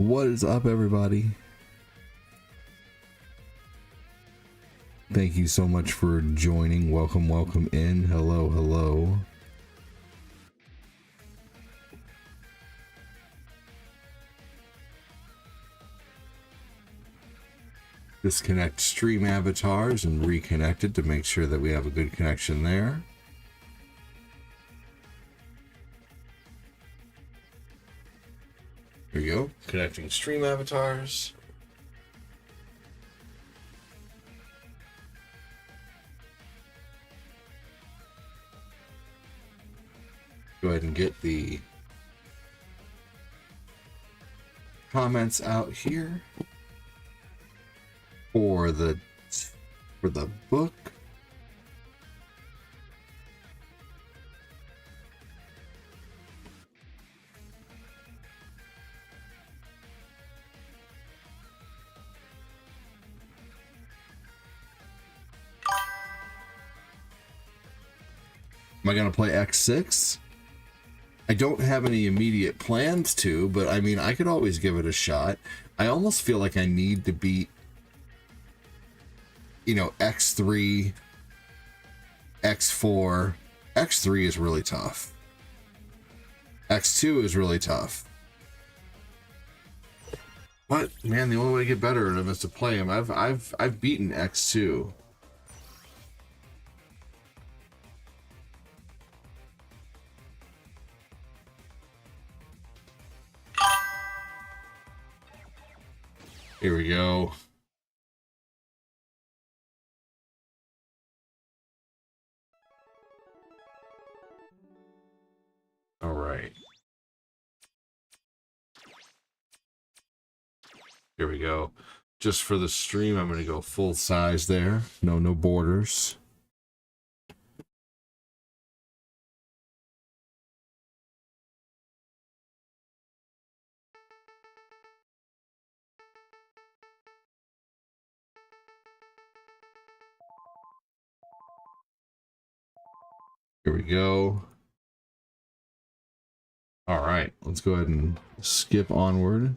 What is up, everybody? Thank you so much for joining. Welcome, welcome in. Hello, hello. Disconnect stream avatars and reconnect it to make sure that we have a good connection there. Here we go. Connecting stream avatars. Go ahead and get the comments out here for the book. Am I going to play X6? I don't have any immediate plans to, but I mean, I could always give it a shot. I almost feel like I need to beat, you know, X3, X4. X3 is really tough. X2 is really tough. But man, the only way to get better at them is to play them. I've beaten X2. Here we go. All right. Here we go. Just for the stream, I'm going to go full size there. No borders. Here we go. All right, let's go ahead and skip onward.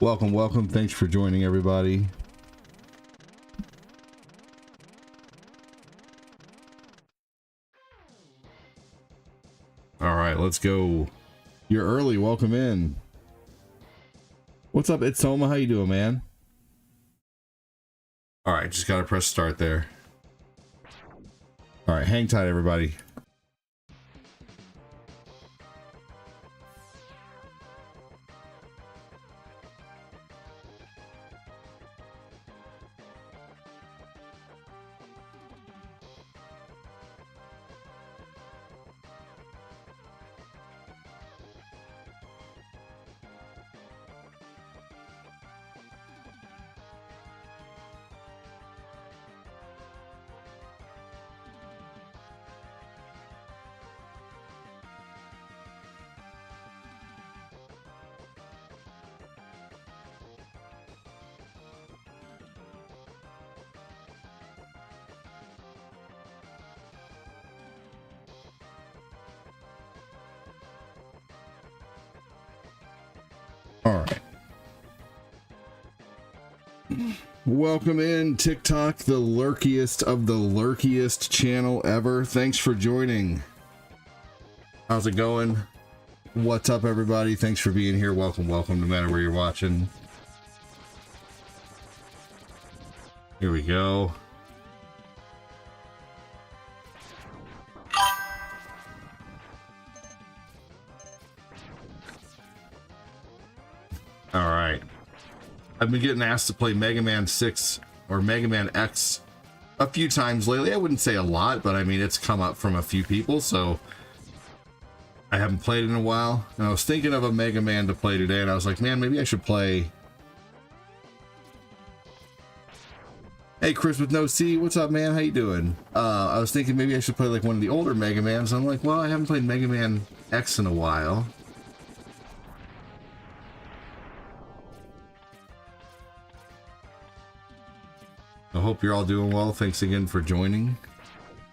Welcome, welcome. Thanks for joining, everybody. All right, let's go. You're early. Welcome in. What's up, It's Soma? How you doing, man? All right, just gotta press start there. All right, hang tight, everybody. All right. Welcome in, TikTok, the lurkiest of the lurkiest channel ever. Thanks for joining. How's it going? What's up, everybody? Thanks for being here. Welcome, welcome, no matter where you're watching. Here we go. All right. I've been getting asked to play Mega Man 6 or Mega Man X a few times lately. I wouldn't say a lot, but I mean, it's come up from a few people, so I haven't played it in a while. And I was thinking of a Mega Man to play today, and I was like, man, maybe I should play... Hey, Chris with no C, what's up, man? How you doing? I was thinking maybe I should play like one of the older Mega Mans. I'm like, well, I haven't played Mega Man X in a while. I hope you're all doing well. Thanks again for joining.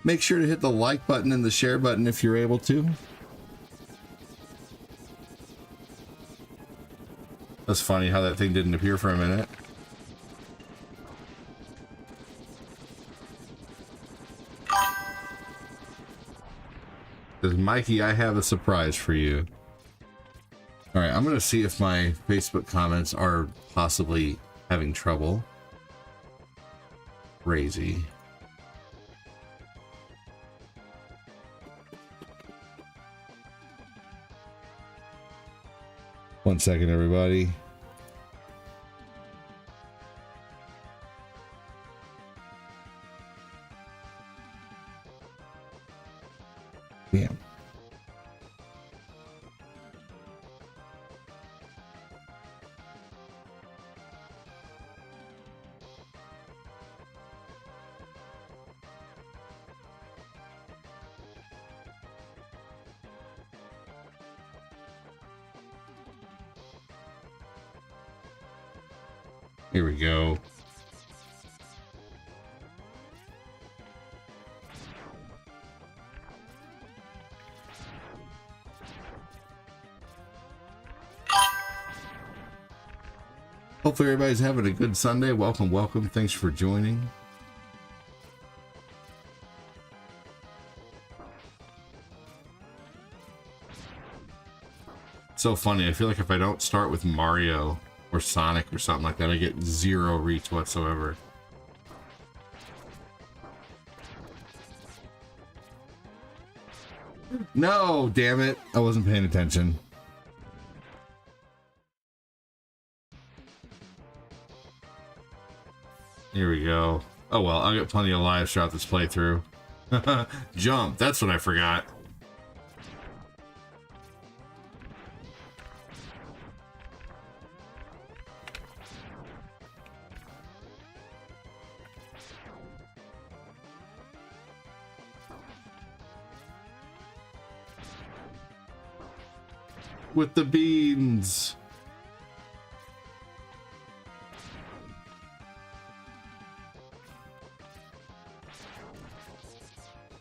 Make sure to hit the like button and the share button if you're able to. That's funny how that thing didn't appear for a minute. Says, Mikey, I have a surprise for you. All right, I'm going to see if my Facebook comments are possibly having trouble. Crazy. One second, everybody. Damn. Here we go. Hopefully everybody's having a good Sunday. Welcome, welcome. Thanks for joining. It's so funny. I feel like if I don't start with Mario or Sonic or something like that, I get zero reach whatsoever. No, damn it. I wasn't paying attention. Here we go. Oh well, I'll get plenty of lives throughout this playthrough. Jump, that's what I forgot. With the beans.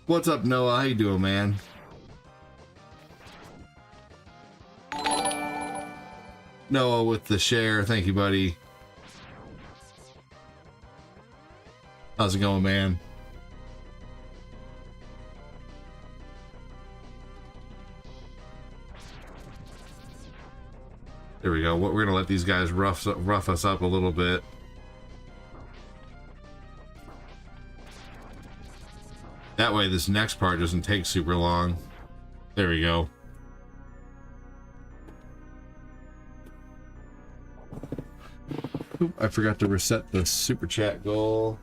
What's up, Noah? How you doing, man? Noah with the share. Thank you, buddy. How's it going, man? There we go. We're gonna let these guys rough us up a little bit. That way this next part doesn't take super long. There we go. Oop, I forgot to reset the super chat goal.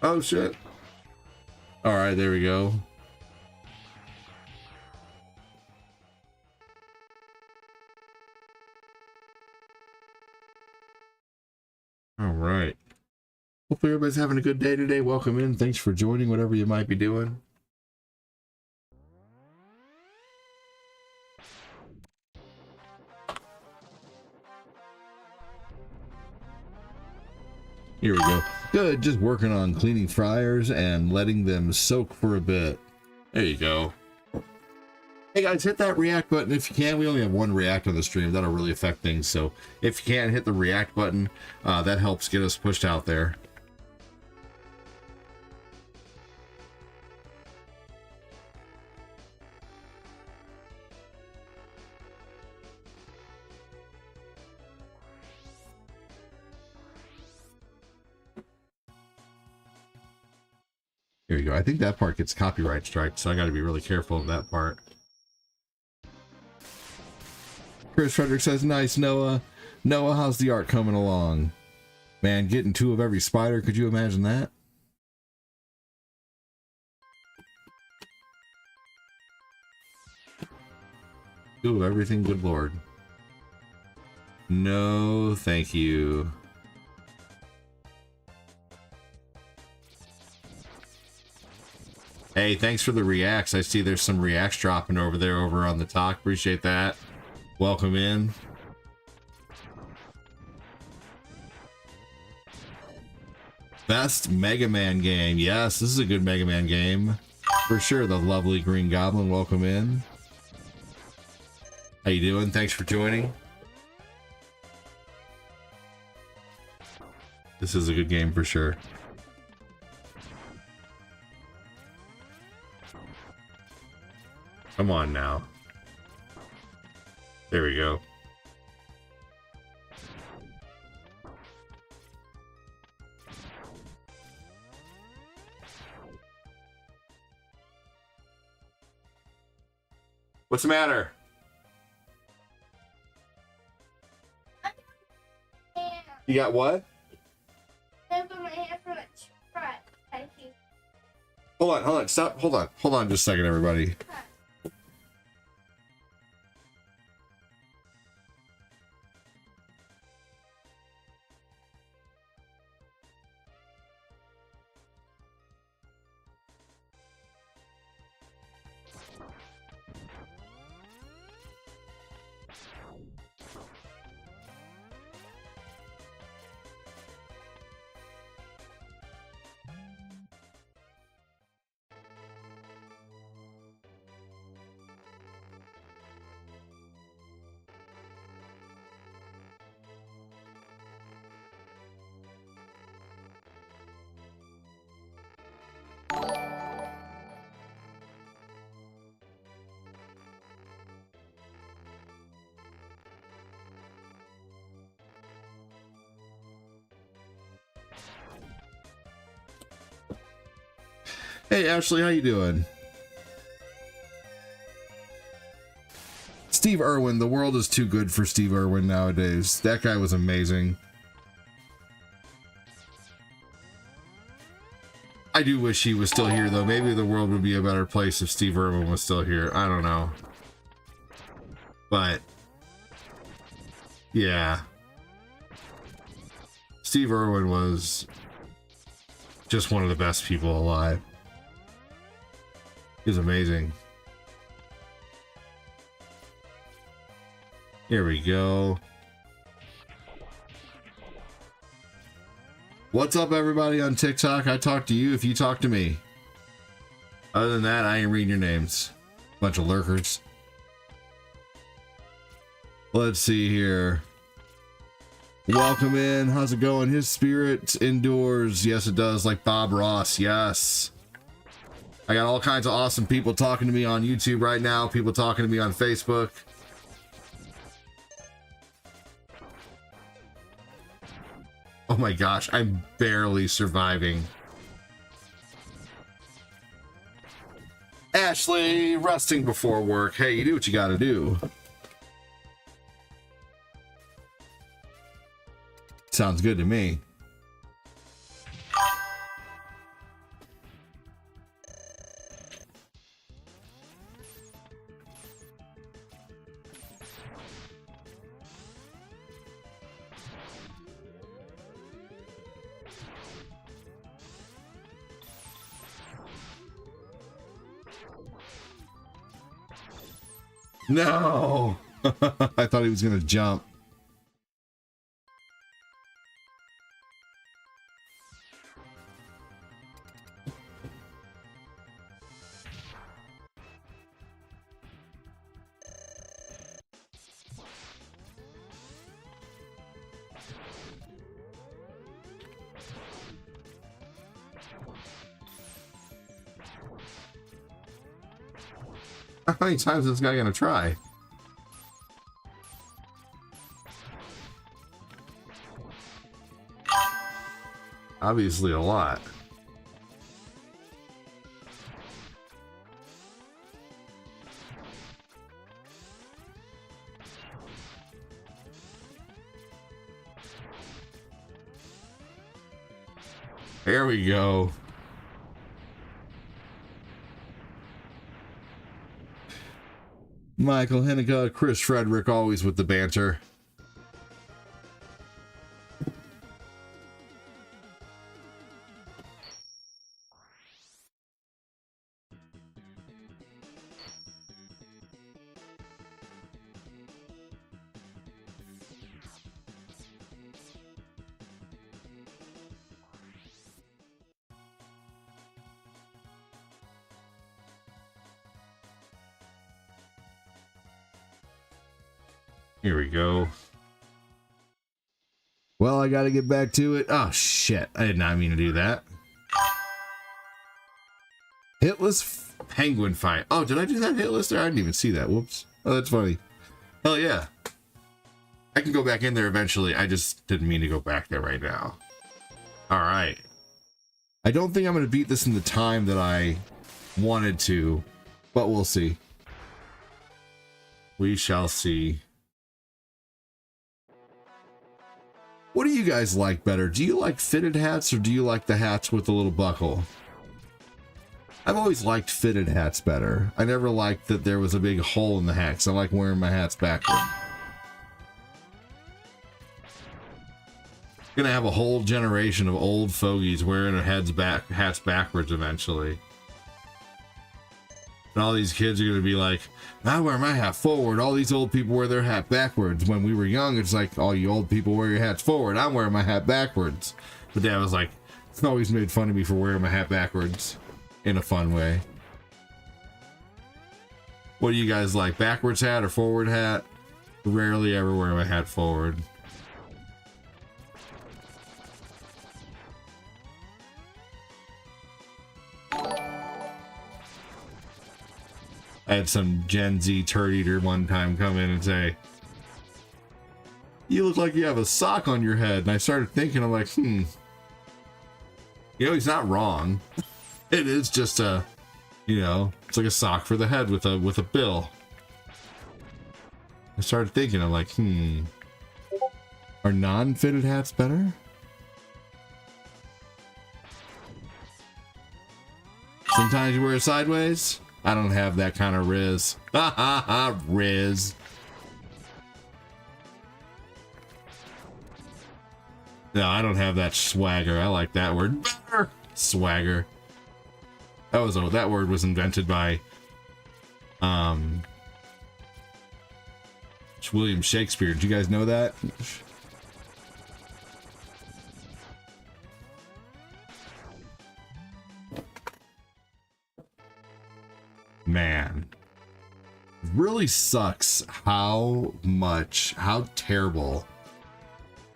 Oh shit. All right, there we go. All right. Hopefully everybody's having a good day today. Welcome in. Thanks for joining, whatever you might be doing. Here we go. Good, just working on cleaning fryers and letting them soak for a bit. There you go. Hey guys, hit that react button if you can. We only have one react on the stream. That'll really affect things. So if you can, hit the react button. That helps get us pushed out there. Here we go. I think that part gets copyright strike, so I got to be really careful of that part. Chris Frederick says, nice, Noah. Noah, how's the art coming along? Man, getting 2 of every spider. Could you imagine that? Two of everything, good lord. No, thank you. Hey, thanks for the reacts. I see there's some reacts dropping over there over on the talk. Appreciate that. Welcome in. Best Mega Man game. Yes, this is a good Mega Man game. For sure, the lovely Green Goblin. Welcome in. How you doing? Thanks for joining. This is a good game for sure. Come on now. There we go. What's the matter? You got what? Hold on, stop, hold on just a second, everybody. Hey Ashley, how you doing? Steve Irwin, the world is too good for Steve Irwin nowadays. That guy was amazing. I do wish he was still here though. Maybe the world would be a better place if Steve Irwin was still here. I don't know. But yeah. Steve Irwin was just one of the best people alive. He was amazing. Here we go. What's up, everybody on TikTok? I talk to you if you talk to me. Other than that, I ain't reading your names. Bunch of lurkers. Let's see here. Welcome in. How's it going? His spirit endures. Yes, it does. Like Bob Ross. Yes. I got all kinds of awesome people talking to me on YouTube right now. People talking to me on Facebook. Oh my gosh, I'm barely surviving. Ashley, resting before work. Hey, you do what you gotta do. Sounds good to me. No! I thought he was gonna jump. How many times is this guy gonna try? Obviously a lot. There we go. Michael Henniga, Chris Frederick, always with the banter. Here we go. Well, I got to get back to it. Oh, shit. I did not mean to do that. Hitless penguin fight. Oh, did I do that hitless there? I didn't even see that. Whoops. Oh, that's funny. Hell yeah. I can go back in there eventually. I just didn't mean to go back there right now. All right. I don't think I'm going to beat this in the time that I wanted to, but we'll see. We shall see. What do you guys like better? Do you like fitted hats or do you like the hats with the little buckle? I've always liked fitted hats better. I never liked that there was a big hole in the hat because I like wearing my hats backward. Gonna have a whole generation of old fogies wearing their hats backwards eventually. And all these kids are gonna be like, I wear my hat forward. All these old people wear their hat backwards. When we were young, it's like, all you old people wear your hats forward. I'm wearing my hat backwards. But Dad was like, it's always made fun of me for wearing my hat backwards in a fun way. What do you guys like? Backwards hat or forward hat? Rarely ever wear my hat forward. I had some Gen Z turd eater one time come in and say, you look like you have a sock on your head. And I started thinking, I'm like, you know, he's not wrong. It is just a, you know, it's like a sock for the head with a bill. I started thinking, I'm like, are non-fitted hats better? Sometimes you wear it sideways. I don't have that kind of riz. Ha ha ha, riz. No, I don't have that swagger. I like that word better. Swagger. That word was invented by William Shakespeare. Did you guys know that? Man, really sucks how terrible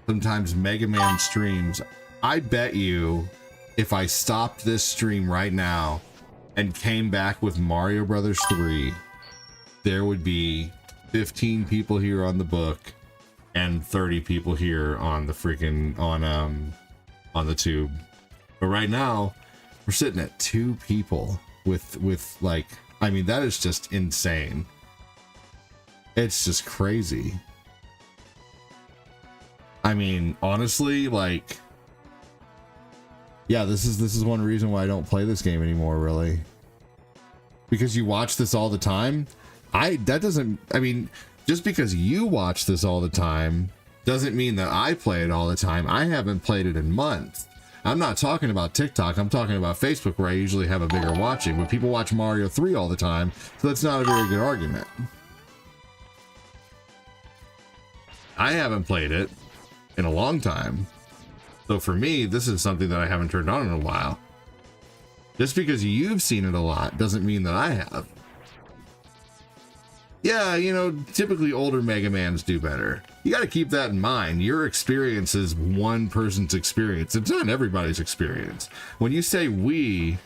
sometimes Mega Man streams. I bet you if I stopped this stream right now and came back with Mario Brothers 3, there would be 15 people here on the book and 30 people here on the freaking on the tube. But right now we're sitting at 2 people with like, I mean, that is just insane. It's just crazy. I mean, honestly, like, yeah, this is one reason why I don't play this game anymore, really. Because you watch this all the time. I mean, just because you watch this all the time doesn't mean that I play it all the time. I haven't played it in months. I'm not talking about TikTok. I'm talking about Facebook, where I usually have a bigger watching. But people watch Mario 3 all the time, so that's not a very good argument. I haven't played it in a long time. So for me, this is something that I haven't turned on in a while. Just because you've seen it a lot doesn't mean that I have. Yeah, you know, typically older Mega Mans do better. You got to keep that in mind. Your experience is one person's experience. It's not everybody's experience. When you say we,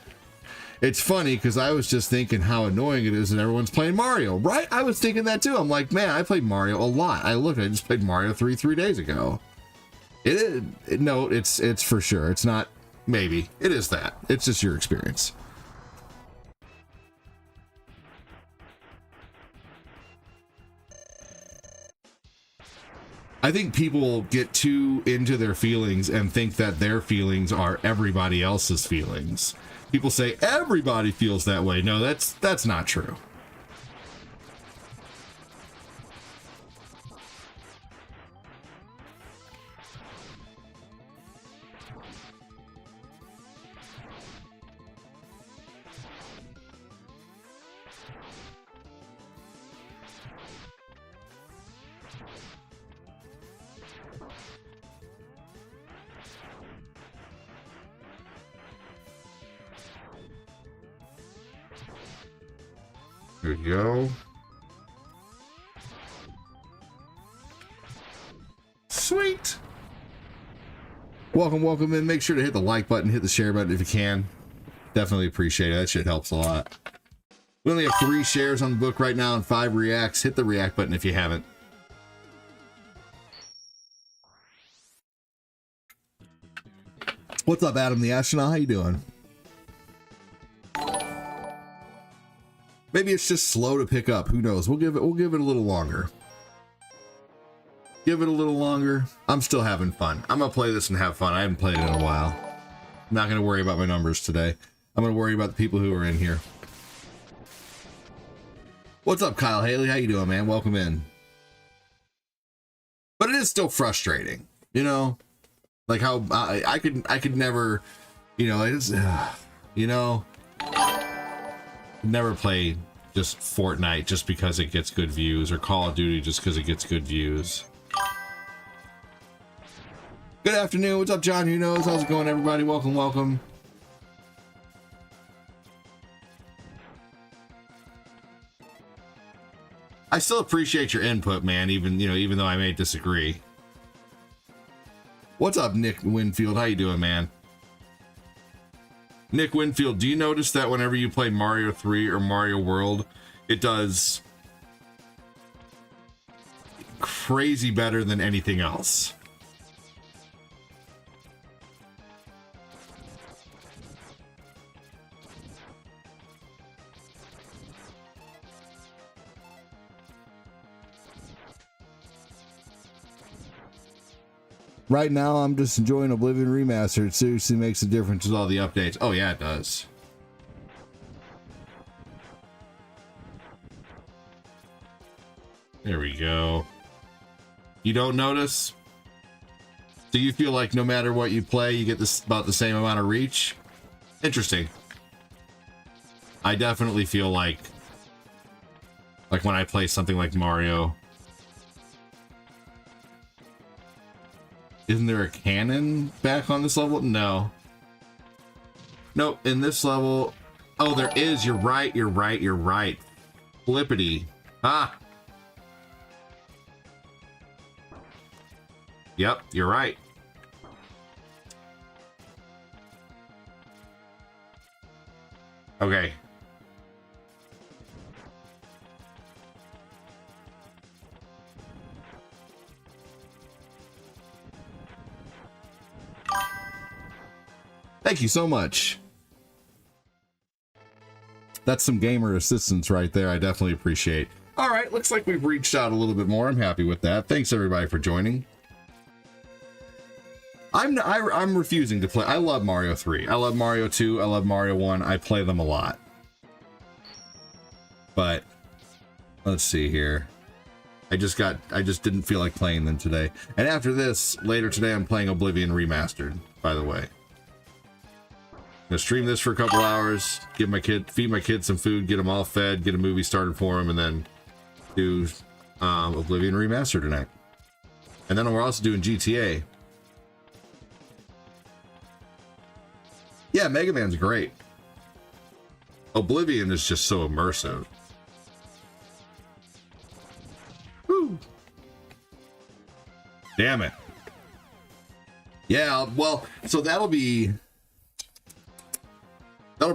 it's funny because I was just thinking how annoying it is that everyone's playing Mario, right? I was thinking that too. I'm like, man, I played Mario a lot. I just played Mario 3 days ago. No, it's for sure. It's not maybe. It is that. It's just your experience. I think people get too into their feelings and think that their feelings are everybody else's feelings. People say everybody feels that way. No, that's not true. There you go. Sweet. Welcome in. Make sure to hit the like button, hit the share button if you can. Definitely appreciate it. That shit helps a lot. We only have 3 shares on the book right now and 5 reacts. Hit the react button if you haven't. What's up, Adam the Astronaut? How you doing? Maybe it's just slow to pick up. Who knows? We'll give it a little longer. Give it a little longer. I'm still having fun. I'm gonna play this and have fun. I haven't played it in a while. I'm not gonna worry about my numbers today. I'm gonna worry about the people who are in here. What's up, Kyle Haley? How you doing, man? Welcome in. But it is still frustrating, you know, like how I could never, you know, it's, you know. Never play just Fortnite just because it gets good views, or Call of Duty just because it gets good views. Good afternoon. What's up, John? Who knows? How's it going, everybody? Welcome. I still appreciate your input, man, even though I may disagree. What's up, Nick Winfield? How you doing, man? Nick Winfield, do you notice that whenever you play Mario 3 or Mario World, it does crazy better than anything else? Right now, I'm just enjoying Oblivion Remastered. It seriously makes a difference with all the updates. Oh, yeah, it does. There we go. You don't notice? Do you feel like no matter what you play, you get this about the same amount of reach? Interesting. I definitely feel like when I play something like Mario. Isn't there a cannon back on this level? No. Nope, in this level... Oh, there is. You're right. Flippity. Ah! Yep, you're right. Okay. Thank you so much. That's some gamer assistance right there. I definitely appreciate. All right, looks like we've reached out a little bit more. I'm happy with that. Thanks everybody for joining. I'm refusing to play. I love Mario 3. I love Mario 2. I love Mario 1. I play them a lot. But let's see here. I just didn't feel like playing them today. And after this, later today, I'm playing Oblivion Remastered, by the way. I'm gonna stream this for a couple hours, feed my kid some food, get them all fed, get a movie started for them, and then do Oblivion Remastered tonight. And then we're also doing GTA. Yeah, Mega Man's great. Oblivion is just so immersive. Woo. Damn it. Yeah, well, so that'll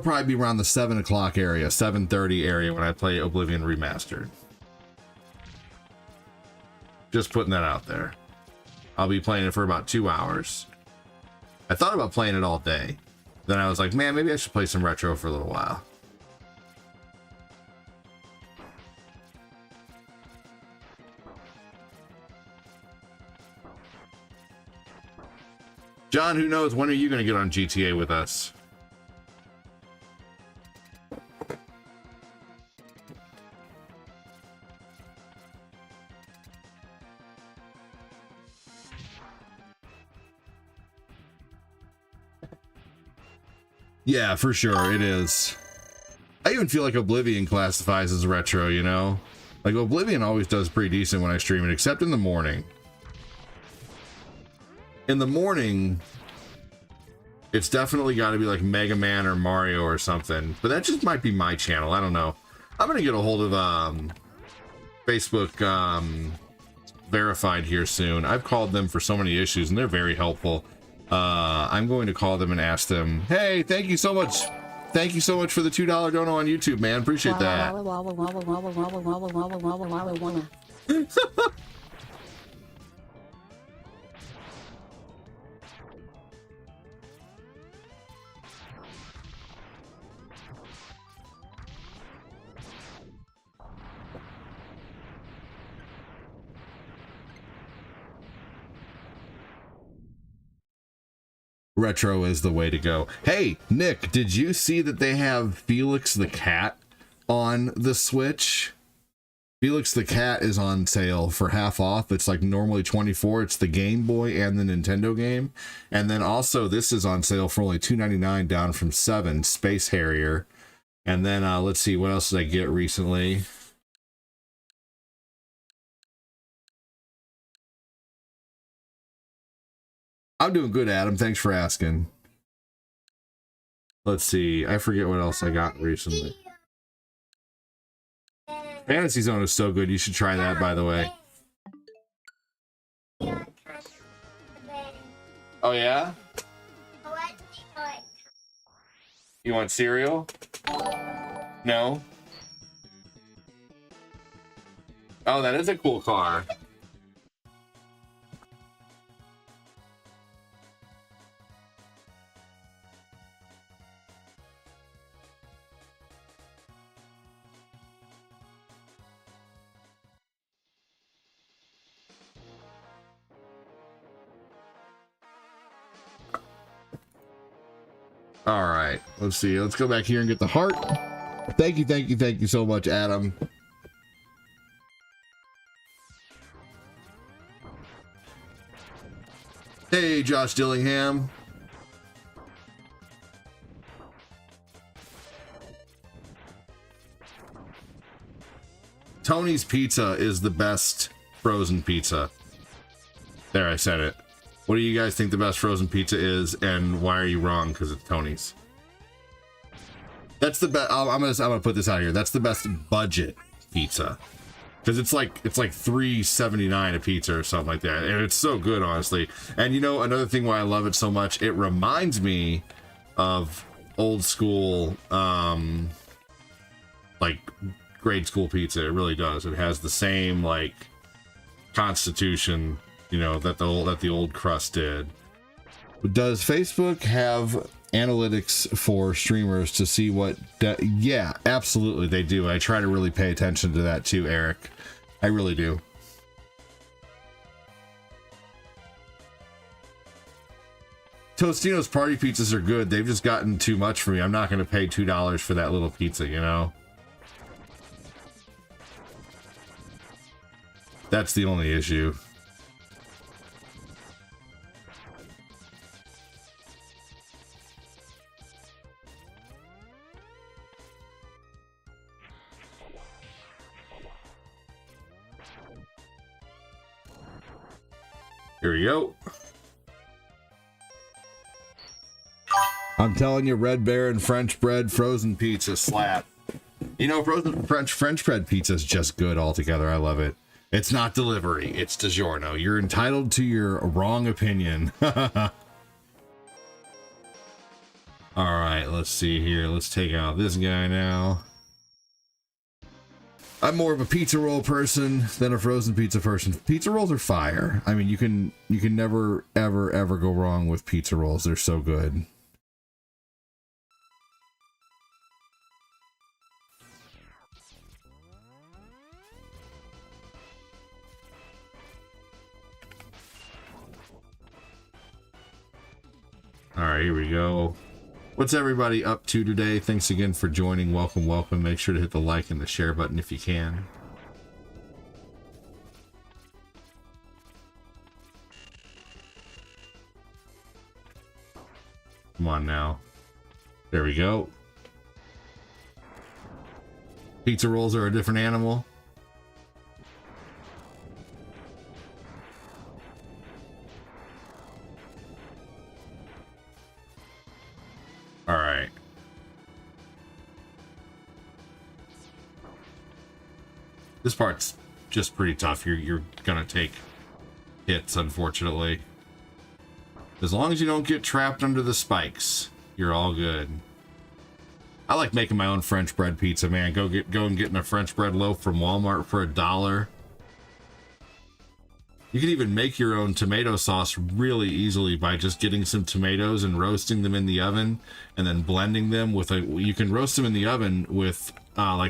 probably be around the 7 o'clock area, 7:30 area when I play Oblivion Remastered. Just putting that out there. I'll be playing it for about 2 hours. I thought about playing it all day. Then I was like, man, maybe I should play some retro for a little while. John, who knows? When are you going to get on GTA with us? Yeah, for sure, it is. I even feel like Oblivion classifies as retro, you know? Like, Oblivion always does pretty decent when I stream it, except in the morning. In the morning, it's definitely got to be like Mega Man or Mario or something. But that just might be my channel, I don't know. I'm going to get a hold of Facebook Verified here soon. I've called them for so many issues, and they're very helpful. I'm going to call them and ask them, hey, thank you so much. Thank you so much for the $2 dono on YouTube, man. Appreciate that. Retro is the way to go. Hey, Nick, did you see that they have Felix the Cat on the Switch? Felix the Cat is on sale for half off. It's like normally $24. It's the Game Boy and the Nintendo game. And then also this is on sale for only $2.99, down from $7, Space Harrier. And then let's see, what else did I get recently? I'm doing good, Adam. Thanks for asking. Let's see. I forget what else I got recently. Fantasy Zone is so good. You should try that, by the way. Oh, yeah? You want cereal? No? Oh, that is a cool car. All right, let's see. Let's go back here and get the heart. Thank you so much, Adam. Hey, Josh Dillingham. Tony's Pizza is the best frozen pizza. There, I said it. What do you guys think the best frozen pizza is, and why are you wrong? Because it's Tony's. That's the best. I'm gonna put this out here. That's the best budget pizza, because it's like $3.79 a pizza or something like that, and it's so good, honestly. And you know, another thing why I love it so much, it reminds me of old school, like grade school pizza. It really does. It has the same like constitution, you know, that the old crust did. Does Facebook have analytics for streamers to see what yeah, absolutely they do. I try to really pay attention to that too, Eric. I really do. Tostino's party pizzas are good. They've just gotten too much for me. I'm not going to pay $2 for that little pizza, you know. That's the only issue. Here we go. I'm telling you, Red Baron French bread frozen pizza slap. You know, frozen French bread pizza is just good altogether. I love it. It's not delivery. It's DiGiorno. You're entitled to your wrong opinion. All right, let's see here. Let's take out this guy now. I'm more of a pizza roll person than a frozen pizza person. Pizza rolls are fire. I mean, you can never ever go wrong with pizza rolls. They're so good. right, here we go. What's everybody up to today? Thanks again for joining. Welcome, welcome. Make sure to hit the like and the share button if you can. Come on now. There we go. Pizza rolls are a different animal. All right. This part's just pretty tough. You're gonna take hits, unfortunately. As long as you don't get trapped under the spikes, you're all good. I like making my own French bread pizza, man. Go and getting a French bread loaf from Walmart for $1. You can even make your own tomato sauce really easily by just getting some tomatoes and roasting them in the oven and then blending them with you can roast them in the oven with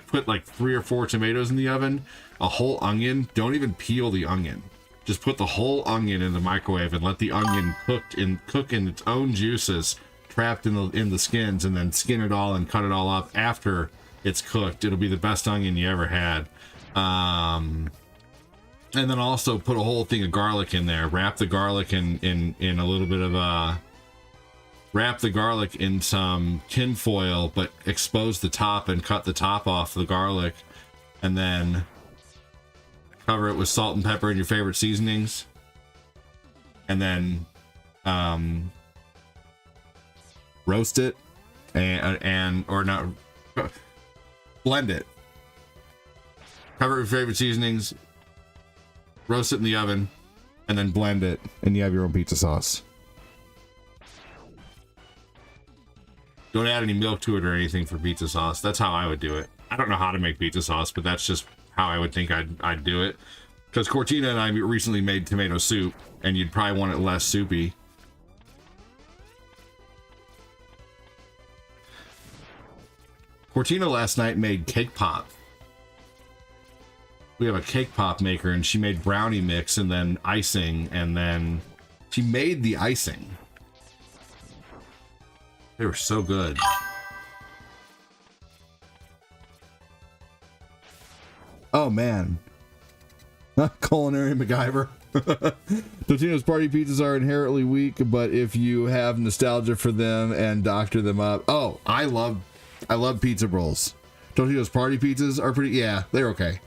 put like 3 or 4 tomatoes in the oven, a whole onion. Don't even peel the onion. Just put the whole onion in the microwave and let the onion cook in its own juices, trapped in the skins, and then skin it all and cut it all up after it's cooked. It'll be the best onion you ever had. And then also put a whole thing of garlic in there. Wrap the garlic in a little bit of wrap the garlic in some tin foil, but expose the top and cut the top off the garlic, and then cover it with salt and pepper and your favorite seasonings, and then roast it or not, blend it. Cover it with favorite seasonings, roast it in the oven, and then blend it, and you have your own pizza sauce. Don't add any milk to it or anything for pizza sauce. That's how I would do it. I don't know how to make pizza sauce, but that's just how I would think I'd do it. Because Cortina and I recently made tomato soup, and you'd probably want it less soupy. Cortina last night made cake pop. We have a cake pop maker, and she made brownie mix and then icing, and then she made the icing. They were so good. Oh man. Culinary MacGyver. Totino's party pizzas are inherently weak, but if you have nostalgia for them and doctor them up. Oh, I love pizza rolls. Totino's party pizzas are pretty, yeah, they're okay.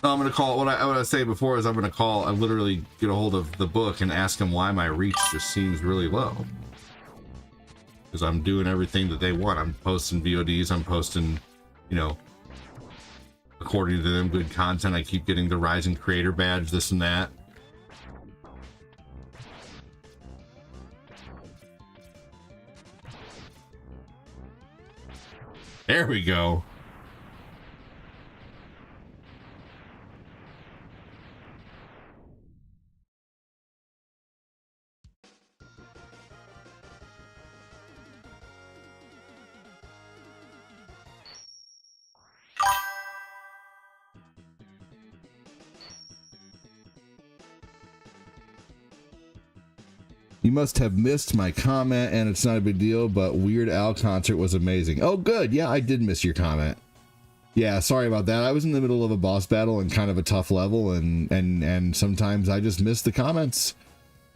I'm going to call what I say before is I literally get a hold of the book and ask them why my reach just seems really low. Because I'm doing everything that they want. I'm posting VODs, I'm posting, according to them, good content. I keep getting the Rising Creator badge, this and that. There we go. You must have missed my comment, and it's not a big deal, but Weird Al concert was amazing. Oh, good. Yeah, I did miss your comment. Yeah, sorry about that. I was in the middle of a boss battle and kind of a tough level, and sometimes I just miss the comments.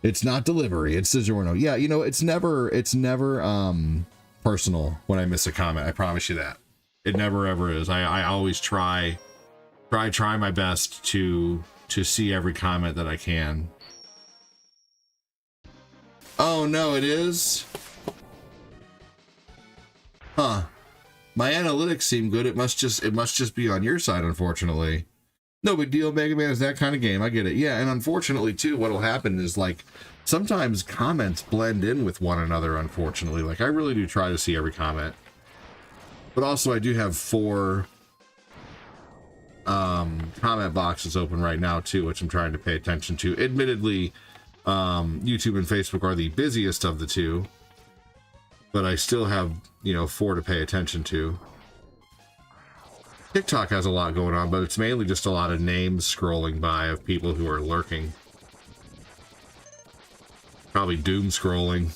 It's not delivery, it's DiGiorno. Yeah, it's never personal when I miss a comment. I promise you that. It never ever is. I always try my best to see every comment that I can. Oh no, it is? Huh. My analytics seem good. It must just be on your side, unfortunately. No big deal. Mega Man is that kind of game. I get it. Yeah, and unfortunately too, what'll happen is like sometimes comments blend in with one another, unfortunately. Like I really do try to see every comment. But also I do have 4 comment box is open right now too, which I'm trying to pay attention to. Admittedly, YouTube and Facebook are the busiest of the two, but I still have, you know, 4 to pay attention to. TikTok has a lot going on, but it's mainly just a lot of names scrolling by of people who are lurking. Probably doom scrolling.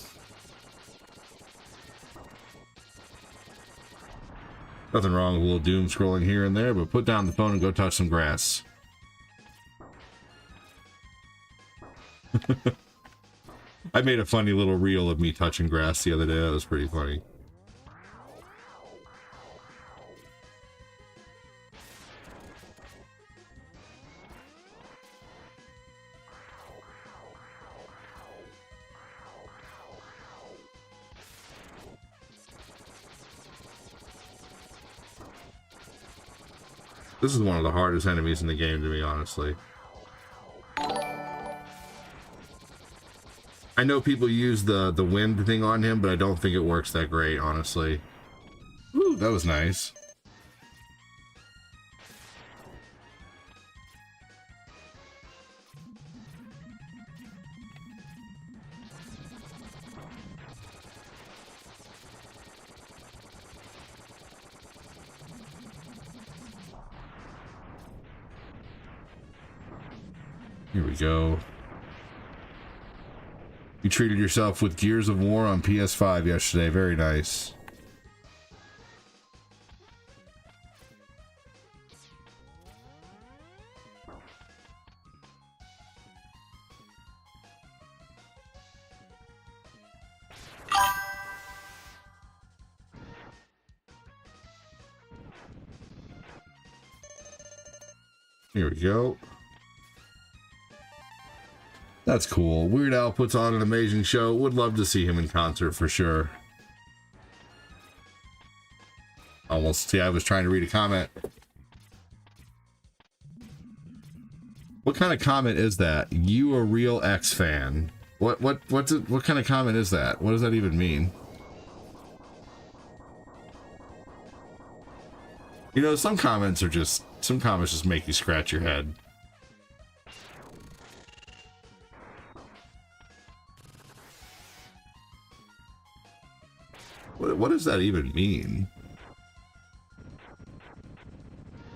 Nothing wrong with a little doom scrolling here and there, but put down the phone and go touch some grass. I made a funny little reel of me touching grass the other day. That was pretty funny. This is one of the hardest enemies in the game, to me, honestly. I know people use the wind thing on him, but I don't think it works that great, honestly. Ooh, that was nice. Here we go. You treated yourself with Gears of War on PS5 yesterday. Very nice. Here we go. That's cool. Weird Al puts on an amazing show. Would love to see him in concert for sure. Almost. See, I was trying to read a comment. What kind of comment is that? You a real X fan? What kind of comment is that? What does that even mean? You know, some comments just make you scratch your head. What does that even mean?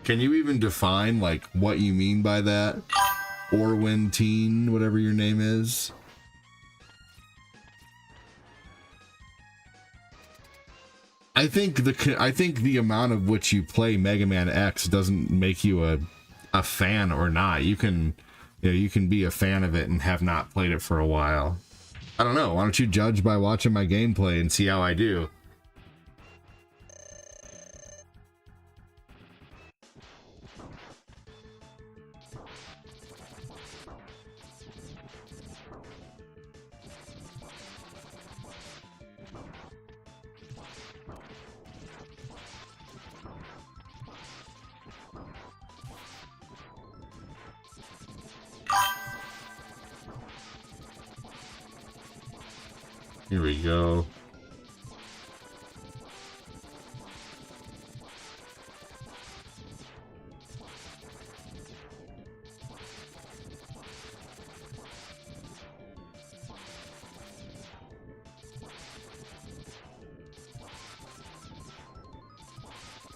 Can you even define, like, what you mean by that? Orwin Teen, whatever your name is? I think the amount of which you play Mega Man X doesn't make you a fan or not. You can be a fan of it and have not played it for a while. I don't know. Why don't you judge by watching my gameplay and see how I do? Here we go.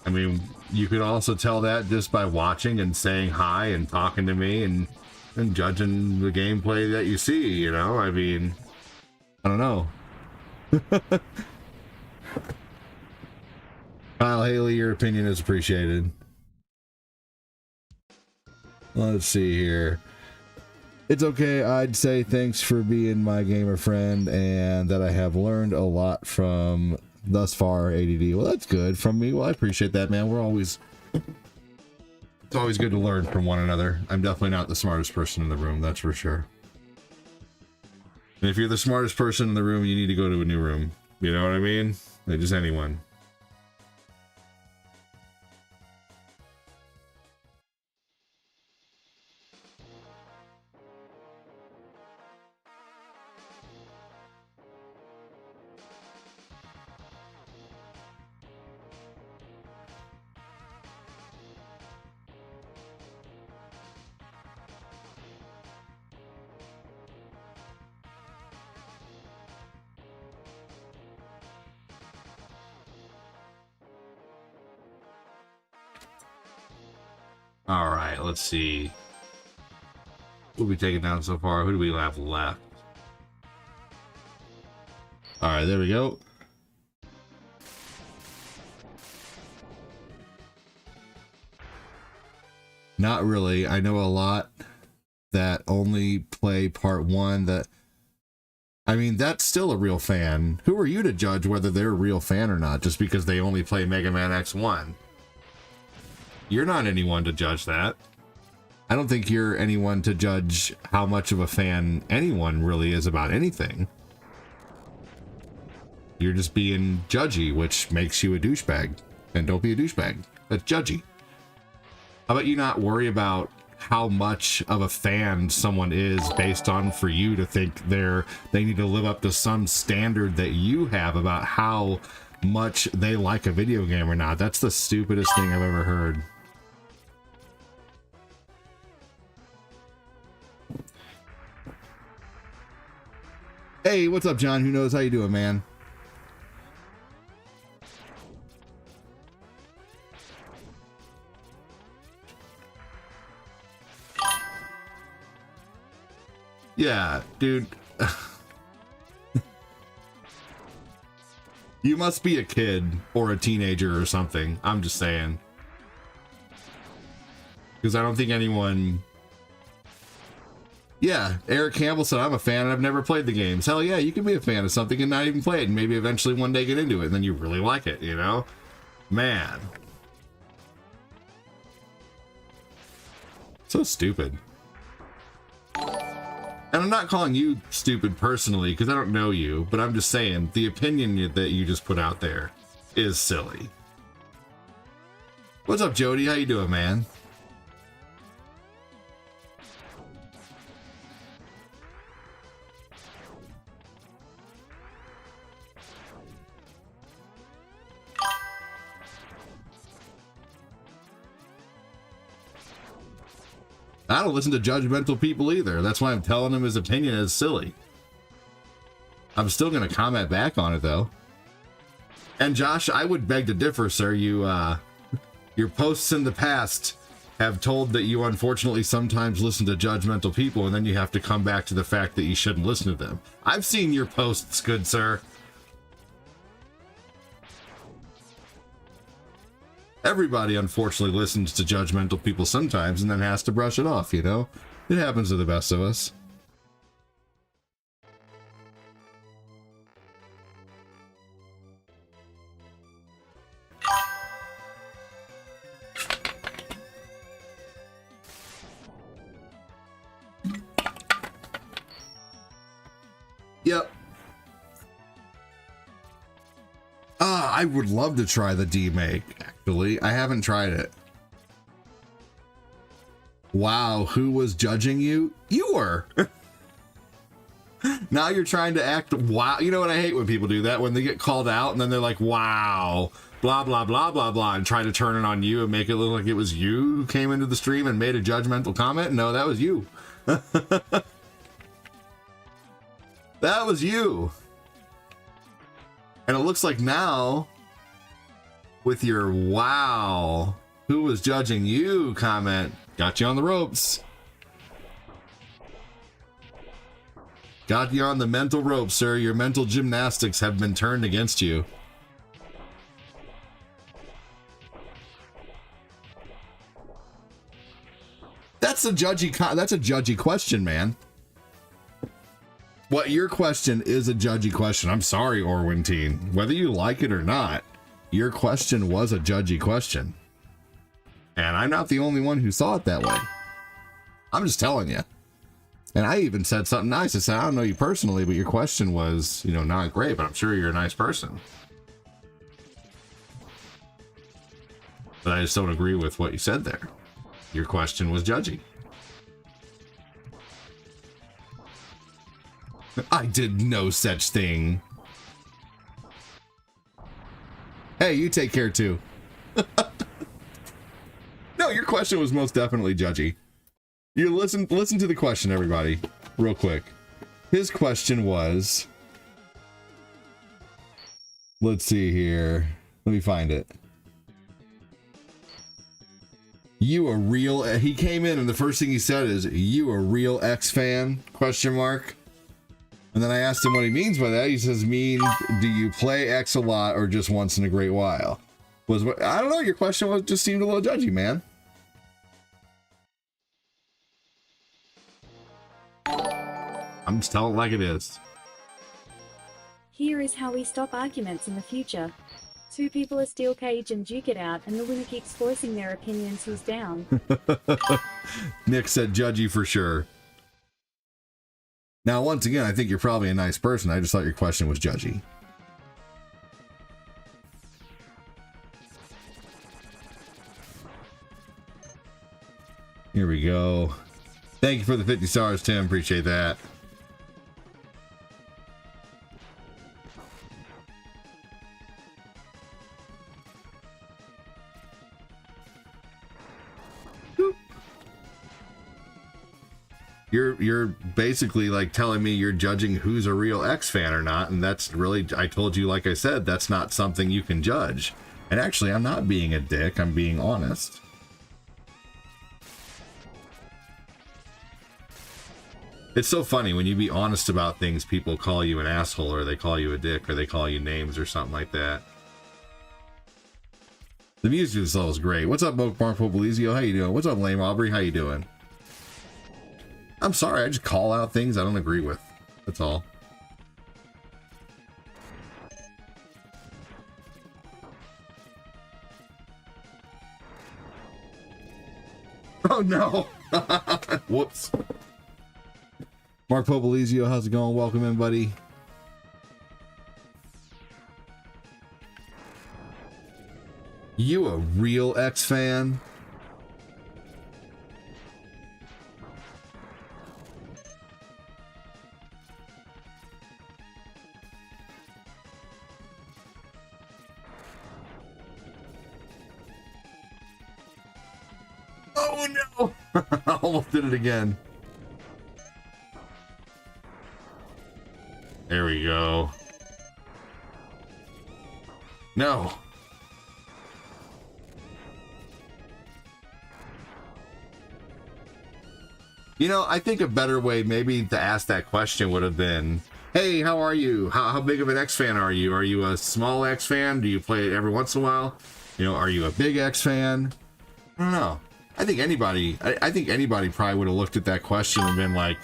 I mean, you could also tell that just by watching and saying hi and talking to me and judging the gameplay that you see, you know? I mean, I don't know. Kyle Haley, your opinion is appreciated. Let's see here. It's okay. I'd say thanks for being my gamer friend and that I have learned a lot from thus far, ADD. Well, that's good from me. Well, I appreciate that, man. It's always good to learn from one another. I'm definitely not the smartest person in the room, that's for sure. And if you're the smartest person in the room, you need to go to a new room. You know what I mean? Like, just anyone. All right, let's see. What we taking down so far? Who do we have left? All right, there we go. Not really. I know a lot that only play part 1. That, I mean, that's still a real fan. Who are you to judge whether they're a real fan or not just because they only play Mega Man X1? You're not anyone to judge that. I don't think you're anyone to judge how much of a fan anyone really is about anything. You're just being judgy, which makes you a douchebag. And don't be a douchebag. That's judgy. How about you not worry about how much of a fan someone is based on for you to think they need to live up to some standard that you have about how much they like a video game or not. That's the stupidest thing I've ever heard. Hey, what's up, John? Who knows? How you doing, man? Yeah, dude. You must be a kid or a teenager or something. I'm just saying. Because I don't think anyone... Yeah, Eric Campbell said, I'm a fan and I've never played the games. Hell yeah, you can be a fan of something and not even play it and maybe eventually one day get into it and then you really like it, you know? Man. So stupid. And I'm not calling you stupid personally because I don't know you, but I'm just saying the opinion that you just put out there is silly. What's up, Jody? How you doing, man? I don't listen to judgmental people either. That's why I'm telling him his opinion is silly. I'm still going to comment back on it, though. And Josh, I would beg to differ, sir. Your posts in the past have told that you unfortunately sometimes listen to judgmental people, and then you have to come back to the fact that you shouldn't listen to them. I've seen your posts, good sir. Everybody, unfortunately, listens to judgmental people sometimes and then has to brush it off, you know? It happens to the best of us. Yep. I would love to try the D-Make, actually. I haven't tried it. Wow, who was judging you? You were. Now you're trying to act wow. You know what I hate when people do that? When they get called out and then they're like, wow, blah, blah, blah, blah, blah, and try to turn it on you and make it look like it was you who came into the stream and made a judgmental comment. No, that was you. That was you. And it looks like now, with your wow, who was judging you comment, got you on the ropes. Got you on the mental ropes, sir. Your mental gymnastics have been turned against you. That's a judgy question, man. What your question is a judgy question. I'm sorry, Orwin Teen. Whether you like it or not, your question was a judgy question. And I'm not the only one who saw it that way. I'm just telling you. And I even said something nice. I said, I don't know you personally, but your question was, you know, not great, but I'm sure you're a nice person. But I just don't agree with what you said there. Your question was judgy. I did no such thing. Hey, you take care too. No, your question was most definitely judgy. You listen to the question, everybody, real quick. His question was, let's see here. Let me find it. You a real, he came in and the first thing he said is, you a real X fan, question mark. And then I asked him what he means by that. He says, do you play X a lot or just once in a great while? I don't know, your question just seemed a little judgy, man. I'm just telling it like it is. Here is how we stop arguments in the future. 2 people a steel cage and duke it out, and the winner keeps voicing their opinions who's down. Nick said judgy for sure. Now, once again, I think you're probably a nice person. I just thought your question was judgy. Here we go. Thank you for the 50 stars, Tim. Appreciate that. You're basically like telling me you're judging who's a real X fan or not, and that's really, I told you, like I said, that's not something you can judge. And actually, I'm not being a dick, I'm being honest. It's so funny when you be honest about things, people call you an asshole, or they call you a dick, or they call you names or something like that. The music of this level is great. What's up, Mark Popolizio? How you doing? What's up, Lame Aubrey? How you doing? I'm sorry, I just call out things I don't agree with. That's all. Oh no! Whoops. Mark Popolizio, how's it going? Welcome in, buddy. You a real X fan? Oh no! I almost did it again. There we go. No. You know, I think a better way maybe to ask that question would have been, hey, how are you? How big of an X fan are you? Are you a small X fan? Do you play it every once in a while? You know, are you a big X fan? I don't know. I think anybody probably would have looked at that question and been like,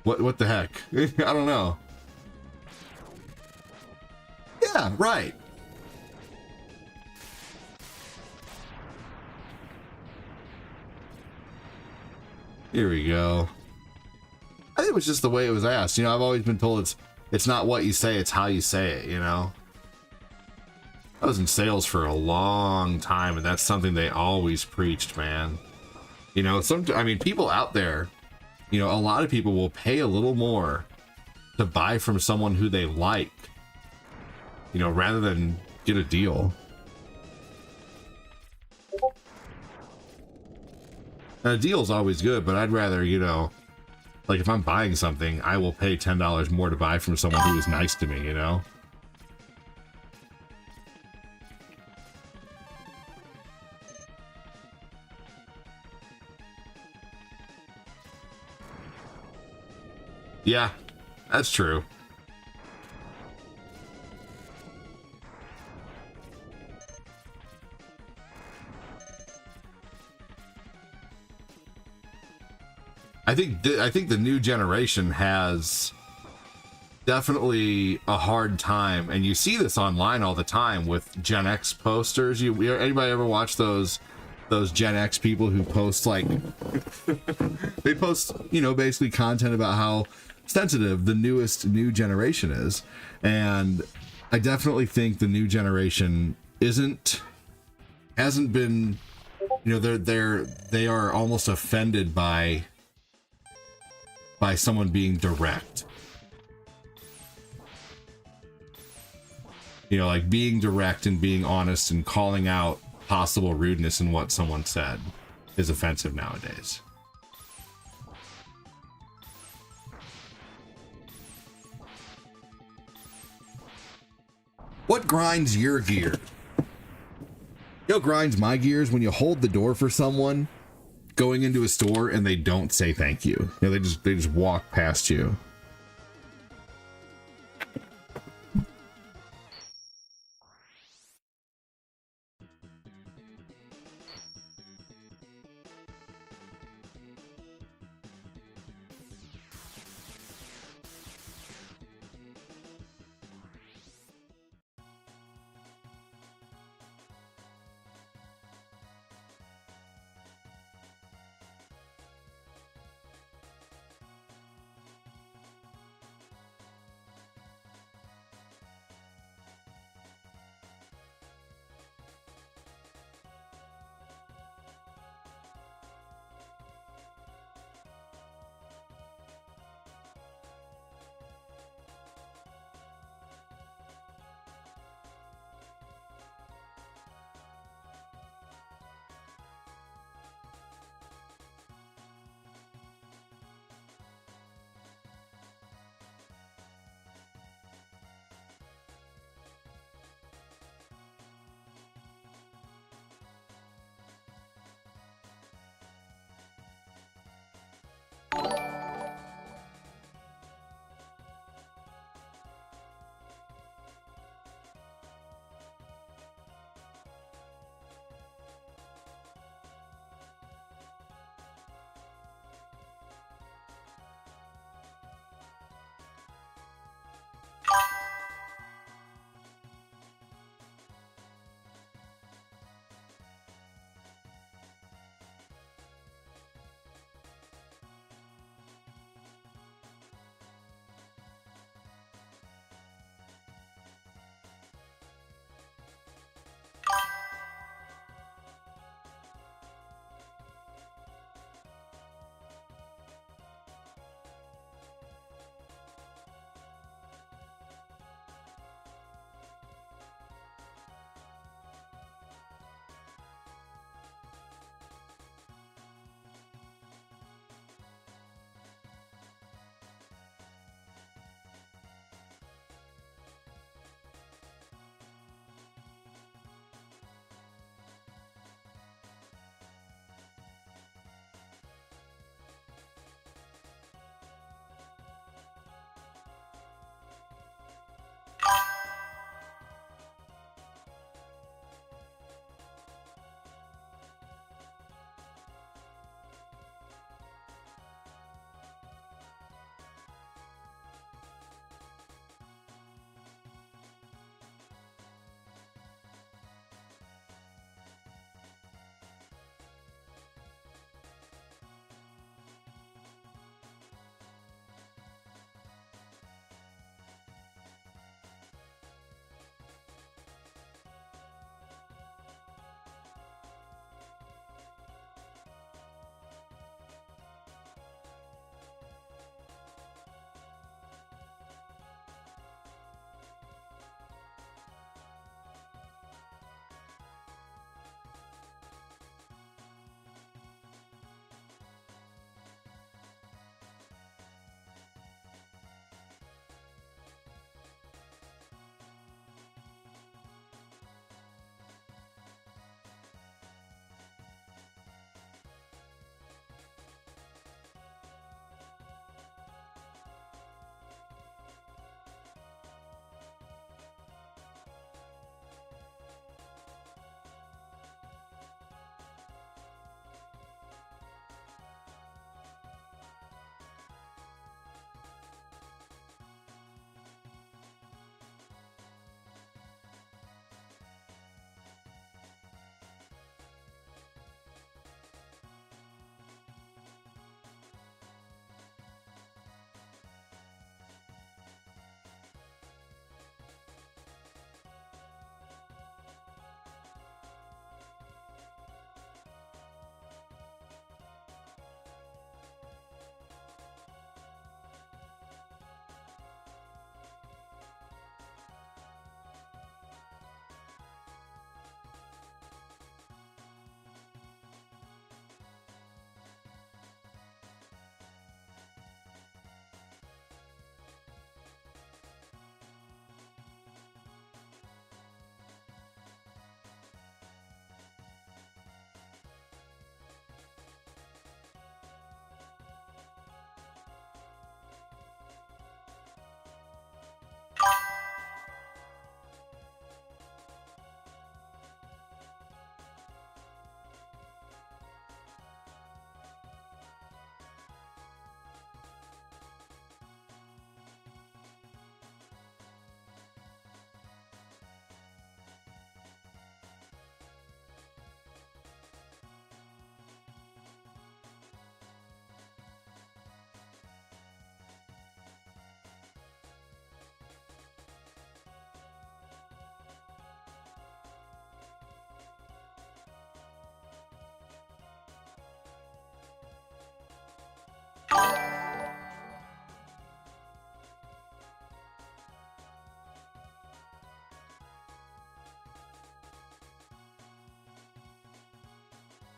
what the heck? I don't know. Yeah, right. Here we go. I think it was just the way it was asked. You know, I've always been told it's not what you say, it's how you say it, you know? I was in sales for a long time, and that's something they always preached, man. You know, I mean, people out there, you know, a lot of people will pay a little more to buy from someone who they like, you know, rather than get a deal. And a deal is always good, but I'd rather, you know, like if I'm buying something, I will pay $10 more to buy from someone who is nice to me, you know? Yeah, that's true. I think the new generation has definitely a hard time, and you see this online all the time with Gen X posters. Anybody ever watch those Gen X people who post like they post, you know, basically content about how sensitive the new generation is, and I definitely think the new generation hasn't been, you know, they are almost offended by someone being direct. You know, like being direct and being honest and calling out possible rudeness in what someone said is offensive nowadays. What grinds your gear? You know, grinds my gears when you hold the door for someone going into a store and they don't say thank you. You know, they just walk past you.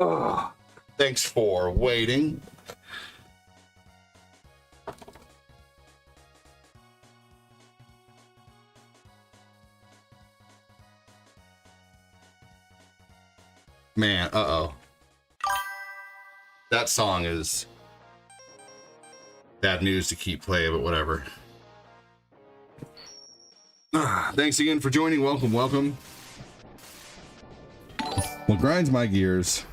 Oh, thanks for waiting. Man, uh-oh. That song is bad news to keep playing, but whatever. Thanks again for joining. Welcome, welcome. What grinds my gears?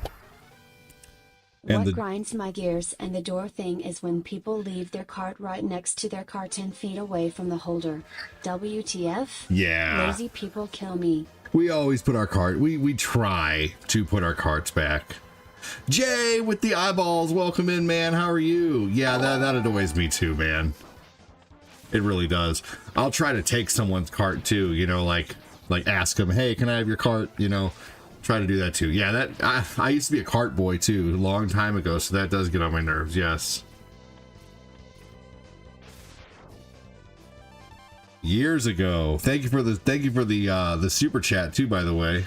What grinds my gears and the door thing is when people leave their cart right next to their car 10 feet away from the holder. WTF? Yeah. Lazy people kill me. We always put our cart, we try to put our carts back. Jay with the eyeballs, welcome in, man. How are you? Yeah, that annoys me too, man. It really does. I'll try to take someone's cart too, you know, like ask them, hey, can I have your cart? You know, try to do that too. Yeah, that I used to be a cart boy too, a long time ago, so that does get on my nerves. Yes. Years ago. Thank you for the super chat too, by the way.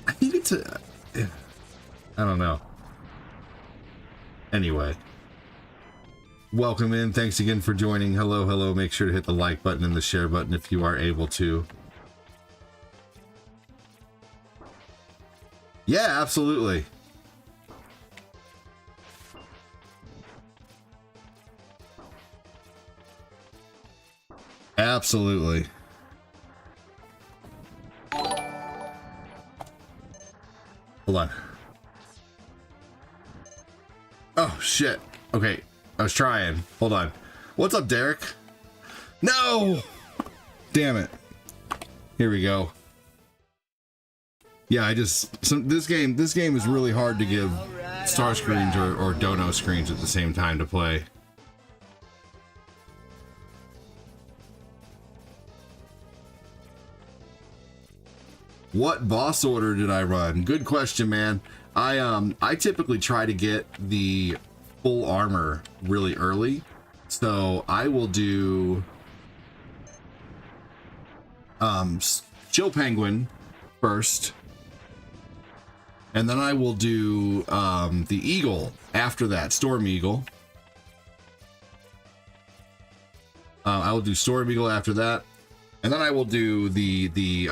I think it's I don't know. Anyway, welcome in. Thanks again for joining. Hello. Make sure to hit the like button and the share button if you are able to. Yeah, absolutely. Absolutely. Hold on. Oh, shit. Okay. I was trying. Hold on. What's up, Derek? No! Damn it. Here we go. Yeah, this game is really hard to give star screens or dono screens at the same time to play. What boss order did I run? Good question, man. I typically try to get the full armor really early. So I will do Chill Penguin first. And then I will do the Eagle after that, Storm Eagle. I will do Storm Eagle after that. And then I will do the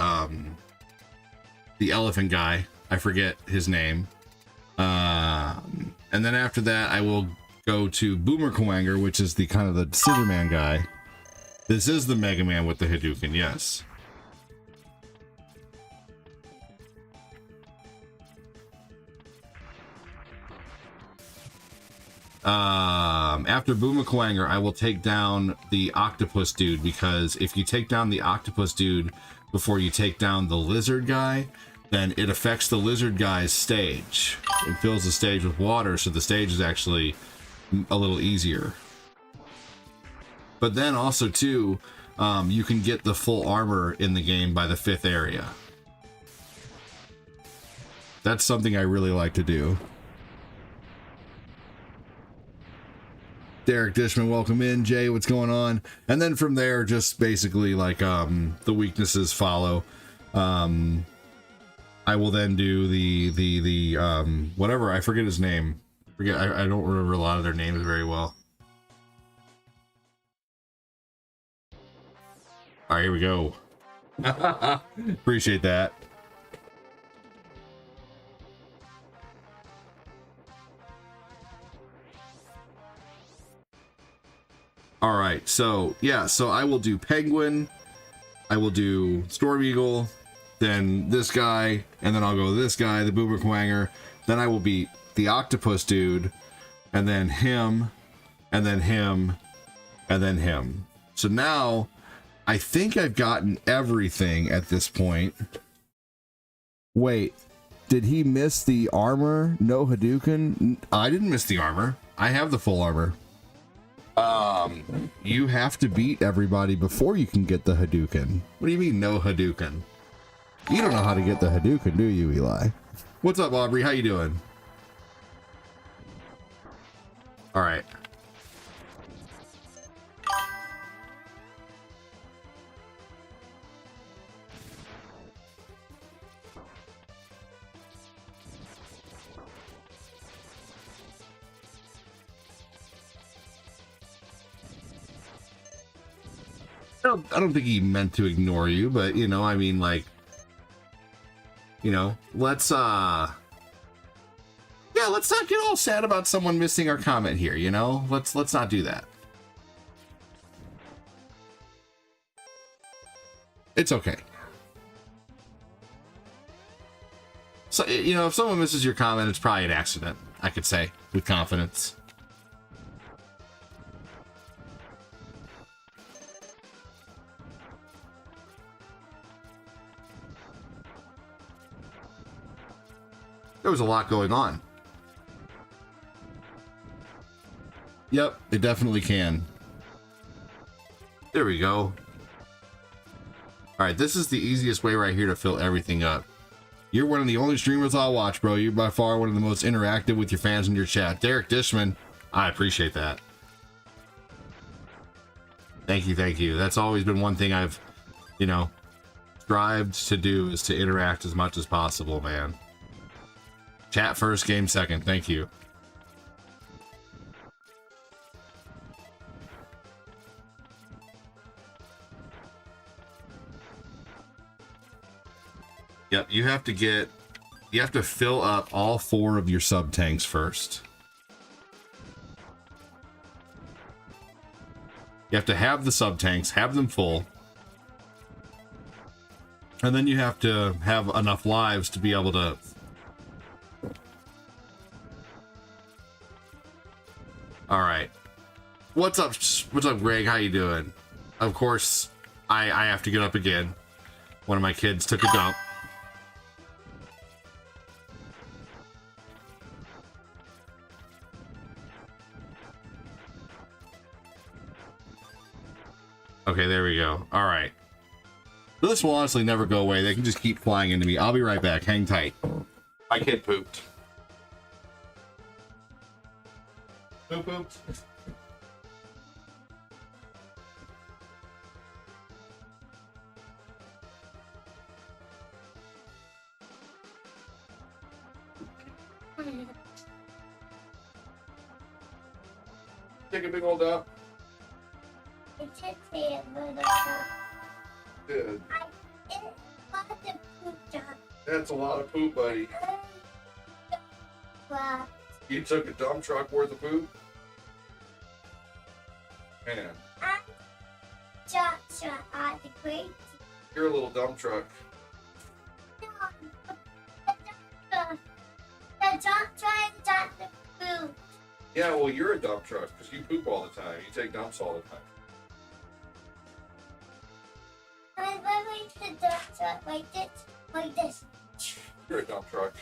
elephant guy. I forget his name. And then after that, I will go to Boomer Kuwanger, which is the kind of the Scissor Man guy. This is the Mega Man with the Hadouken, yes. After Boomer Kuwanger, I will take down the Octopus dude, because if you take down the Octopus dude before you take down the lizard guy, then it affects the lizard guy's stage. It fills the stage with water, so the stage is actually a little easier. But then also too, you can get the full armor in the game by the 5th area. That's something I really like to do. Derek Dishman, welcome in. Jay, what's going on? And then from there, just basically like the weaknesses follow. I will then do the whatever, I forget his name. I don't remember a lot of their names very well. All right, here we go. Appreciate that. All right, so yeah, so I will do Penguin, I will do Storm Eagle, then this guy, and then I'll go this guy, the Boomer Kuwanger. Then I will beat the Octopus dude, and then him, and then him, and then him. So now I think I've gotten everything at this point. Wait, did he miss the armor? No Hadouken? I didn't miss the armor. I have the full armor. You have to beat everybody before you can get the Hadouken. What do you mean, no Hadouken? You don't know how to get the Hadouken, do you, Eli? What's up, Aubrey? How you doing? All right. I don't think he meant to ignore you, but you know, I mean, like, you know, let's not get all sad about someone missing our comment here, you know? Let's not do that. It's okay. So, you know, if someone misses your comment, it's probably an accident, I could say with confidence. There was a lot going on. Yep, it definitely can. There we go. All right, this is the easiest way right here to fill everything up. You're one of the only streamers I'll watch, bro. You're by far one of the most interactive with your fans in your chat. Derek Dishman, I appreciate that. Thank you, thank you. That's always been one thing I've, you know, strived to do, is to interact as much as possible, man. Chat first, game second. Thank you. Yep, you have to fill up all 4 of your sub tanks first. You have to have the sub tanks, have them full. And then you have to have enough lives to be able to... All right. What's up, Greg? How you doing? Of course, I have to get up again. One of my kids took a dump. Okay, there we go. All right. So this will honestly never go away. They can just keep flying into me. I'll be right back. Hang tight. My kid pooped. Who pooped? Take a big old dump. It should say a little Good. It's not the poop dump. That's a lot of poop, buddy. Well, You took a dump truck worth of poop? Man, I'm Joshua at the great. you're a little dump truck. The dump trying to dump the poop. Yeah, well, you're a dump truck because you poop all the time. You take dumps all the time. I'm going to the dump truck like this, like this. You're a dump truck.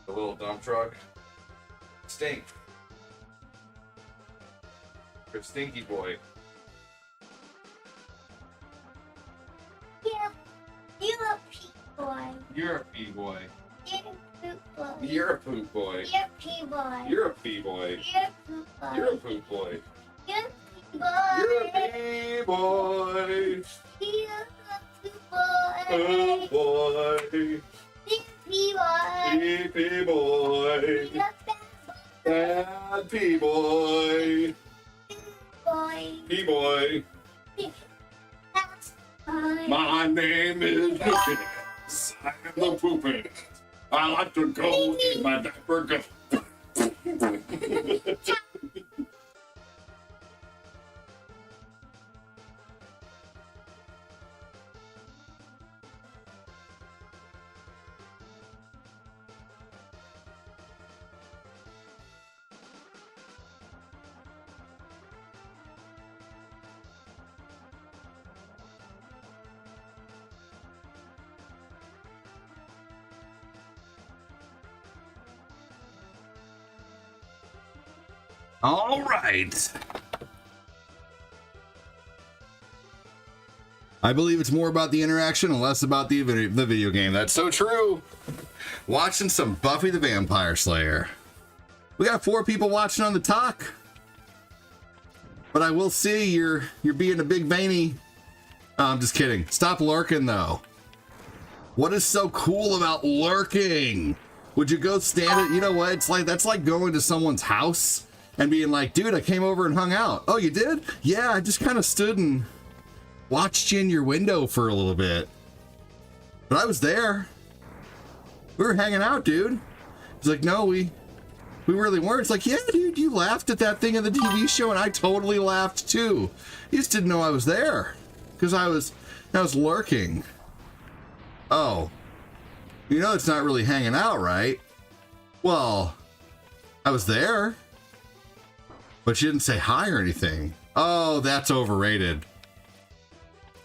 The little dump truck. Stink. You're a stinky boy. You're a pee boy. You're a pee boy. You're a poop boy. You're a poop boy. You're a pee boy. You're a pee boy. You're a poop boy. You're a pee boy. You're a pee boy. You're a pee boy. You're a poop boy. Poop boy. Pee boy. Pee boy. You're a Bad pee boy. boy. Pee boy. That's fine. My name is Lucas. I am the pooping. I like to go in my diaper. Go. All right. I believe it's more about the interaction and less about the video game. That's so true. Watching some Buffy the Vampire Slayer. We got 4 people watching on the talk. But I will see you're being a big veiny. Oh, I'm just kidding. Stop lurking though. What is so cool about lurking? Would you go stand it? You know what? It's like, that's like going to someone's house and being like, dude, I came over and hung out. Oh, you did? Yeah, I just kind of stood and watched you in your window for a little bit. But I was there. We were hanging out, dude. He's like, no, we really weren't. It's like, yeah, dude, you laughed at that thing in the TV show, and I totally laughed too. You just didn't know I was there because I was lurking. Oh, you know it's not really hanging out, right? Well, I was there, but you didn't say hi or anything. Oh, that's overrated.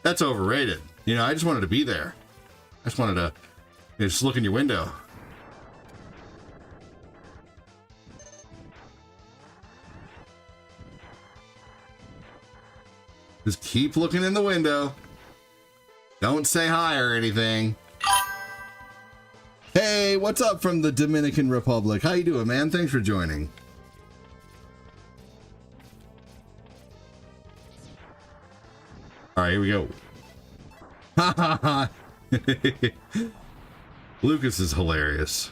That's overrated. You know, I just wanted to be there. I just wanted to just look in your window. Just keep looking in the window. Don't say hi or anything. Hey, what's up from the Dominican Republic? How you doing, man? Thanks for joining. All right, here we go. Ha ha ha. Lucas is hilarious.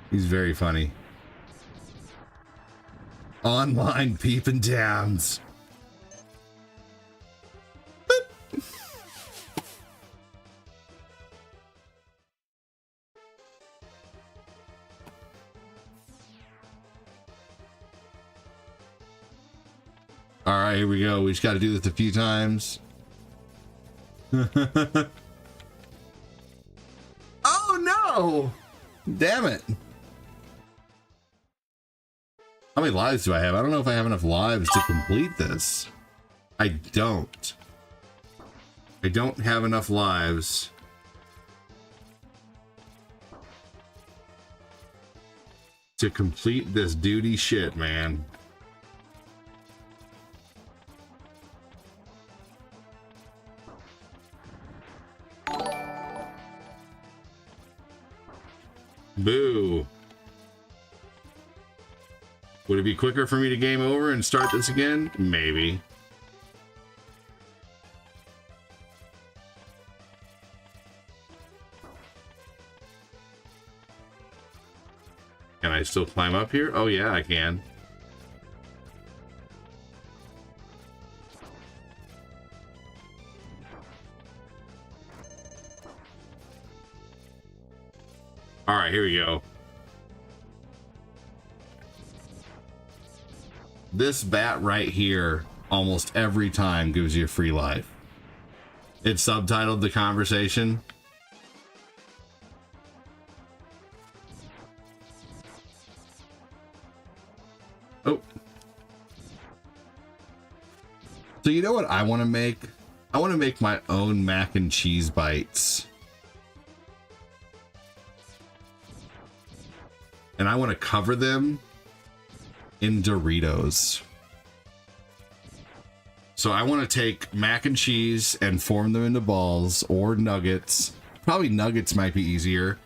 He's very funny. Online peeping downs. All right, here we go. We just got to do this a few times. Oh no! Damn it. How many lives do I have? I don't know if I have enough lives to complete this. I don't. I don't have enough lives. To complete this duty shit, man. Boo. Would it be quicker for me to game over and start this again? Maybe. Can I still climb up here? Oh yeah, I can. All right, here we go. This bat right here almost every time gives you a free life. It's subtitled the conversation. Oh. So you know what I want to make? I want to make my own mac and cheese bites. And I want to cover them in Doritos. So I want to take mac and cheese and form them into balls or nuggets. Probably nuggets might be easier.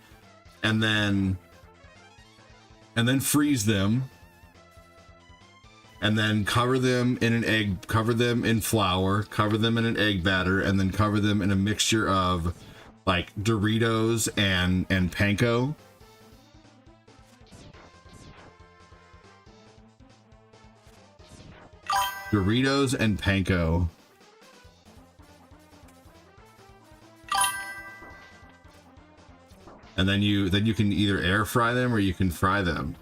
And then freeze them. And then cover them in an egg, cover them in flour, cover them in an egg batter, and then cover them in a mixture of like Doritos and panko. Doritos and panko. And then you can either air fry them or you can fry them.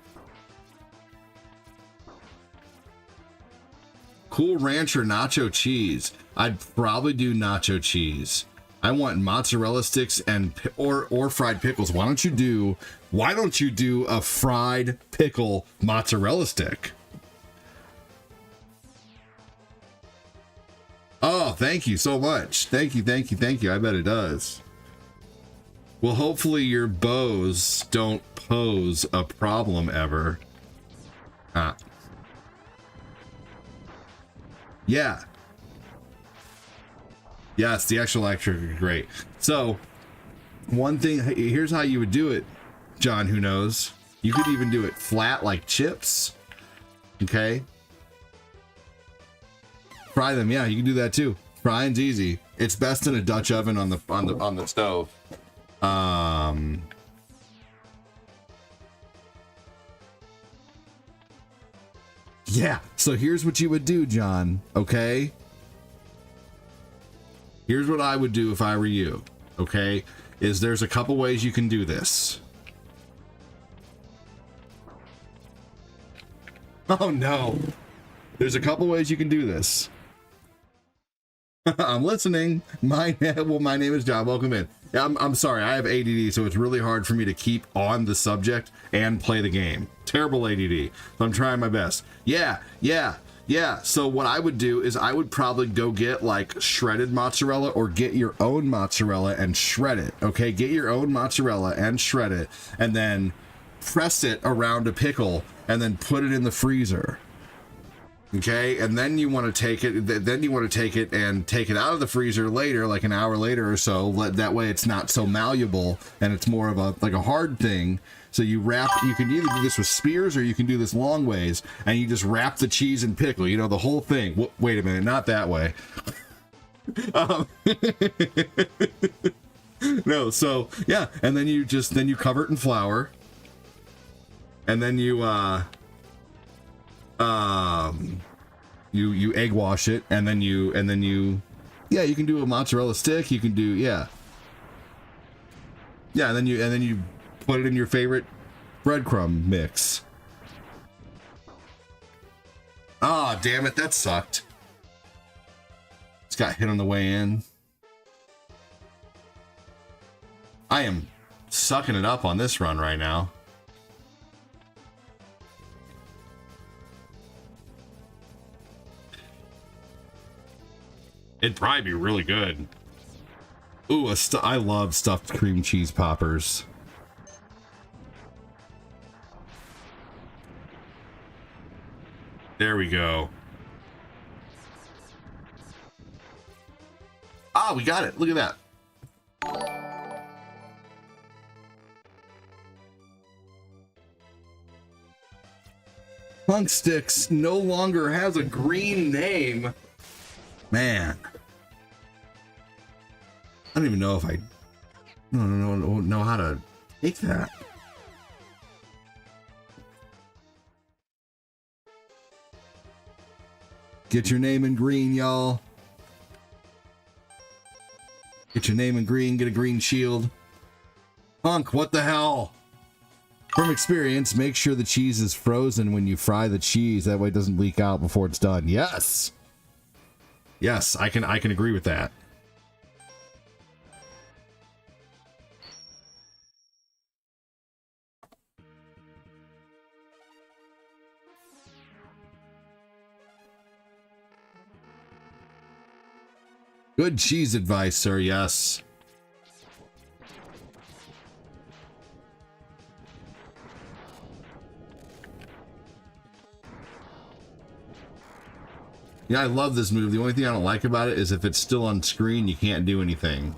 Cool Ranch or nacho cheese? I'd probably do nacho cheese. I want mozzarella sticks and or fried pickles. Why don't you do a fried pickle mozzarella stick? Oh, thank you so much. Thank you. I bet it does. Well, hopefully your bows don't pose a problem ever. Yeah. Yes, the actual electric are great. So, one thing, here's how you would do it, John, who knows. You could even do it flat like chips. Okay? Fry them, yeah, you can do that too. Frying's easy. It's best in a Dutch oven on the stove. Yeah, so here's what you would do, John, okay? Here's what I would do if I were you, okay? Is there's a couple ways you can do this. Oh no. There's a couple ways you can do this. I'm listening. My name is John. Welcome in. I'm sorry. I have ADD, so it's really hard for me to keep on the subject and play the game. Terrible ADD. So I'm trying my best. Yeah. So what I would do is I would probably go get like shredded mozzarella or get your own mozzarella and shred it. Okay, get your own mozzarella and shred it, and then press it around a pickle, and then put it in the freezer. Okay, and then you want to take it. Then you want to take it and take it out of the freezer later, like an hour later or so. That way, it's not so malleable and it's more of a hard thing. So you wrap. You can either do this with spears or you can do this long ways, and you just wrap the cheese and pickle. You know, the whole thing. Wait a minute, not that way. No. So yeah, and then you cover it in flour, and then you egg wash it, and then you you can do a mozzarella stick, you can do and then you put it in your favorite breadcrumb mix. Ah, damn it, that sucked. It's got hit on the way in. I am sucking it up on this run right now. It'd probably be really good. Ooh, I love stuffed cream cheese poppers. There we go. Ah, we got it. Look at that. Punk Sticks no longer has a green name. Man. I don't even know if I don't know how to take that. Get your name in green, y'all. Get your name in green, get a green shield. Punk, what the hell? From experience, make sure the cheese is frozen when you fry the cheese. That way it doesn't leak out before it's done. Yes. Yes, I can agree with that. Good cheese advice, sir. Yes. Yeah, I love this move. The only thing I don't like about it is if it's still on screen, you can't do anything.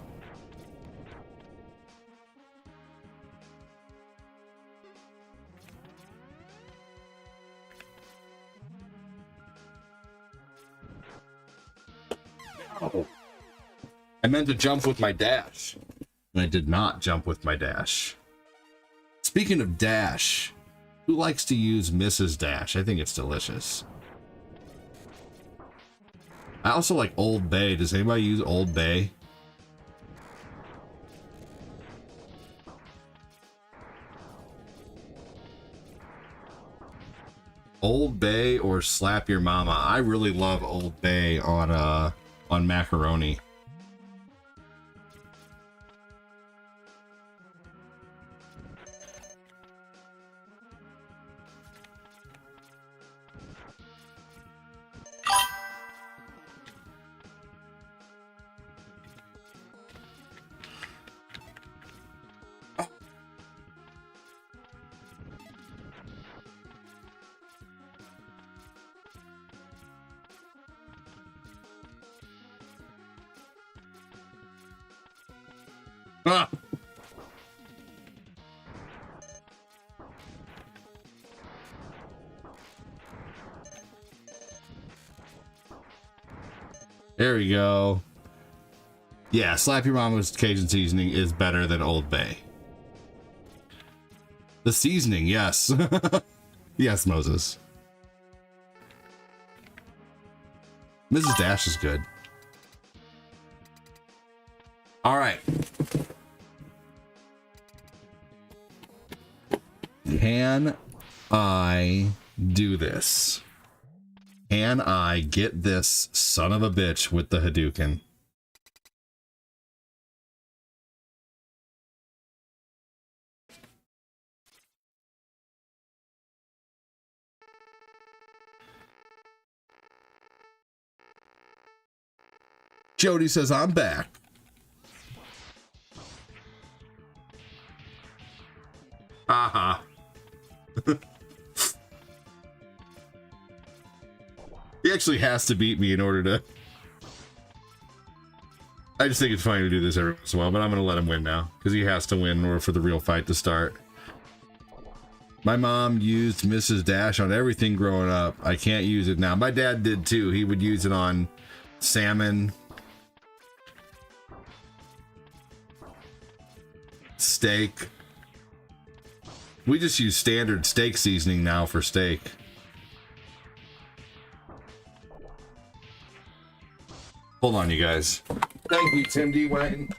Oh. I meant to jump with my dash, and I did not jump with my dash. Speaking of dash, who likes to use Mrs. Dash? I think it's delicious. I also like Old Bay. Does anybody use Old Bay? Old Bay or Slap Your Mama. I really love Old Bay on macaroni. Ah. There we go. Yeah, Slap Your Mama's Cajun seasoning is better than Old Bay. The seasoning, yes. Yes, Moses. Mrs. Dash is good. All right. Can I do this? Can I get this son of a bitch with the Hadouken? Jody says, I'm back. Aha. He actually has to beat me in order to... I just think it's funny to do this every once in a while, but I'm going to let him win now, because he has to win in order for the real fight to start. My mom used Mrs. Dash on everything growing up. I can't use it now. My dad did too. He would use it on salmon, steak. We just use standard steak seasoning now for steak. Hold on, you guys. Thank you, Tim D. Wayne.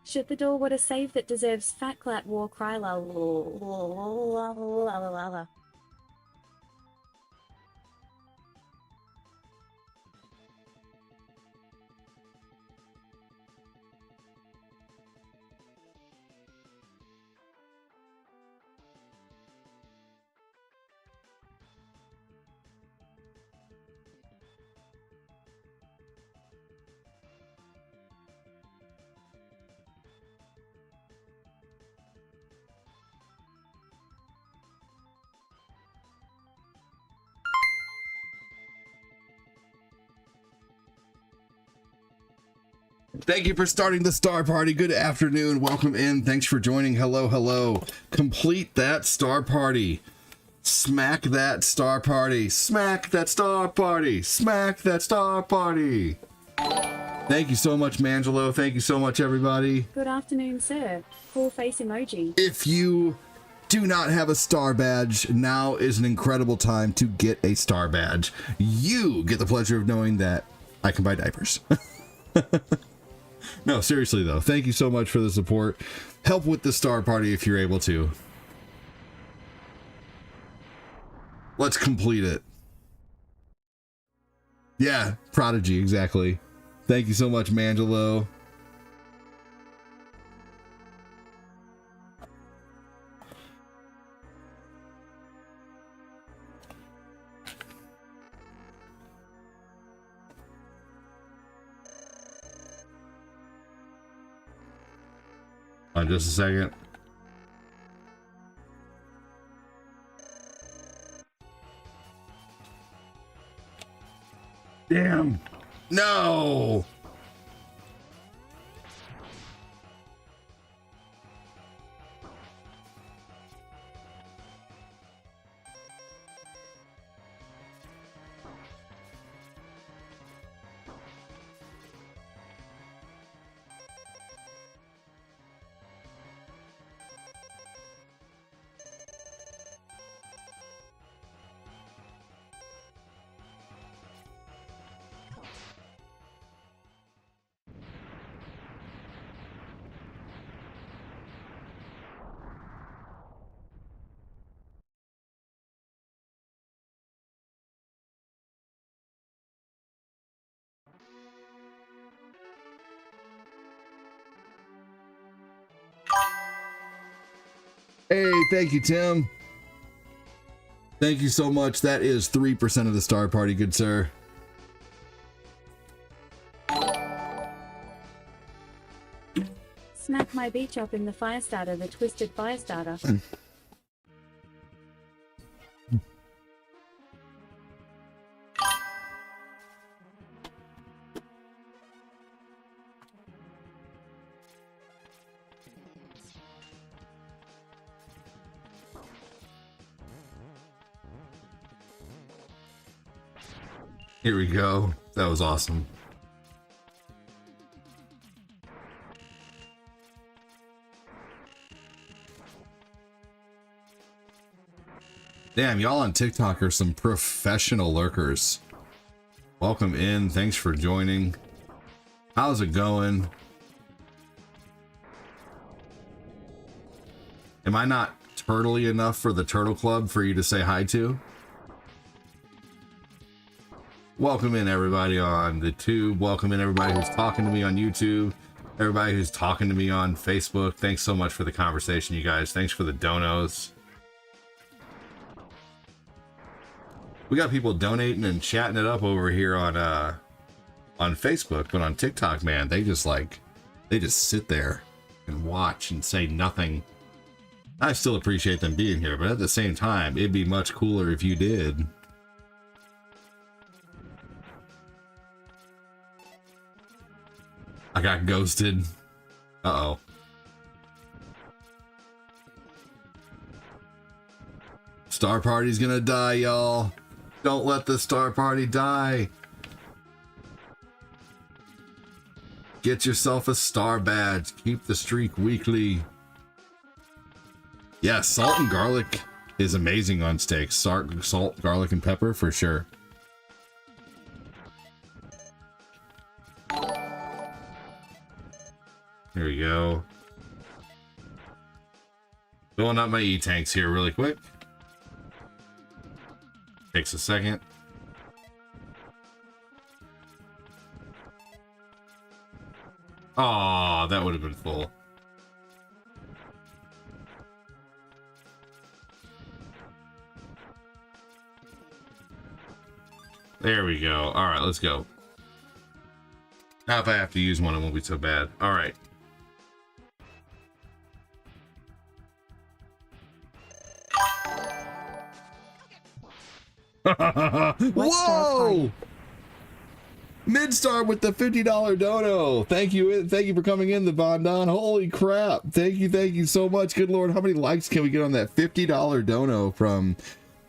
Shut the door, what a save that deserves fat clat war cry la. Thank you for starting the Star Party. Good afternoon. Welcome in. Thanks for joining. Hello, hello. Complete that Star Party. Smack that Star Party. Smack that Star Party. Smack that Star Party. Thank you so much, Mangelo. Thank you so much, everybody. Good afternoon, sir. Cool face emoji. If you do not have a star badge, now is an incredible time to get a star badge. You get the pleasure of knowing that I can buy diapers. No, seriously though, thank you so much for the support. Help with the Star Party if you're able to. Let's complete it. Yeah, Prodigy, exactly. Thank you so much, Mangelo. Just a second. Damn. No. Hey, thank you, Tim. Thank you so much. That is 3% of the Star Party, good sir. Smack my beach up in the fire starter, the twisted fire starter. Here we go. That was awesome. Damn, y'all on TikTok are some professional lurkers. Welcome in. Thanks for joining. How's it going? Am I not turtly enough for the Turtle Club for you to say hi to? Welcome in everybody on the tube. Welcome in everybody who's talking to me on YouTube. Everybody who's talking to me on Facebook. Thanks so much for the conversation, you guys. Thanks for the donos. We got people donating and chatting it up over here on Facebook, but on TikTok, man, they just sit there and watch and say nothing. I still appreciate them being here, but at the same time, it'd be much cooler if you did. I got ghosted. Uh-oh. Star Party's gonna die, y'all. Don't let the Star Party die. Get yourself a star badge. Keep the streak weekly. Yeah, salt and garlic is amazing on steaks. Salt, garlic, and pepper for sure. Here we go. Filling up my E-tanks here really quick. Takes a second. Aw, that would have been full. There we go. All right, let's go. Now if I have to use one, it won't be so bad. All right. Whoa! Midstar with the $50 dono. Thank you for coming in, the Bondon. Holy crap! Thank you so much. Good lord, how many likes can we get on that $50 dono from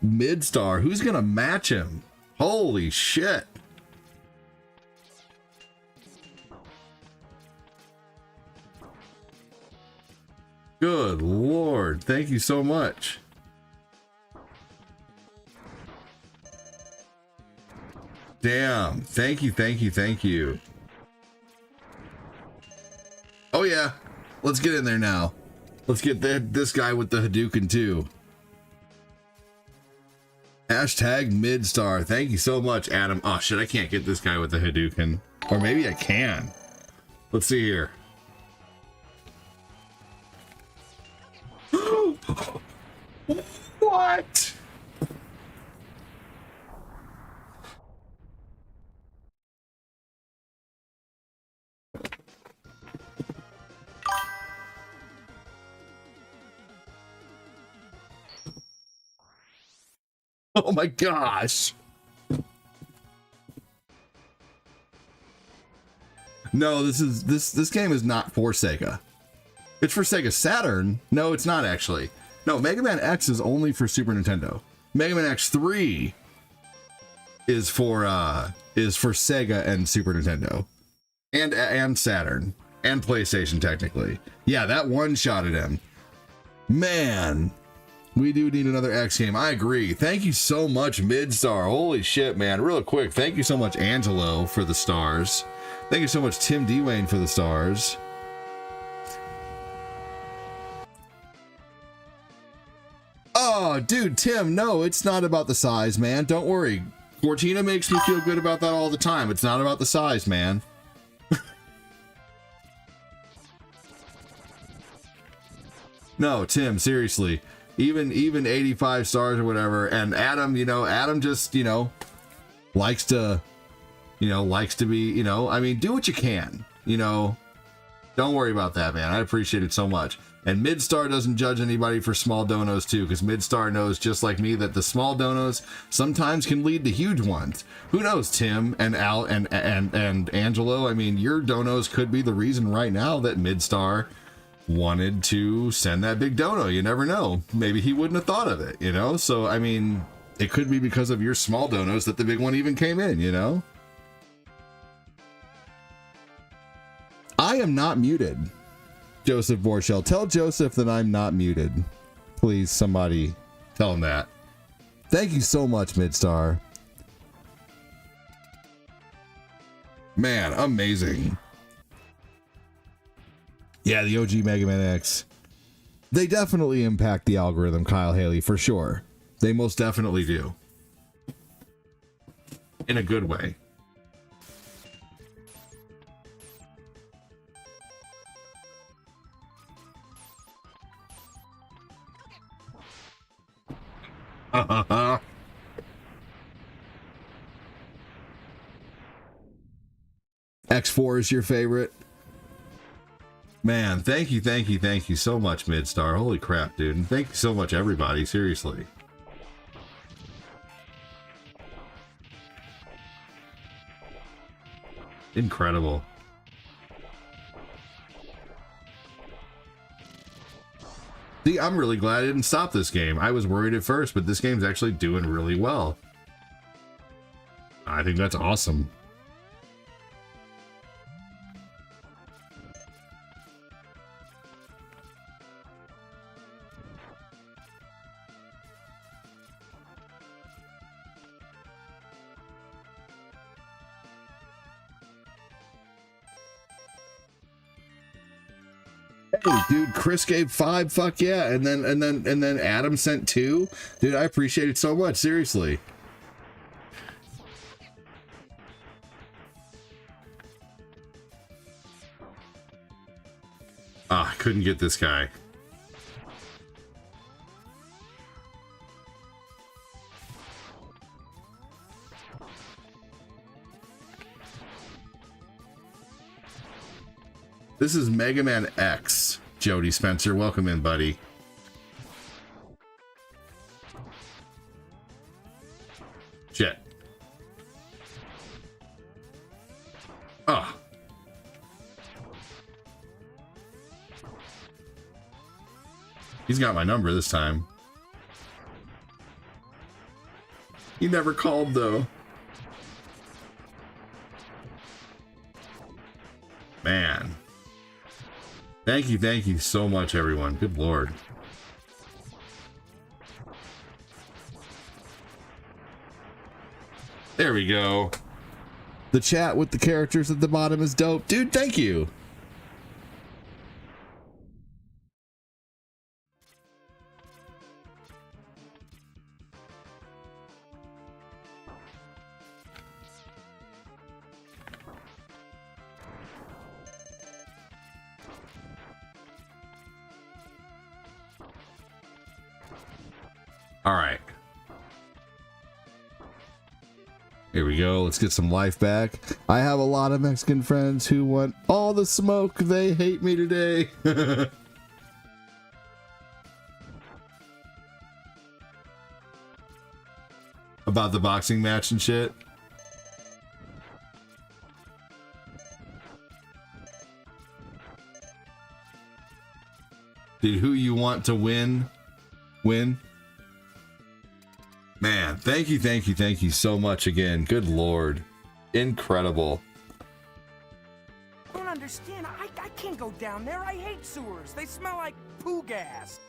Midstar? Who's gonna match him? Holy shit! Good lord, thank you so much. Damn, thank you. Oh yeah, let's get in there now. Let's get this guy with the Hadouken too. Hashtag Midstar. Thank you so much, Adam. Oh shit, I can't get this guy with the Hadouken. Or maybe I can. Let's see here. What? Oh my gosh. No, this game is not for Sega. It's for Sega Saturn. No, it's not actually. No, Mega Man X is only for Super Nintendo. Mega Man X3 is for Sega and Super Nintendo. And Saturn. And PlayStation technically. Yeah, that one-shotted him. Man. We do need another X game. I agree. Thank you so much, Midstar. Holy shit, man. Real quick, thank you so much, Angelo, for the stars. Thank you so much, Tim Dwayne, for the stars. Oh, dude, Tim, no, it's not about the size, man. Don't worry. Cortina makes me feel good about that all the time. It's not about the size, man. No, Tim, seriously. Even 85 stars or whatever, and Adam, Adam just, likes to be, I mean, do what you can, don't worry about that, man. I appreciate it so much. And Midstar doesn't judge anybody for small donos too, because Midstar knows, just like me, that the small donos sometimes can lead to huge ones. Who knows, Tim and Al and Angelo? I mean, your donos could be the reason right now that Midstar wanted to send that big dono. You never know. Maybe he wouldn't have thought of it, So, I mean, It could be because of your small donos that the big one even came in, you know? I am not muted. Joseph Borchell. Tell Joseph that I'm not muted. Please, somebody tell him that. Thank you so much, Midstar. Man, amazing. Yeah, the OG Mega Man X. They definitely impact the algorithm, Kyle Haley, for sure. They most definitely do. In a good way. X4 is your favorite? Man, thank you so much, Midstar. Holy crap, dude. And thank you so much, everybody. Seriously. Incredible. See, I'm really glad I didn't stop this game. I was worried at first, but this game's actually doing really well. I think that's awesome. Hey, dude, Chris gave 5. Fuck yeah. And then Adam sent 2. Dude, I appreciate it so much. Seriously. Ah, I couldn't get this guy. This is Mega Man X, Jody Spencer. Welcome in, buddy. Shit. Ah. He's got my number this time. He never called, though. Man. Thank you so much, everyone. Good Lord. There we go. The chat with the characters at the bottom is dope. Dude, thank you. All right. Here we go. Let's get some life back. I have a lot of Mexican friends who want all the smoke. They hate me today. About the boxing match and shit. Dude, who you want to win? Man, thank you so much again. Good Lord. Incredible. I don't understand. I can't go down there. I hate sewers. They smell like poo gas.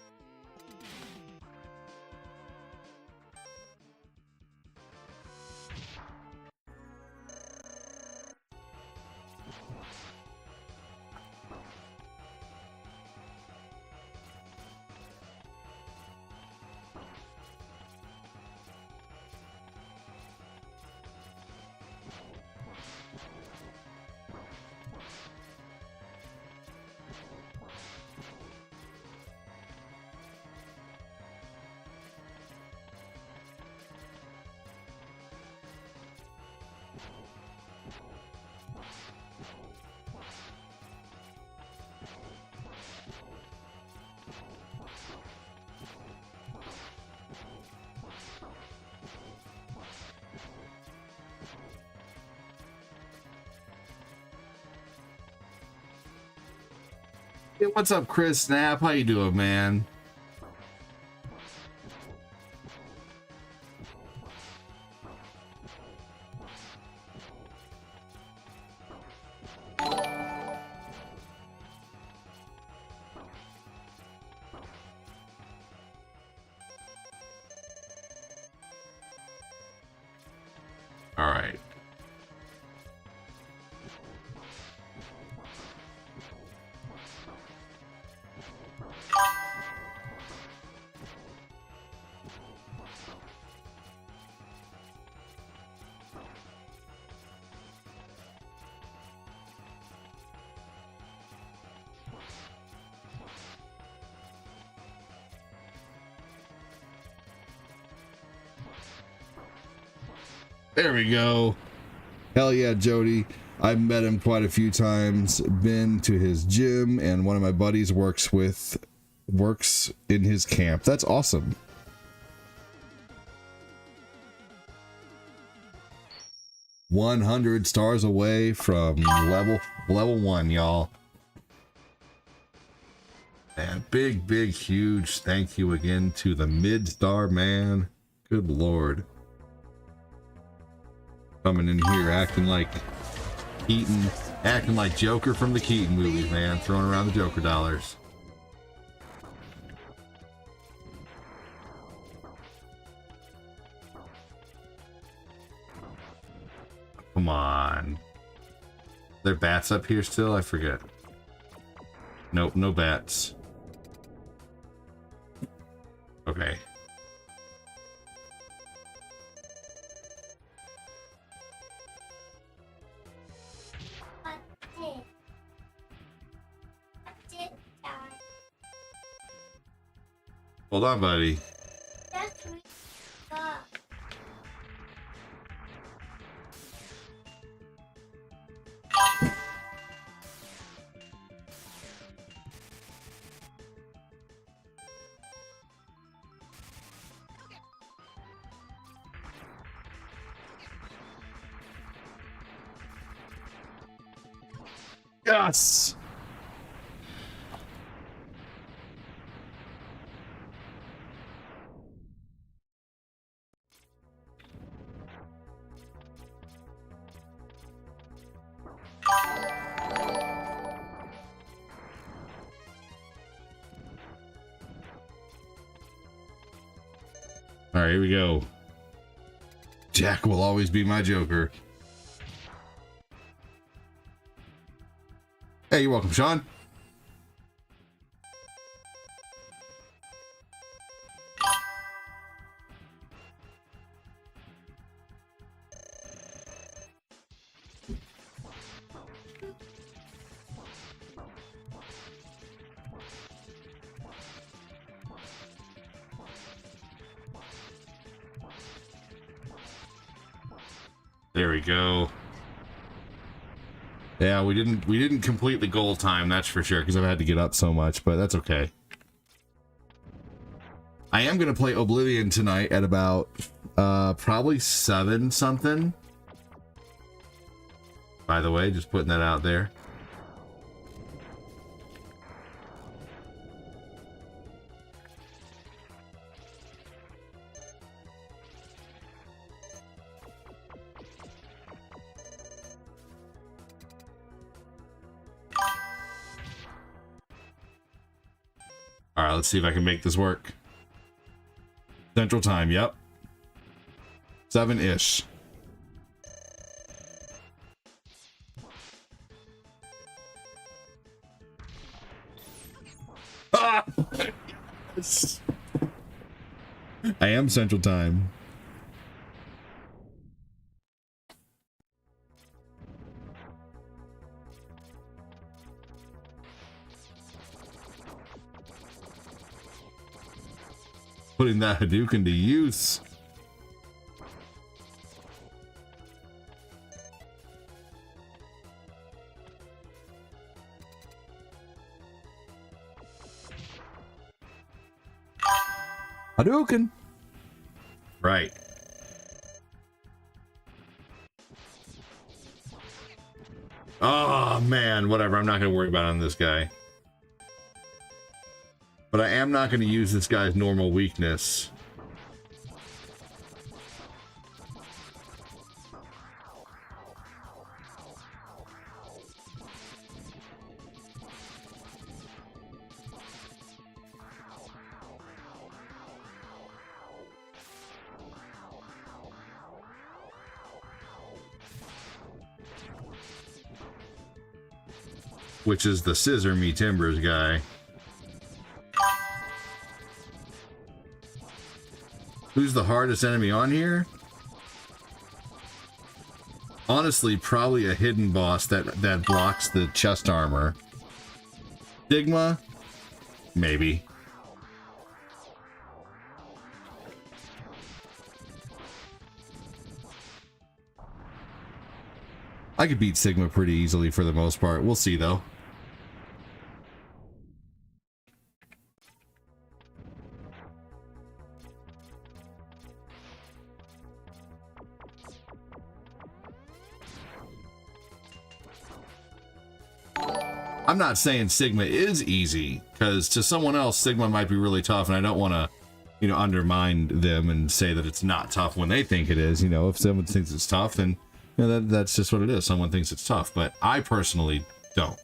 Hey, what's up, Chris Snap? How you doing, man? There we go. Hell yeah, Jody. I've met him quite a few times, been to his gym, and one of my buddies works in his camp. That's awesome. $100 stars away from level 1, y'all. And big, huge thank you again to the mid-star man. Good Lord. Coming in here acting like Keaton, acting like Joker from the Keaton movies, man. Throwing around the Joker dollars. Come on. There bats up here still? I forget. Nope, no bats. Okay. Hold on, buddy. That's really good. Yes! All right, here we go. Jack will always be my Joker. Hey, you're welcome, Sean. There we go. Yeah, we didn't complete the goal time, that's for sure, because I've had to get up so much, but that's okay. I am gonna play Oblivion tonight at about probably 7 something. By the way, just putting that out there. All right, let's see if I can make this work. Central time, yep. 7-ish. Ah! Yes. I am Central time. Putting that Hadouken to use. Hadouken. Right. Oh man, whatever. I'm not going to worry about it on this guy. But I am not going to use this guy's normal weakness. Which is the Scissor Me Timbers guy. Who's the hardest enemy on here? Honestly, probably a hidden boss that blocks the chest armor. Stigma? Maybe. I could beat Sigma pretty easily for the most part. We'll see though. I'm not saying Sigma is easy, because to someone else, Sigma might be really tough, and I don't want to, you know, undermine them and say that it's not tough when they think it is. You know, if someone thinks it's tough, then you know, that's just what it is. Someone thinks it's tough, but I personally don't.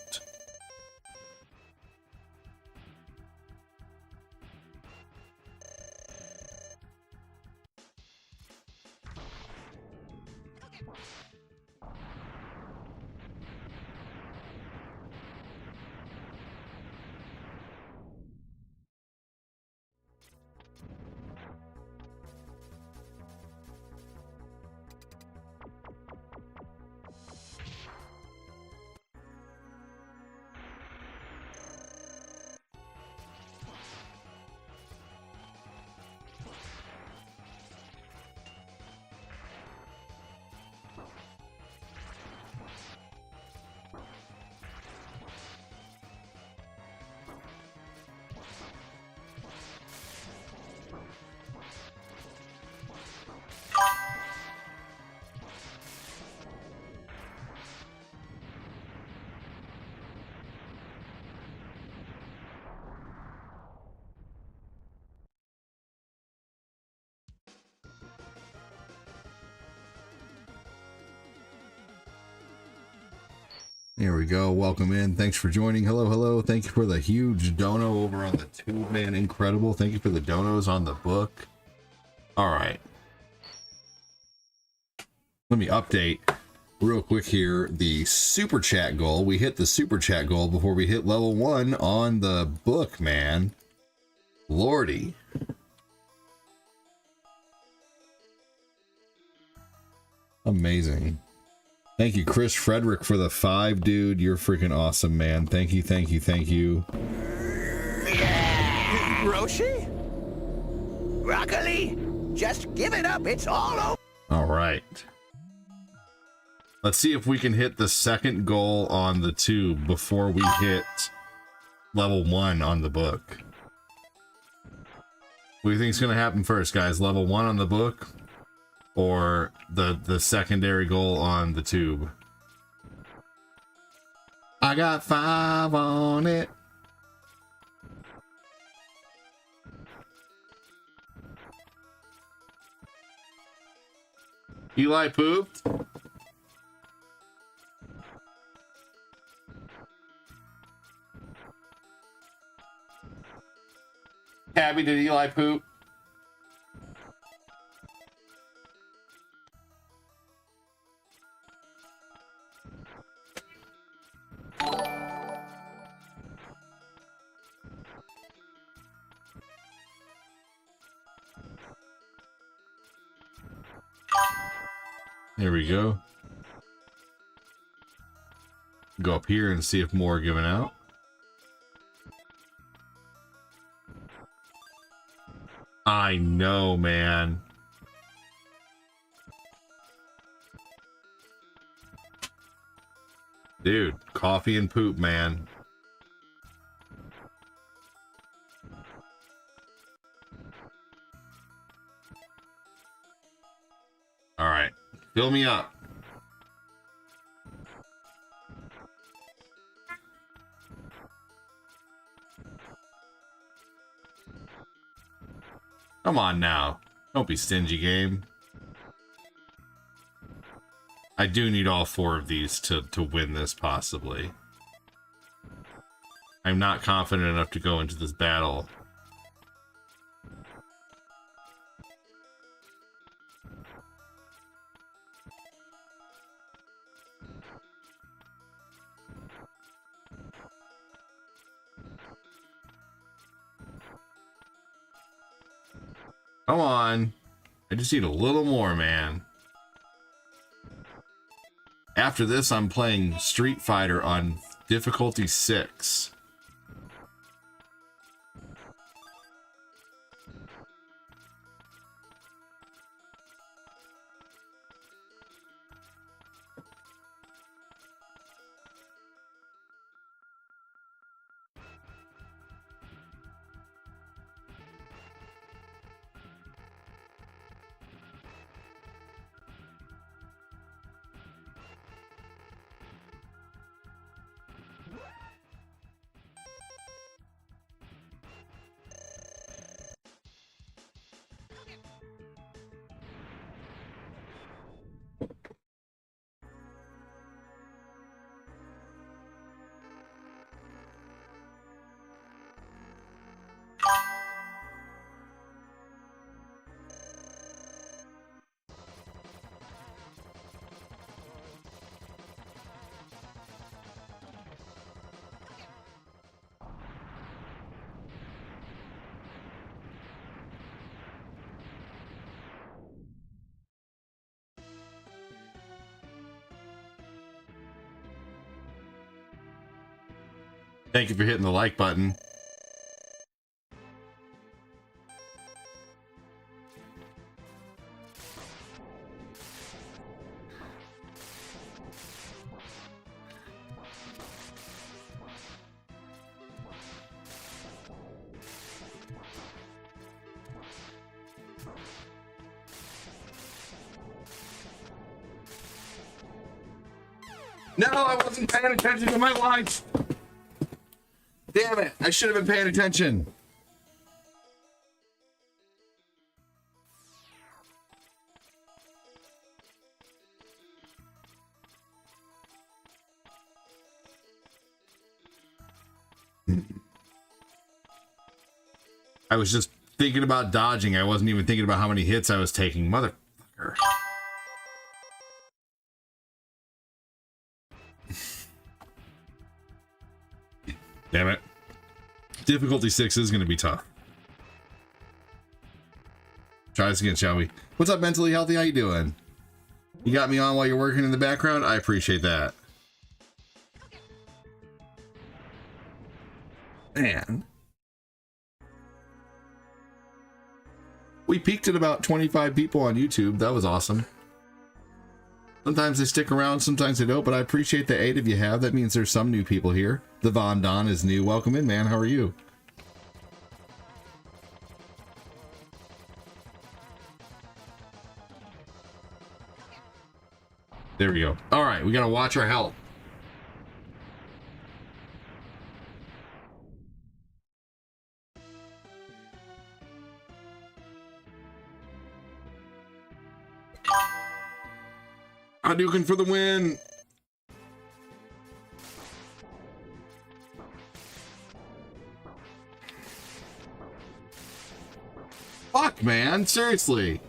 Here we go. Welcome in. Thanks for joining. Hello, hello. Thank you for the huge dono over on the tube, man. Incredible. Thank you for the donos on the book. All right. Let me update real quick here the super chat goal. We hit the super chat goal before we hit level 1 on the book, man. Lordy. Amazing. Thank you, Chris Frederick, for the 5, dude. You're freaking awesome, man. Thank you, thank you, thank you. Roshi? Broccoli? Just give it up. It's all over. All right. Let's see if we can hit the second goal on the tube before we hit level 1 on the book. What do you think is going to happen first, guys? Level 1 on the book? Or the secondary goal on the tube? I got 5 on it. Eli pooped. Abby, did Eli poop? There we go. Go up here and see if more are given out. I know, man. Dude, coffee and poop, man. All right, fill me up. Come on now. Don't be stingy, game. I do need all 4 of these to win this, possibly. I'm not confident enough to go into this battle. Come on. I just need a little more, man. After this, I'm playing Street Fighter on difficulty 6. Thank you for hitting the like button. No, I wasn't paying attention to my life. Damn it, I should have been paying attention. I was just thinking about dodging. I wasn't even thinking about how many hits I was taking. Motherfucker. Damn it. Difficulty 6 is going to be tough. Try this again, shall we? What's up, Mentally Healthy? How you doing? You got me on while you're working in the background? I appreciate that. Man. We peaked at about 25 people on YouTube. That was awesome. Sometimes they stick around, sometimes they don't, but I appreciate the 8 of you have. That means there's some new people here. The Von Don is new. Welcome in, man. How are you? There we go. All right, we got to watch our health. Hadouken for the win. Fuck, man. Seriously.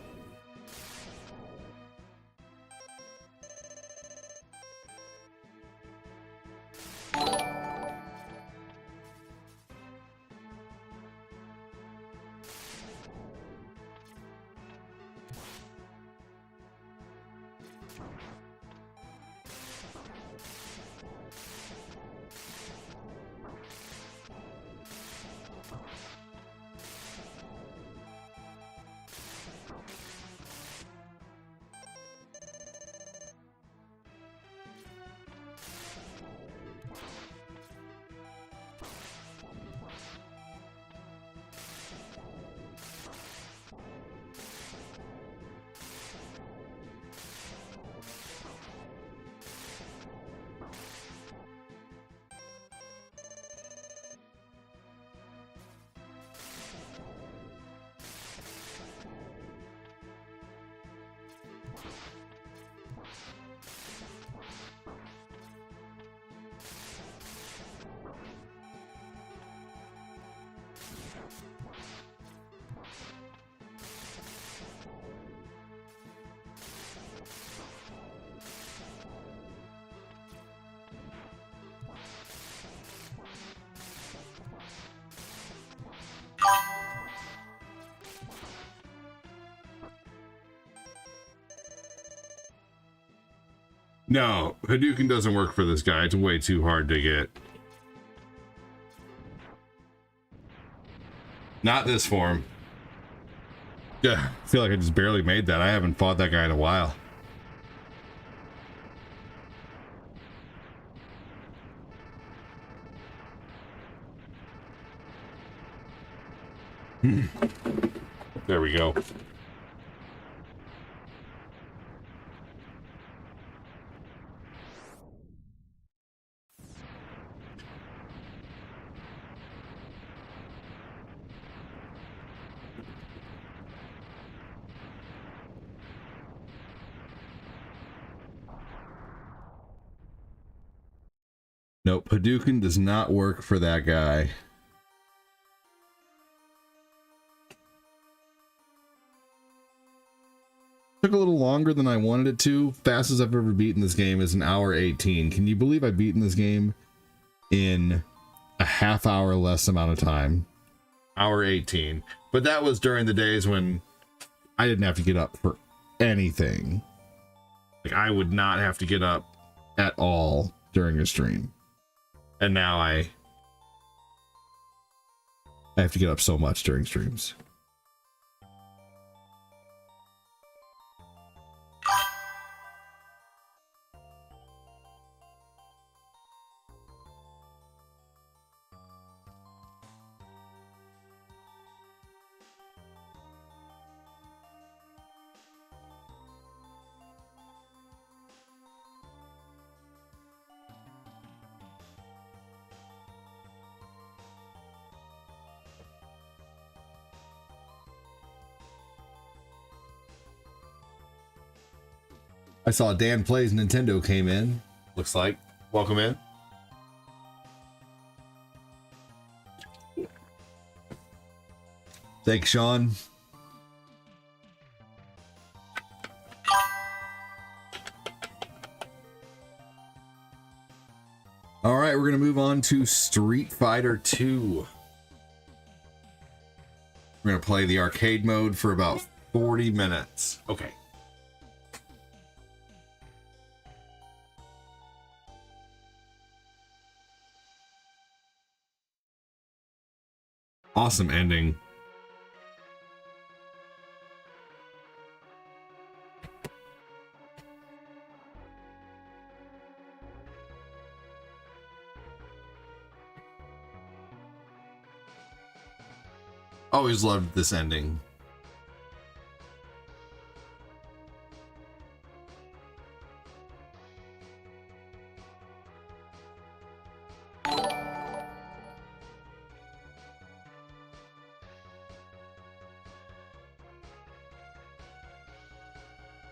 No, Hadouken doesn't work for this guy. It's way too hard to get. Not this form. Yeah, I feel like I just barely made that. I haven't fought that guy in a while. There we go. Nope, Hadouken does not work for that guy. Took a little longer than I wanted it to. Fastest I've ever beaten this game is an hour 18. Can you believe I've beaten this game in a half hour less amount of time? Hour 18. But that was during the days when I didn't have to get up for anything. Like, I would not have to get up at all during a stream. And now I I have to get up so much during streams. I saw Dan Plays Nintendo came in. Looks like. Welcome in. Thanks, Sean. All right, we're going to move on to Street Fighter 2. We're going to play the arcade mode for about 40 minutes. Okay. Awesome ending. Always loved this ending.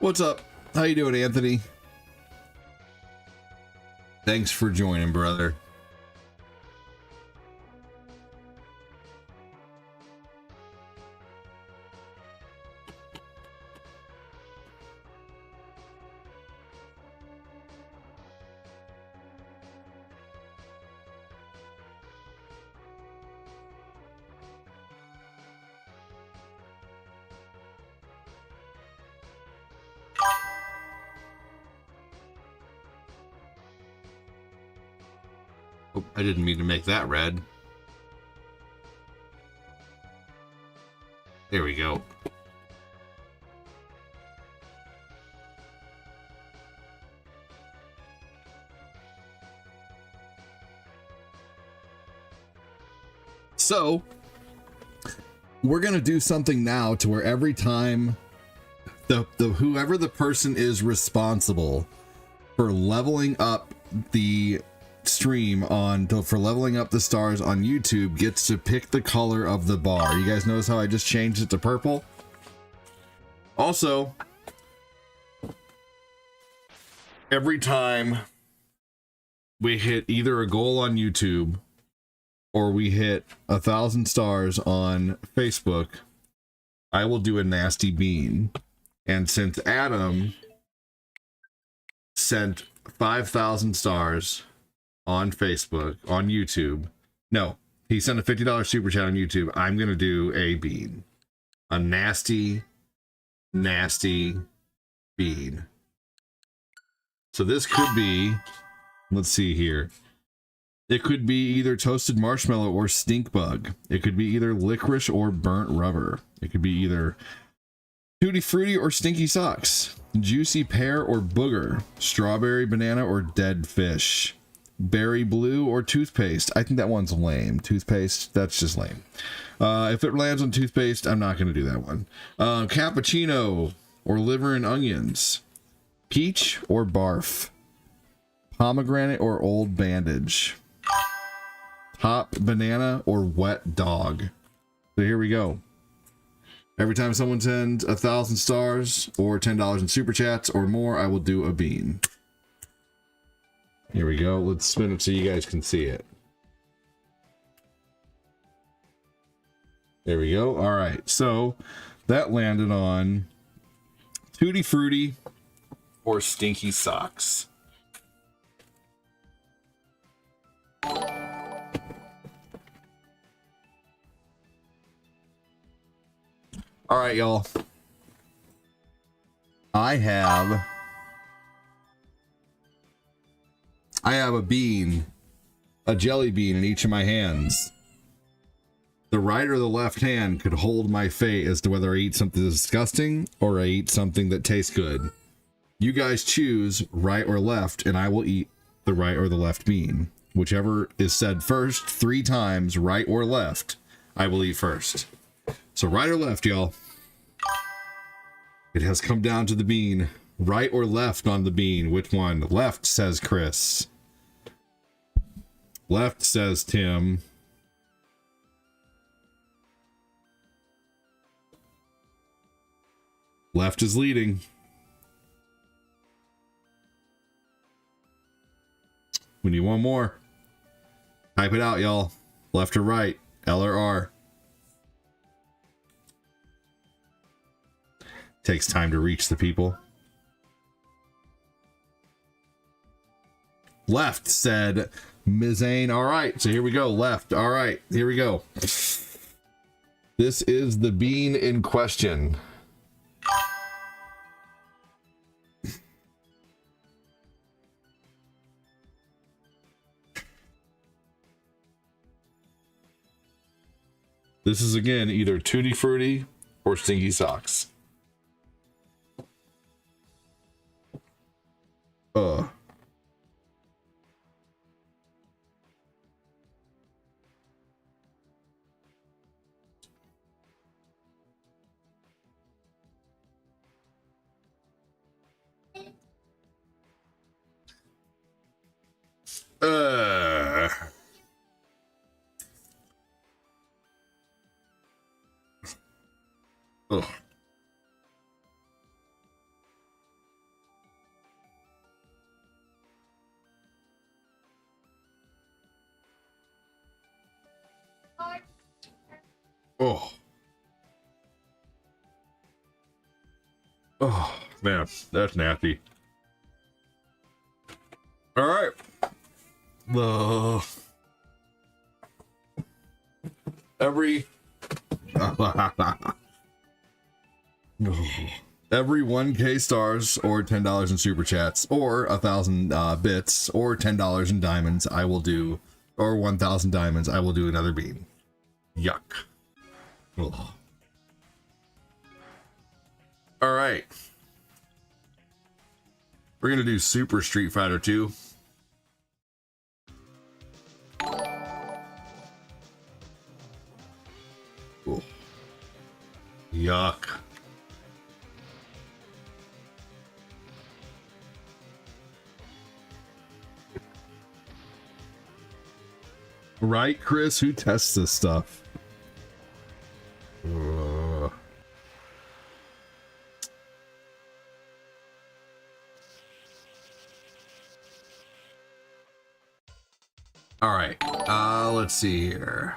What's up? How you doing, Anthony? Thanks for joining, brother. Oh, I didn't mean to make that red. There we go. So, we're going to do something now to where every time the whoever the person is responsible for leveling up the stream for leveling up the stars on YouTube gets to pick the color of the bar. You guys notice how I just changed it to purple? Also, every time we hit either a goal on YouTube or we hit 1,000 stars on Facebook, I will do a nasty bean. And since Adam sent 5,000 stars on Facebook, on YouTube. No, he sent a $50 super chat on YouTube. I'm going to do a bean. A nasty, nasty bean. So this could be, let's see here. It could be either toasted marshmallow or stink bug. It could be either licorice or burnt rubber. It could be either tutti frutti or stinky socks. Juicy pear or booger. Strawberry, banana, or dead fish. Berry blue or toothpaste. I think that one's lame. Toothpaste, that's just lame. If it lands on toothpaste, I'm not going to do that one. Cappuccino or liver and onions. Peach or barf. Pomegranate or old bandage. Top banana or wet dog. So here we go. Every time someone sends 1,000 stars or $10 in super chats or more, I will do a bean. Here we go. Let's spin it so you guys can see it. There we go. All right. So that landed on Tutti Frutti or Stinky Socks. All right, y'all. I have a bean, a jelly bean in each of my hands. The right or the left hand could hold my fate as to whether I eat something disgusting or I eat something that tastes good. You guys choose right or left, and I will eat the right or the left bean. Whichever is said first 3 times, right or left, I will eat first. So right or left, y'all. It has come down to the bean. Right or left on the bean? Which one? Left, says Chris. Left, says Tim. Left is leading. We need one more. Type it out, y'all. Left or right? L or R? Takes time to reach the people. Left, said Ms. Ain. All right, so here we go. Left. All right, here we go. This is the bean in question. This is, again, either Tutti Frutti or Stinky Socks. Ugh. Oh. Oh, man, that's nasty. All right. Every 1K stars or $10 in super chats or 1,000 bits or $10 in diamonds, I will do, or 1,000 diamonds, I will do another bean. Yuck. Ugh. All right. We're going to do Super Street Fighter 2. Ugh. Yuck. Right, Chris? Who tests this stuff? All right. Let's see here.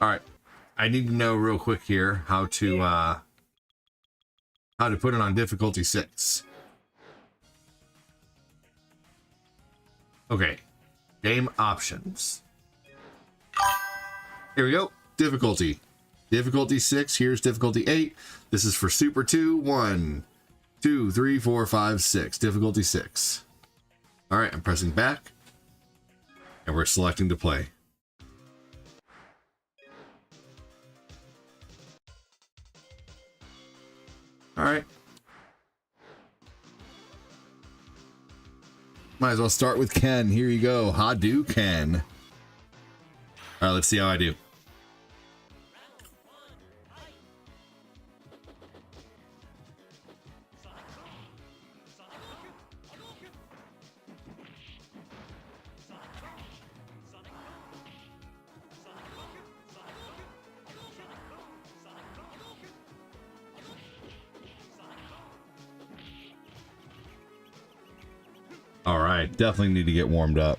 All right. I need to know real quick here how to put it on difficulty 6. Okay. Game options. Here we go. Difficulty. Difficulty 6. Here's difficulty 8. This is for Super 2. 1, 2, 3, 4, 5, 6. Difficulty 6. All right. I'm pressing back. And we're selecting to play. All right. Might as well start with Ken. Here you go. Hadouken. All right, let's see how I do. All right, definitely need to get warmed up.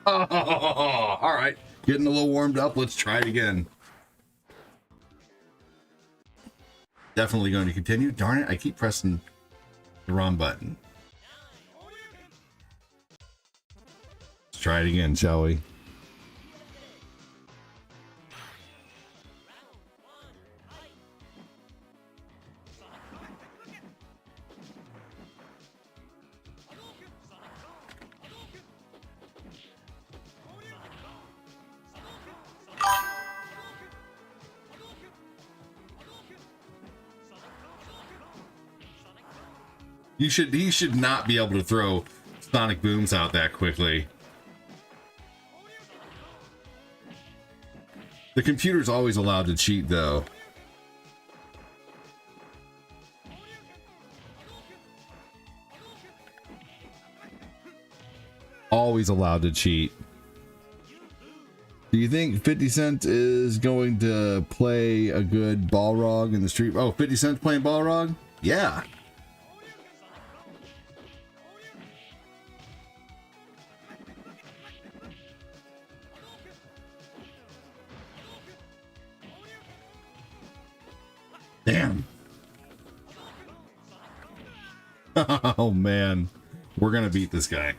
Oh, all right. Getting a little warmed up. Let's try it again. Definitely going to continue. Darn it, I keep pressing the wrong button. Let's try it again, shall we? He should not be able to throw sonic booms out that quickly. The computer's always allowed to cheat, though. Always allowed to cheat. Do you think 50 Cent is going to play a good Balrog in the street? Oh, 50 Cent's playing Balrog? Yeah. Damn. Oh man, we're gonna beat this guy.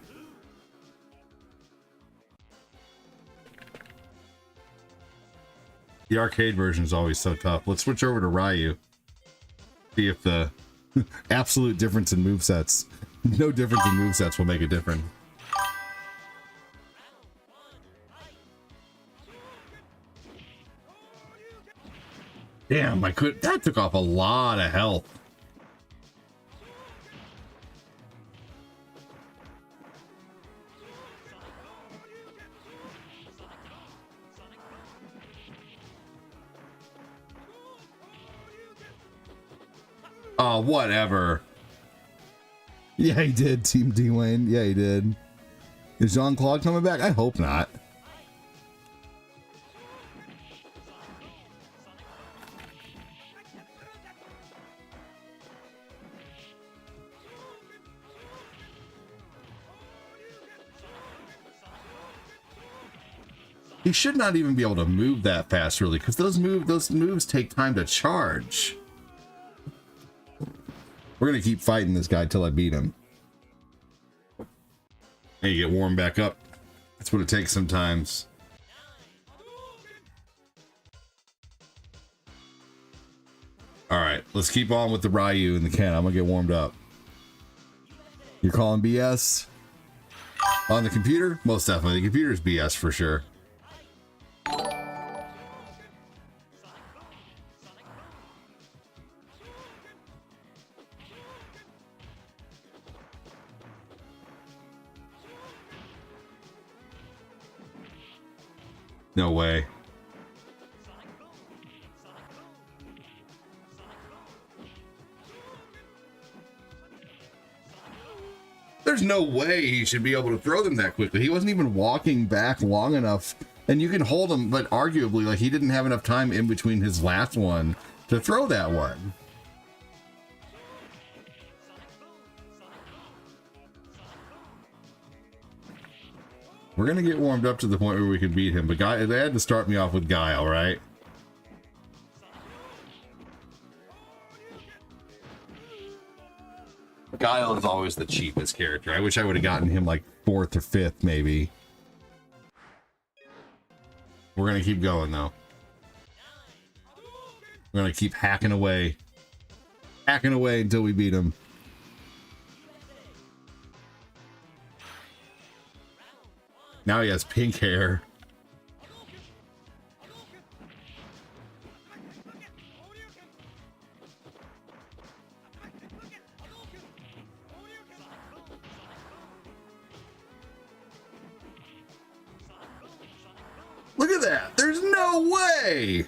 The arcade version is always so tough. Let's switch over to Ryu. See if the absolute difference in movesets, no difference in movesets will make a difference. Damn, that took off a lot of health. Oh, whatever. Yeah, he did, Team Dwayne. Yeah, he did. Is Jean-Claude coming back? I hope not. He should not even be able to move that fast, really, because those moves take time to charge. We're gonna keep fighting this guy till I beat him. And you get warmed back up. That's what it takes sometimes. All right, let's keep on with the Ryu and the Ken. I'm gonna get warmed up. You're calling BS on the computer? Most definitely, the computer's BS for sure. No way. There's no way he should be able to throw them that quickly. He wasn't even walking back long enough. And you can hold him, but arguably, like, he didn't have enough time in between his last one to throw that one. We're going to get warmed up to the point where we can beat him. But Guy, they had to start me off with Guile, right? Guile is always the cheapest character. I wish I would have gotten him like 4th or 5th, maybe. We're going to keep going, though. We're going to keep hacking away. Hacking away until we beat him. Now he has pink hair. Look at that. There's no way.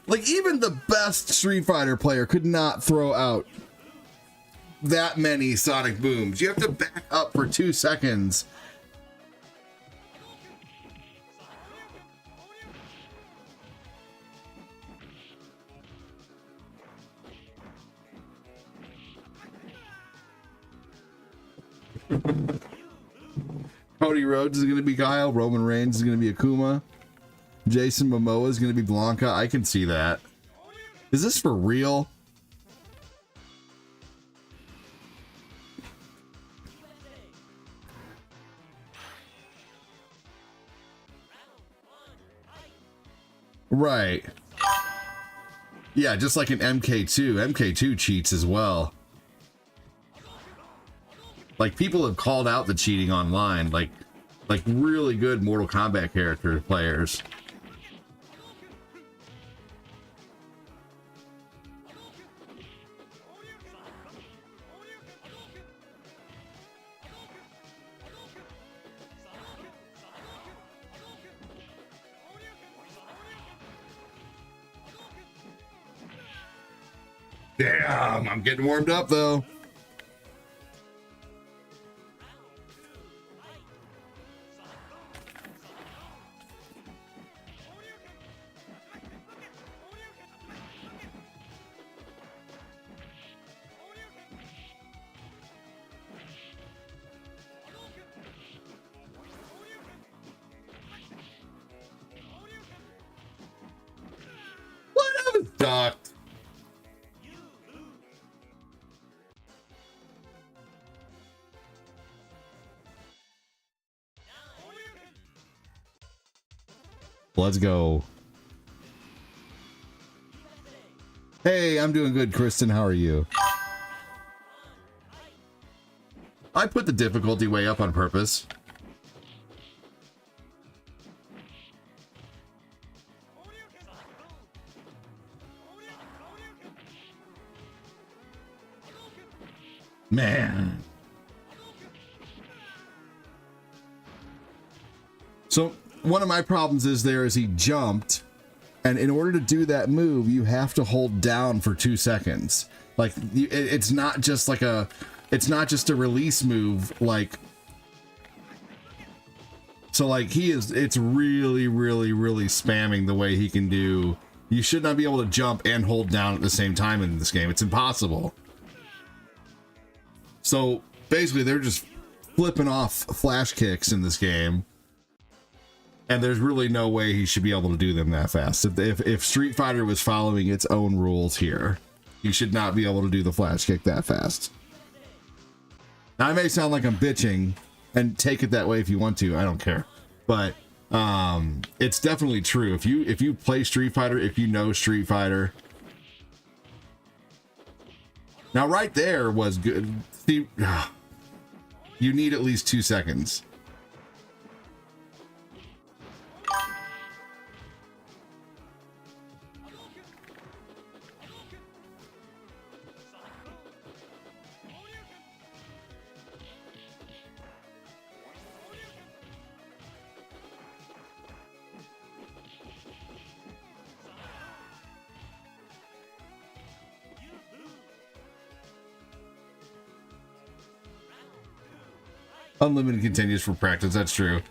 Like, even the best Street Fighter player could not throw out that many sonic booms. You have to back up for 2 seconds. Cody Rhodes is going to be Kyle. Roman Reigns is going to be Akuma. Jason Momoa is going to be Blanca. I can see that. Is this for real? Right. Yeah, just like an MK2. MK2 cheats as well. Like, people have called out the cheating online, like really good Mortal Kombat character players. Damn, I'm getting warmed up though. What? I was ducked. Let's go. Hey, I'm doing good, Kristen. How are you? I put the difficulty way up on purpose. Man. So one of my problems is he jumped, and in order to do that move, you have to hold down for 2 seconds. Like, it's not just like it's not just a release move. Like, so like it's really, really, really spamming the way he can do. You should not be able to jump and hold down at the same time in this game. It's impossible. So basically, they're just flipping off flash kicks in this game. And there's really no way he should be able to do them that fast. If Street Fighter was following its own rules here, you should not be able to do the flash kick that fast. Now, I may sound like I'm bitching, and take it that way if you want to. I don't care. But it's definitely true. If you play Street Fighter, if you know Street Fighter. Now, right there was good. See, you need at least 2 seconds. Unlimited continues for practice, that's true.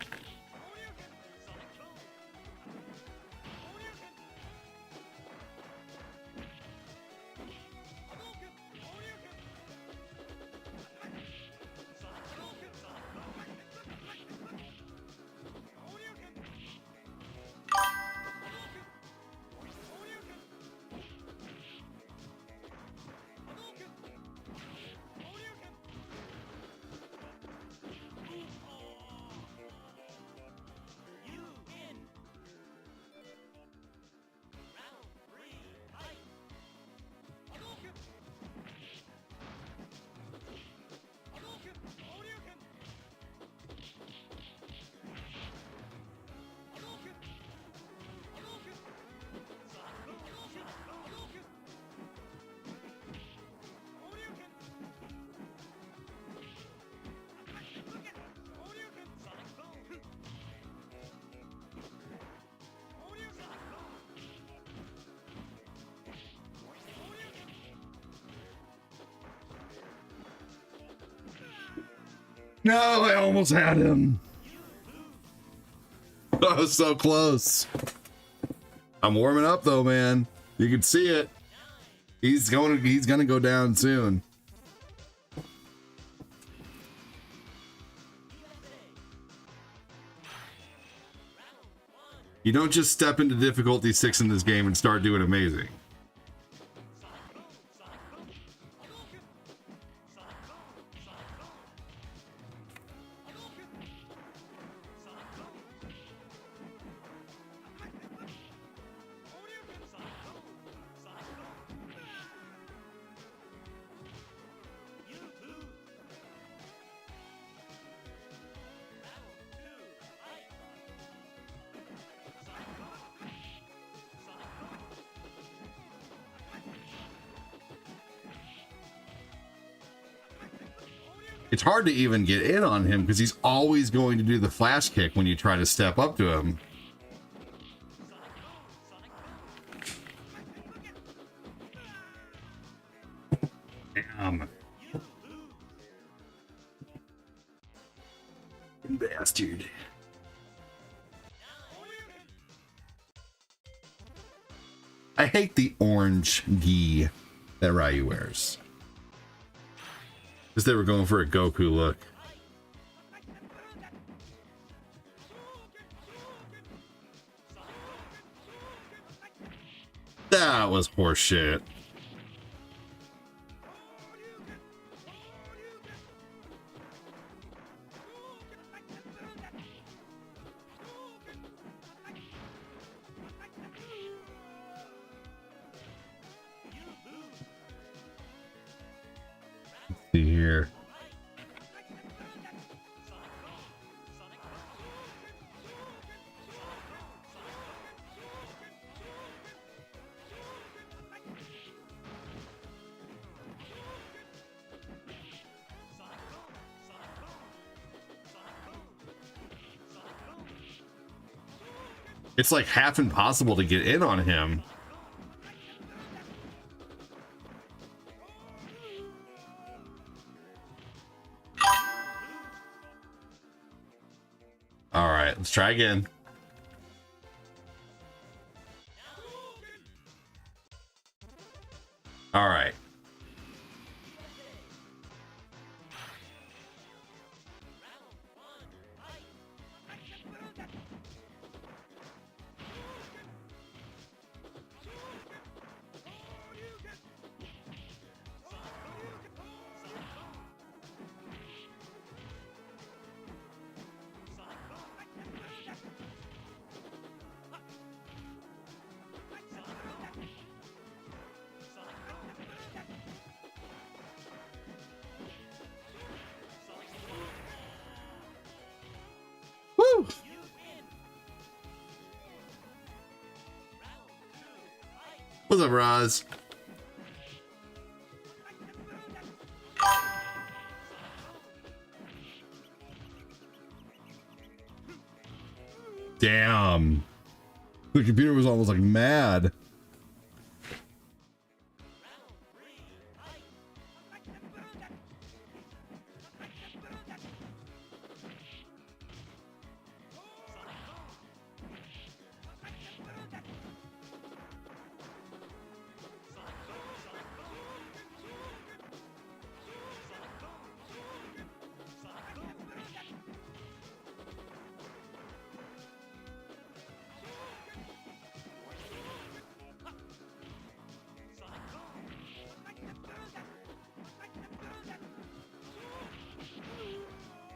No, I almost had him. I was so close. I'm warming up though, man. You can see it. He's gonna go down soon. You don't just step into difficulty 6 in this game and start doing amazing. It's hard to even get in on him because he's always going to do the flash kick when you try to step up to him. Damn. Bastard. I hate the orange gi that Ryu wears. Because they were going for a Goku look. That was horseshit. See here. It's like half impossible to get in on him. All right, let's try again. All right. Woo! What's up, Roz? Damn. The computer was almost like mad.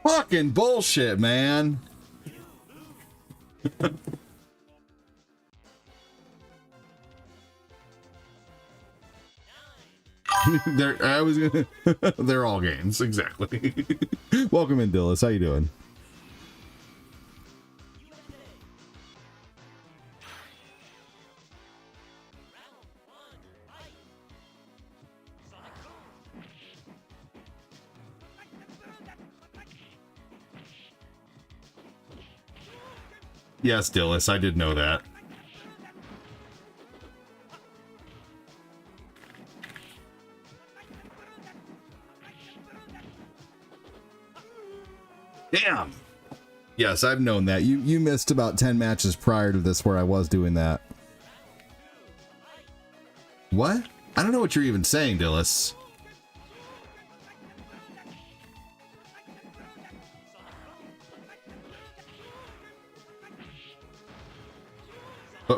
Fucking bullshit, man. They're all games, exactly. Welcome in, Dillis. How you doing? Yes, Dillis, I did know that. Damn. Yes, I've known that. You missed about 10 matches prior to this where I was doing that. What? I don't know what you're even saying, Dillis.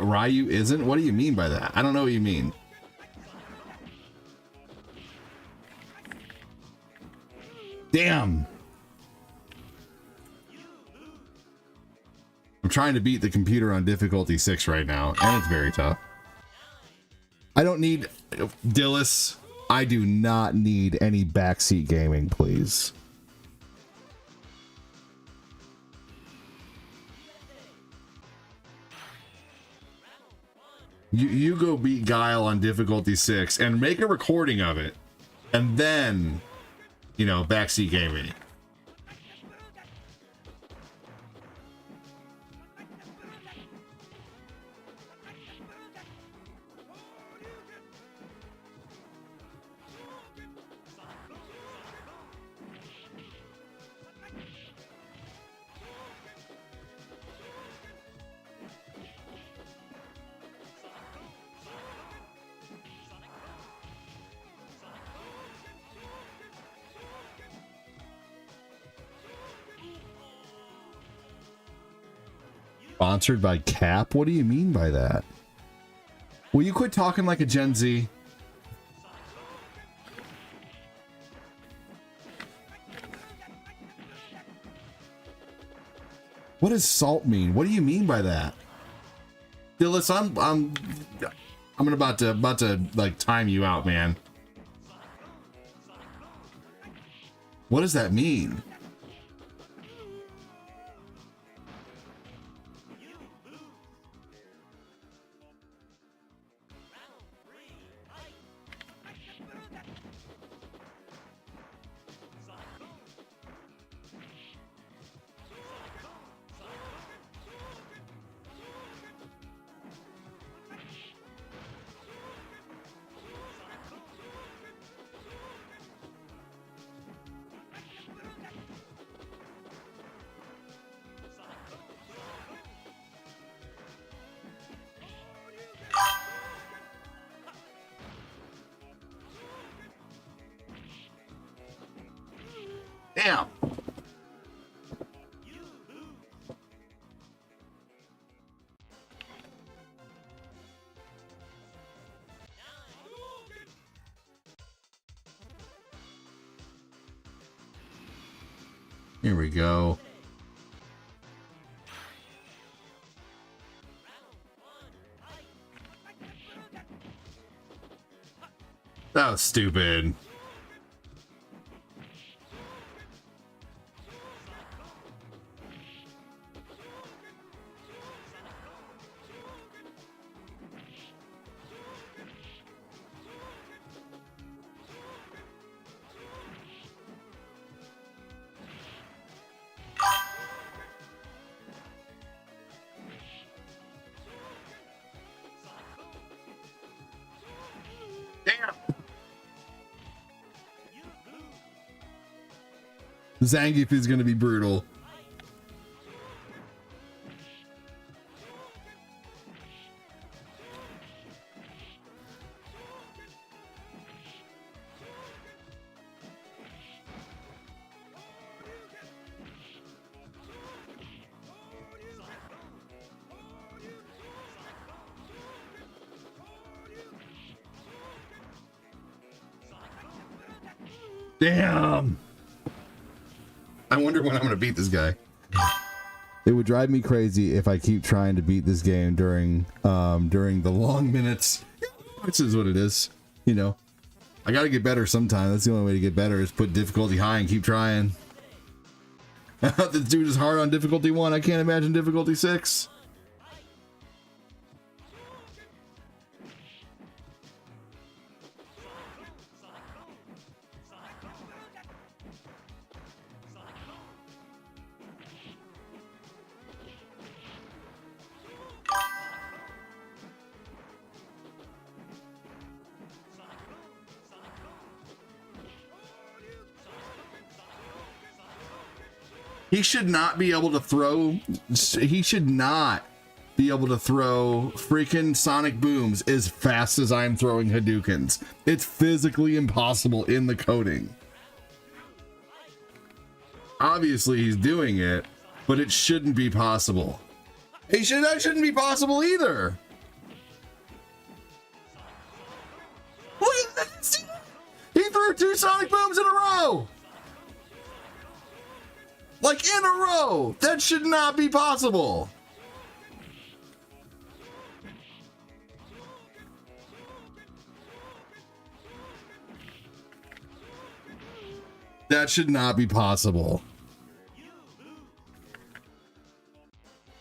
Ryu isn't? What do you mean by that? I don't know what you mean. Damn. I'm trying to beat the computer on difficulty 6 right now, and it's very tough. I don't need Dillis. I do not need any backseat gaming, please. You go beat Guile on difficulty 6 and make a recording of it, and then, you know, backseat gaming. Sponsored by Cap? What do you mean by that? Will you quit talking like a Gen Z? What does salt mean? What do you mean by that? Dillis, I'm about to like time you out, man. What does that mean? Damn. Here we go. That was stupid. Zangief is going to be brutal. Damn. I wonder when I'm going to beat this guy. It would drive me crazy if I keep trying to beat this game during the long minutes. This is what it is, you know. I got to get better sometime. That's the only way to get better is put difficulty high and keep trying. This dude is hard on difficulty 1. I can't imagine difficulty 6. He should not be able to throw. He should not be able to throw freaking sonic booms as fast as I'm throwing Hadoukens. It's physically impossible in the coding. Obviously, he's doing it, but it shouldn't be possible. That shouldn't be possible either. got 2 Sonic Booms in a row! Like, in a row! That should not be possible! That should not be possible.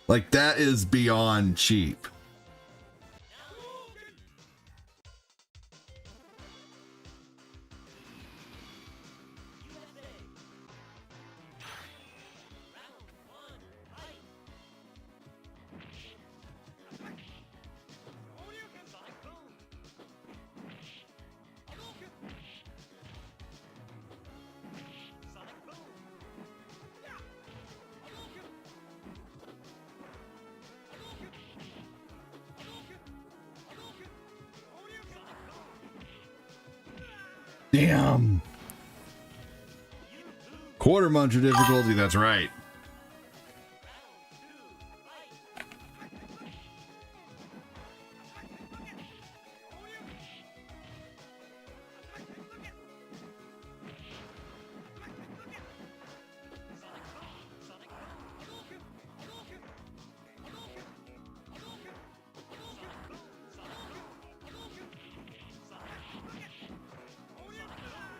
Like, that is beyond cheap. Damn. Quarter muncher difficulty, that's right.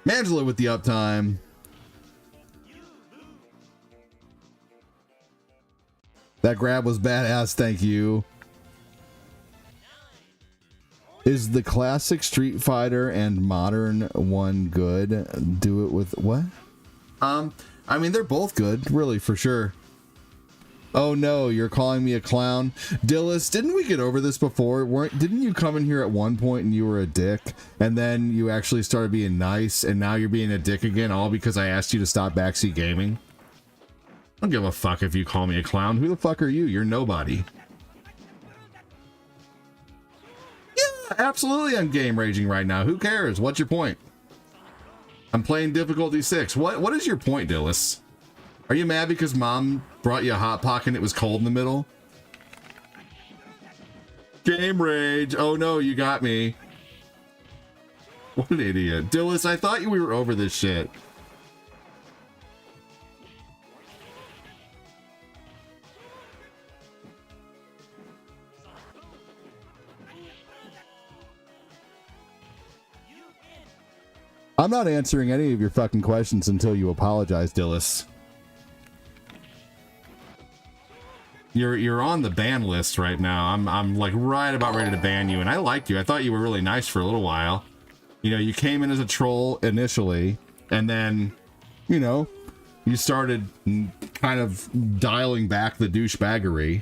Angela with the uptime. That grab was badass, thank you. Is the classic Street Fighter and modern one good? Do it with what? I mean, they're both good, really, for sure. Oh no, you're calling me a clown. Dillis, didn't we get over this before? Didn't you come in here at one point and you were a dick, and then you actually started being nice, and now you're being a dick again, all because I asked you to stop backseat gaming? I don't give a fuck if you call me a clown. Who the fuck are you? You're nobody. Yeah, absolutely I'm game raging right now. Who cares? What's your point? I'm playing difficulty 6. What is your point, Dillis? Are you mad because mom brought you a hot pocket and it was cold in the middle? Game rage. Oh no, you got me. What an idiot. Dillis, I thought we were over this shit. I'm not answering any of your fucking questions until you apologize, Dillis. You're on the ban list right now. I'm like right about ready to ban you, and I liked you. I thought you were really nice for a little while. You know, you came in as a troll initially, and then, you know, you started kind of dialing back the douchebaggery.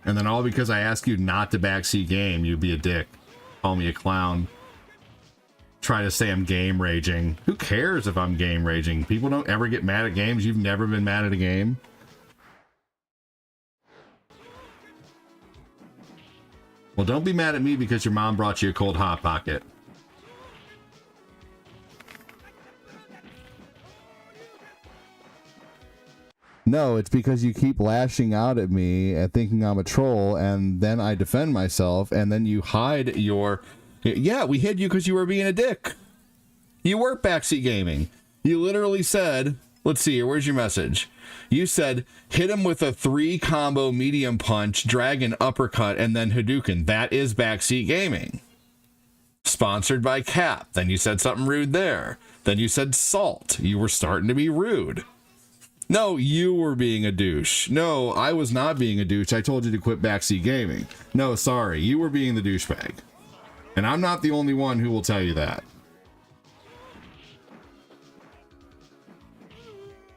And then all because I asked you not to backseat game, you'd be a dick. Call me a clown. Try to say I'm game raging. Who cares if I'm game raging? People don't ever get mad at games. You've never been mad at a game. Well, don't be mad at me because your mom brought you a cold hot pocket. No, it's because you keep lashing out at me and thinking I'm a troll, and then I defend myself, and then you hide your... Yeah, we hid you because you were being a dick. You were backseat gaming. You literally said, let's see here, where's your message? You said, hit him with a 3 combo medium punch, dragon uppercut, and then Hadouken. That is backseat gaming. Sponsored by Cap. Then you said something rude there. Then you said salt. You were starting to be rude. No, you were being a douche. No, I was not being a douche. I told you to quit backseat gaming. No, sorry. You were being the douchebag. And I'm not the only one who will tell you that.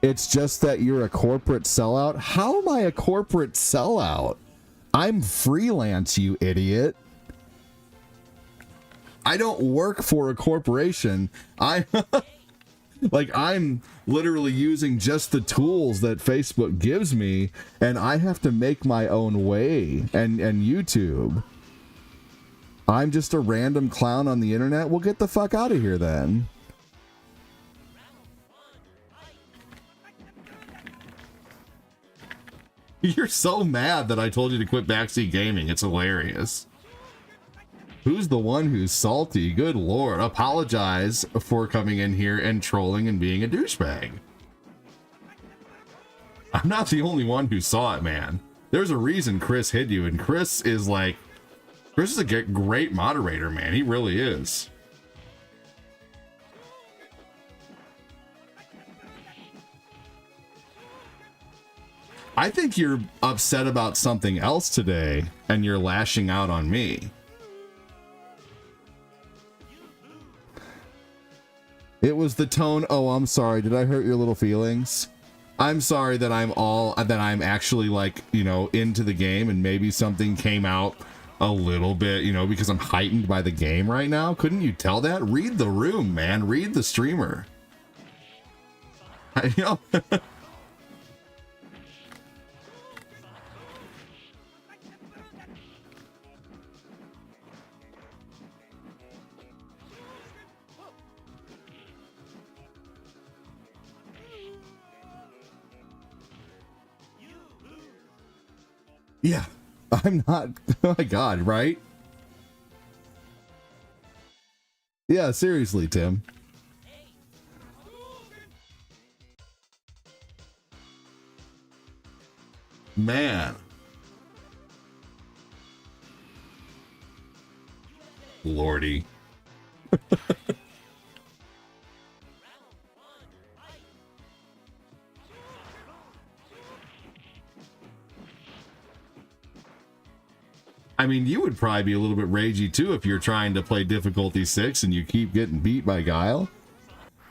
It's just that you're a corporate sellout. How am I a corporate sellout? I'm freelance, you idiot. I don't work for a corporation. I'm literally using just the tools that Facebook gives me, and I have to make my own way, and YouTube. I'm just a random clown on the internet. Well, get the fuck out of here then. You're so mad that I told you to quit backseat gaming. It's hilarious. Who's the one who's salty? Good Lord. Apologize for coming in here and trolling and being a douchebag. I'm not the only one who saw it, man. There's a reason Chris hid you, and Chris is a great moderator, man. He really is. I think you're upset about something else today, and you're lashing out on me. It was the tone. Oh, I'm sorry. Did I hurt your little feelings? I'm sorry that I'm actually like, you know, into the game, and maybe something came out a little bit, you know, because I'm heightened by the game right now. Couldn't you tell that? Read the room, man. Read the streamer. You know. Yeah, I'm not. Oh my God, right? Yeah, seriously, Tim. Man. Lordy. I mean, you would probably be a little bit ragey too if you're trying to play difficulty 6 and you keep getting beat by Guile.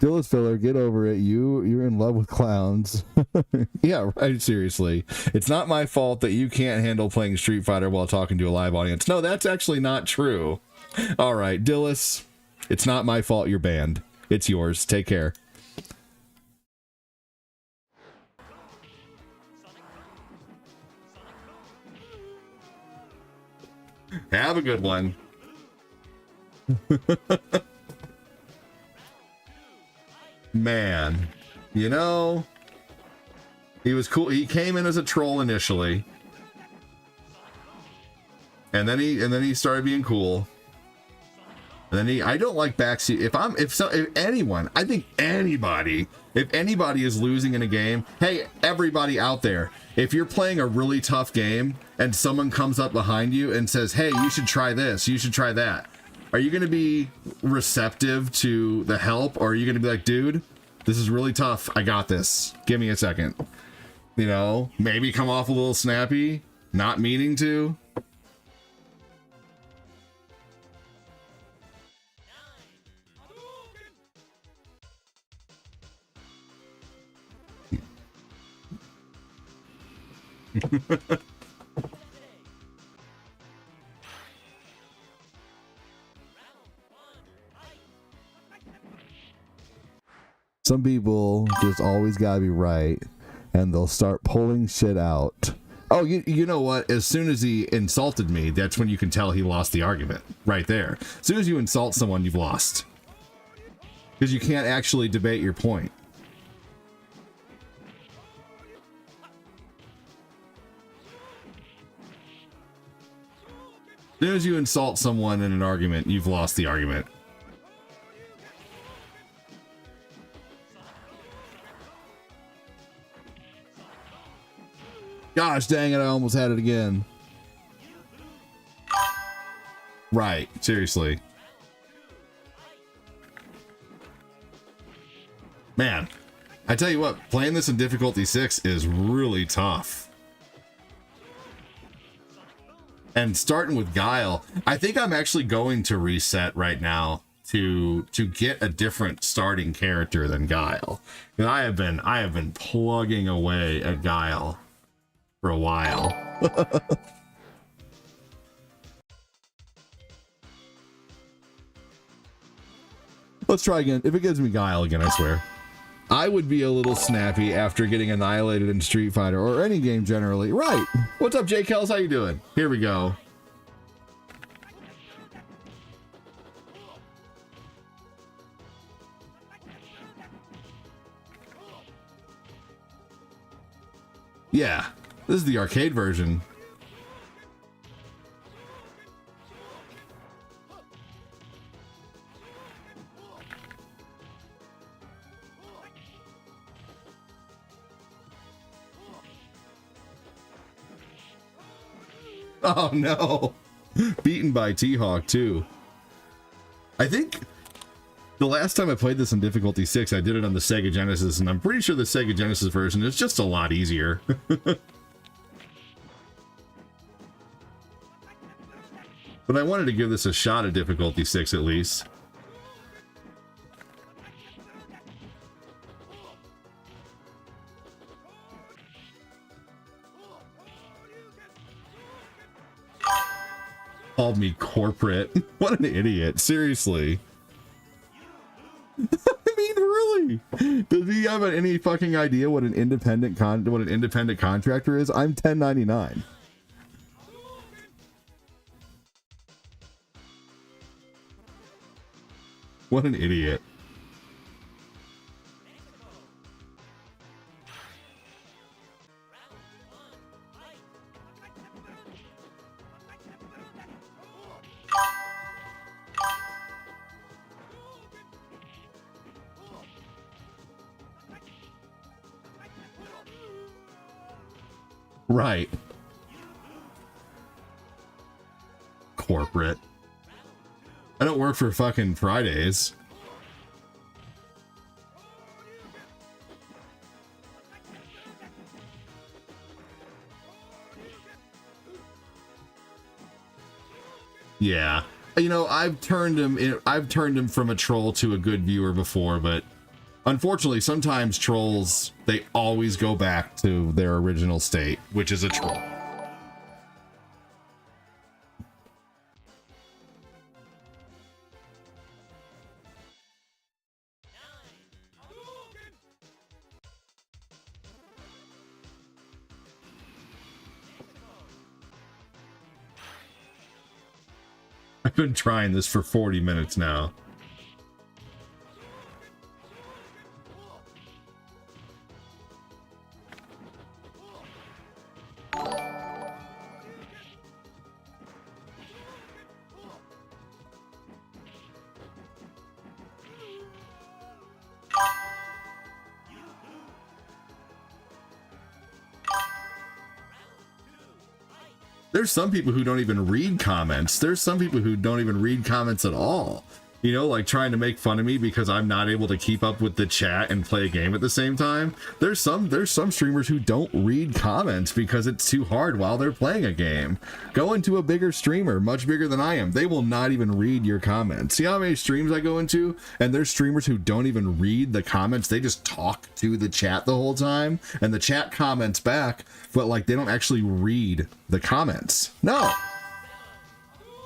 Dillis filler, get over it. You're in love with clowns. Yeah, right. Seriously, it's not my fault that you can't handle playing Street Fighter while talking to a live audience. No, that's actually not true. All right, Dillis, it's not my fault you're banned. It's yours. Take care. Have a good one. Man, you know, he was cool. He came in as a troll initially, and then he started being cool. And then I don't like backseat. If anyone, I think anybody, if anybody is losing in a game, hey, everybody out there, if you're playing a really tough game and someone comes up behind you and says, hey, you should try this, you should try that, are you going to be receptive to the help, or are you going to be like, dude, this is really tough, I got this, give me a second? You know, maybe come off a little snappy, not meaning to. Some people just always gotta be right, and they'll start pulling shit out. Oh, you know what? As soon as he insulted me, that's when you can tell he lost the argument. Right there. As soon as you insult someone, you've lost. Because you can't actually debate your point. As soon as you insult someone in an argument, you've lost the argument. Gosh dang it, I almost had it again. Right, seriously. Man, I tell you what, playing this in difficulty 6 is really tough. And starting with Guile, I think I'm actually going to reset right now to get a different starting character than Guile. And I have been plugging away at Guile for a while. Let's try again. If it gives me Guile again, I swear. I would be a little snappy after getting annihilated in Street Fighter, or any game generally. Right. What's up, Jay Kells? How you doing? Here we go. Yeah, this is the arcade version. Oh no. Beaten by T-Hawk too. I think the last time I played this on difficulty 6, I did it on the Sega Genesis, and I'm pretty sure the Sega Genesis version is just a lot easier. But I wanted to give this a shot at difficulty 6 at least. Called me corporate. What an idiot. Seriously. I mean, really? Does he have any fucking idea what an independent contractor is? I'm 1099. What an idiot. Right. Corporate. I don't work for fucking Fridays. Yeah. You know, I've turned him from a troll to a good viewer before, but unfortunately, sometimes trolls, they always go back to their original state, which is a troll. I've been trying this for 40 minutes now. There's some people who don't even read comments. There's some people who don't even read comments at all. You know, like trying to make fun of me because I'm not able to keep up with the chat and play a game at the same time. There's some streamers who don't read comments because it's too hard while they're playing a game. Go into a bigger streamer, much bigger than I am. They will not even read your comments. See how many streams I go into? And there's streamers who don't even read the comments. They just talk to the chat the whole time, and the chat comments back, but like they don't actually read the comments. No.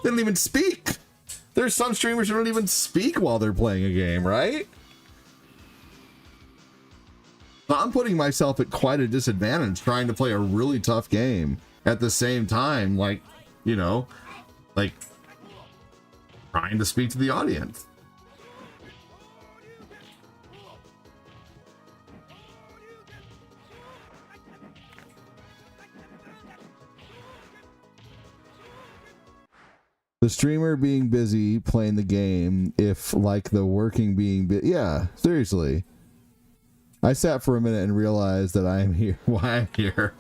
They don't even speak. There's some streamers who don't even speak while they're playing a game, right? So I'm putting myself at quite a disadvantage trying to play a really tough game at the same time, like, you know, like trying to speak to the audience. The streamer being busy playing the game, if like the working being yeah, seriously. I sat for a minute and realized that I am here. Why I'm here.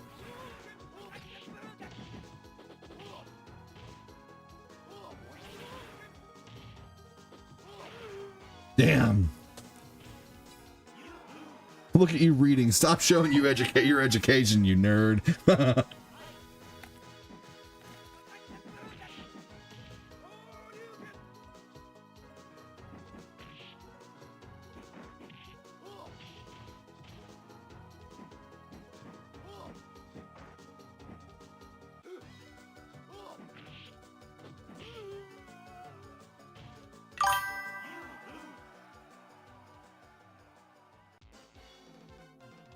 Damn. Look at you reading. Stop showing you your education, you nerd.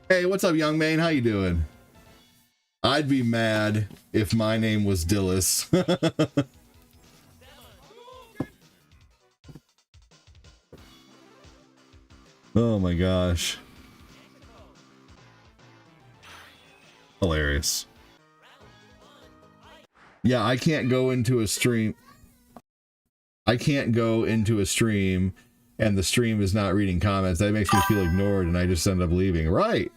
Hey, what's up, young man? How you doing? I'd be mad if my name was Dillis. Oh my gosh. Hilarious. Yeah, I can't go into a stream. I can't go into a stream and the stream is not reading comments. That makes me feel ignored and I just end up leaving. Right.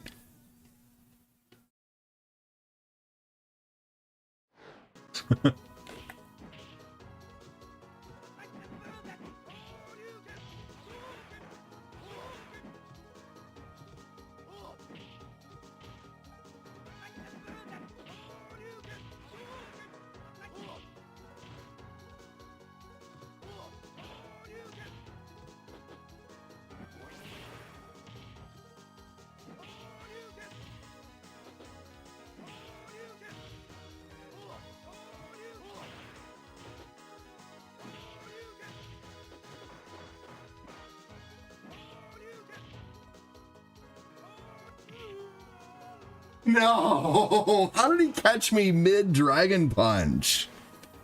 No! How did he catch me mid-Dragon Punch?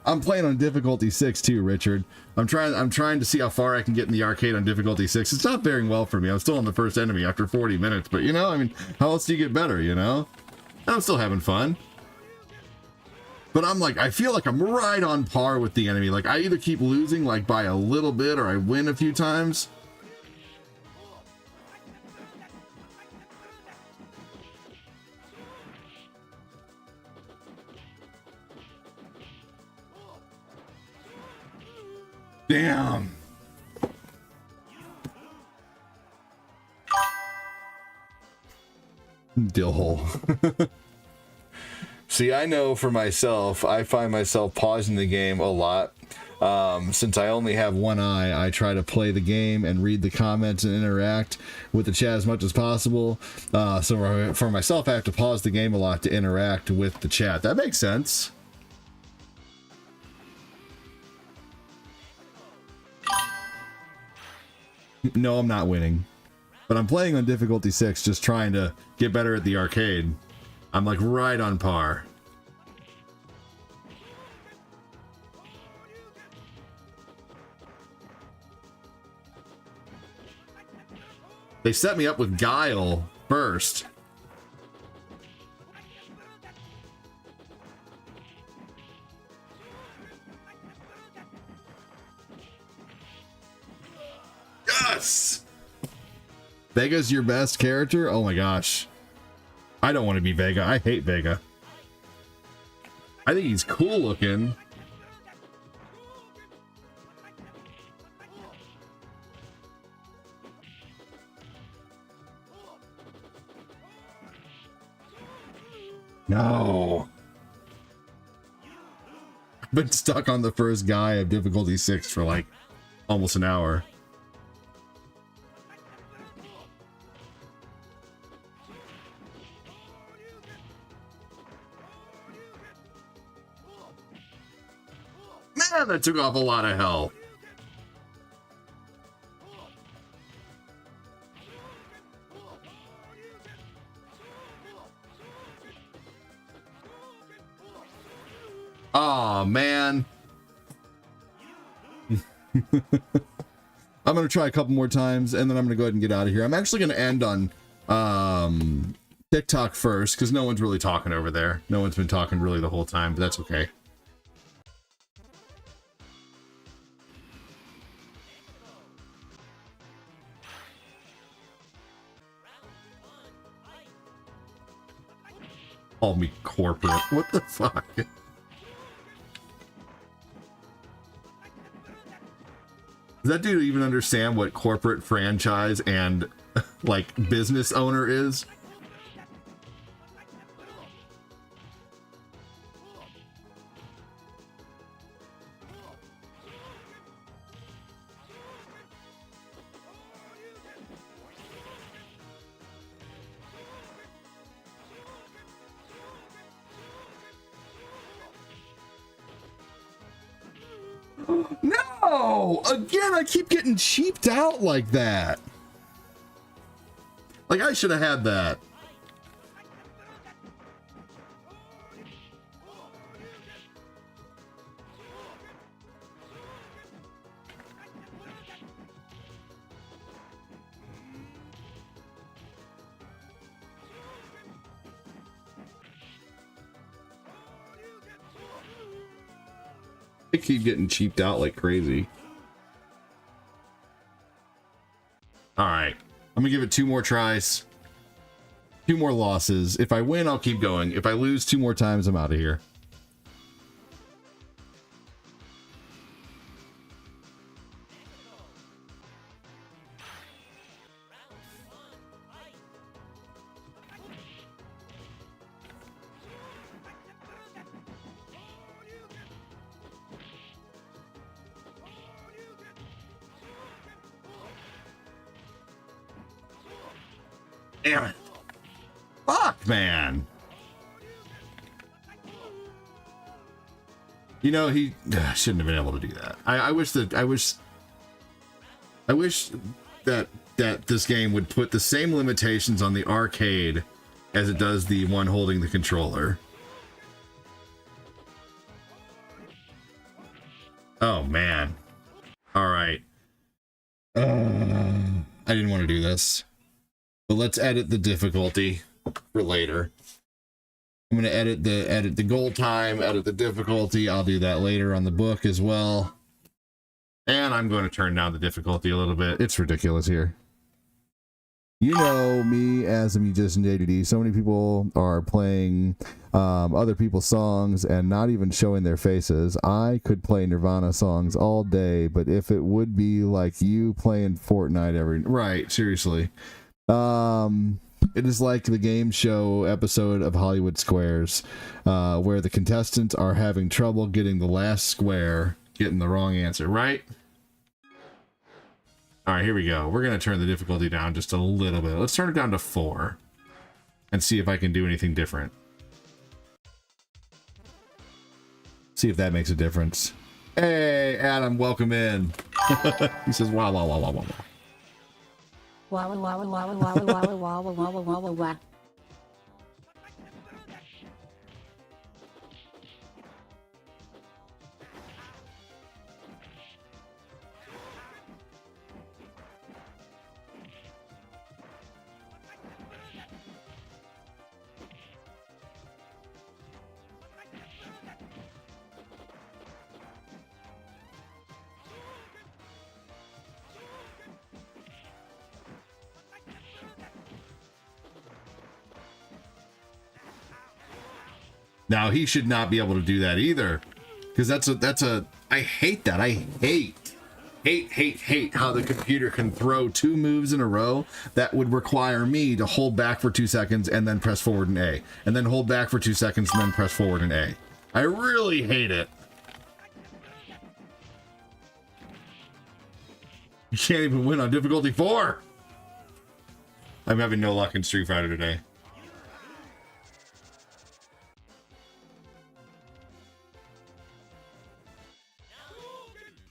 I'm playing on difficulty 6 too, Richard. I'm trying to see how far I can get in the arcade on difficulty 6. It's not faring well for me. I'm still on the first enemy after 40 minutes, but you know, I mean, how else do you get better, you know? I'm still having fun. But I'm like, I feel like I'm right on par with the enemy. Like, I either keep losing like by a little bit or I win a few times. Damn. Dill hole. See, I know for myself, I find myself pausing the game a lot. Since I only have one eye, I try to play the game and read the comments and interact with the chat as much as possible. So for myself, I have to pause the game a lot to interact with the chat. That makes sense. No, I'm not winning. But I'm playing on difficulty 6, just trying to get better at the arcade. I'm like right on par. They set me up with Guile first. Yes! Vega's your best character? Oh my gosh. I don't want to be Vega. I hate Vega. I think he's cool looking. No. I've been stuck on the first guy of difficulty 6 for like almost an hour. Man, that took off a lot of health. Oh man. I'm gonna try a couple more times and then I'm gonna go ahead and get out of here. I'm actually gonna end on TikTok first because no one's really talking over there. No one's been talking really the whole time, but that's okay. Call me corporate. What the fuck? Does that dude even understand what corporate franchise and like business owner is? No! Again, I keep getting cheaped out like that. Like, I should have had that. I keep getting cheaped out like crazy. All right, I'm gonna give it 2 more tries, 2 more losses. If I win, I'll keep going. If I lose 2 more times, I'm out of here. Damn it. Fuck, man. You know, he shouldn't have been able to do that. I wish that this game would put the same limitations on the arcade as it does the one holding the controller. Oh, man. All right. I didn't want to do this. But let's edit the difficulty for later. I'm going to edit the goal time, edit the difficulty. I'll do that later on the book as well. And I'm going to turn down the difficulty a little bit. It's ridiculous here. You know me as a musician day-to-day. So many people are playing other people's songs and not even showing their faces. I could play Nirvana songs all day, but if it would be like you playing Fortnite every... Right, seriously. It is like the game show episode of Hollywood Squares, where the contestants are having trouble getting the last square, getting the wrong answer, right? All right, here we go. We're going to turn the difficulty down just a little bit. Let's turn it down to 4 and see if I can do anything different. See if that makes a difference. Hey, Adam, welcome in. He says, wow, wow, wow, wow, wow, wow. Wow, wow, wow, wow, wow, wow, wow, wow, wow, wow, wow. Now he should not be able to do that either, because I hate that. I hate how the computer can throw 2 moves in a row that would require me to hold back for 2 seconds and then press forward and A, and then hold back for 2 seconds and then press forward and A. I really hate it. You can't even win on difficulty 4. I'm having no luck in Street Fighter today.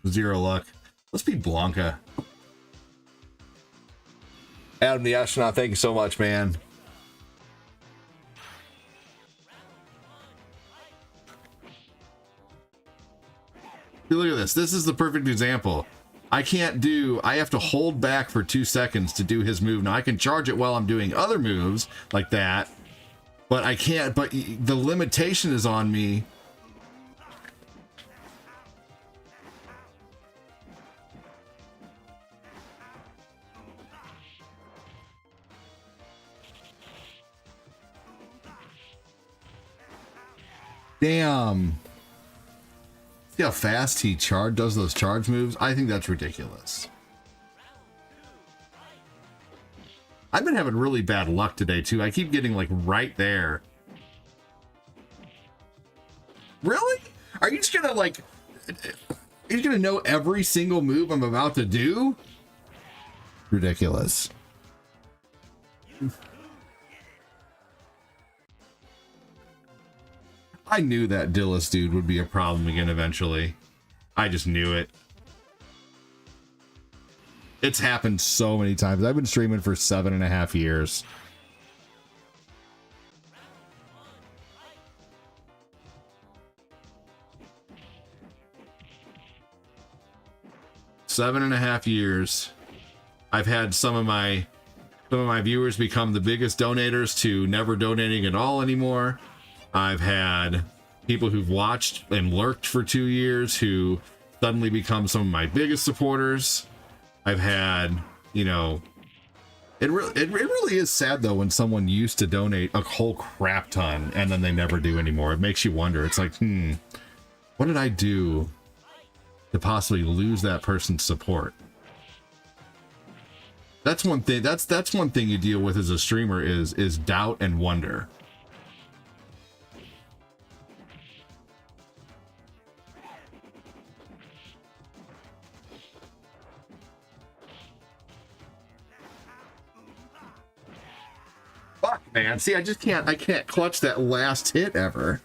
Zero luck. Let's be Blanca. Adam the Astronaut, thank you so much, man. Look at this. This is the perfect example. I have to hold back for 2 seconds to do his move. Now I can charge it while I'm doing other moves like that, but I can't, but the limitation is on me. Damn. See how fast he does those charge moves? I think that's ridiculous. I've been having really bad luck today, too. I keep getting, like, right there. Really? Are you just gonna, like... Are you gonna know every single move I'm about to do? Ridiculous. I knew that Dillis dude would be a problem again eventually. I just knew it. It's happened so many times. I've been streaming for 7.5 years. Seven and a half years. I've had some of my viewers become the biggest donators to never donating at all anymore. I've had people who've watched and lurked for 2 years who suddenly become some of my biggest supporters. I've had, you know, it really is sad though when someone used to donate a whole crap ton and then they never do anymore. It makes you wonder. It's like, what did I do to possibly lose that person's support? That's one thing. That's one thing you deal with as a streamer is doubt and wonder. Fuck, man. See, I can't clutch that last hit ever.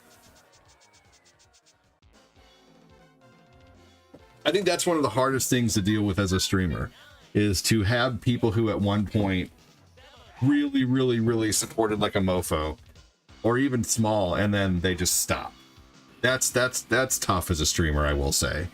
I think that's one of the hardest things to deal with as a streamer, is to have people who at one point really, really, really supported like a mofo, or even small, and then they just stop. That's tough as a streamer, I will say.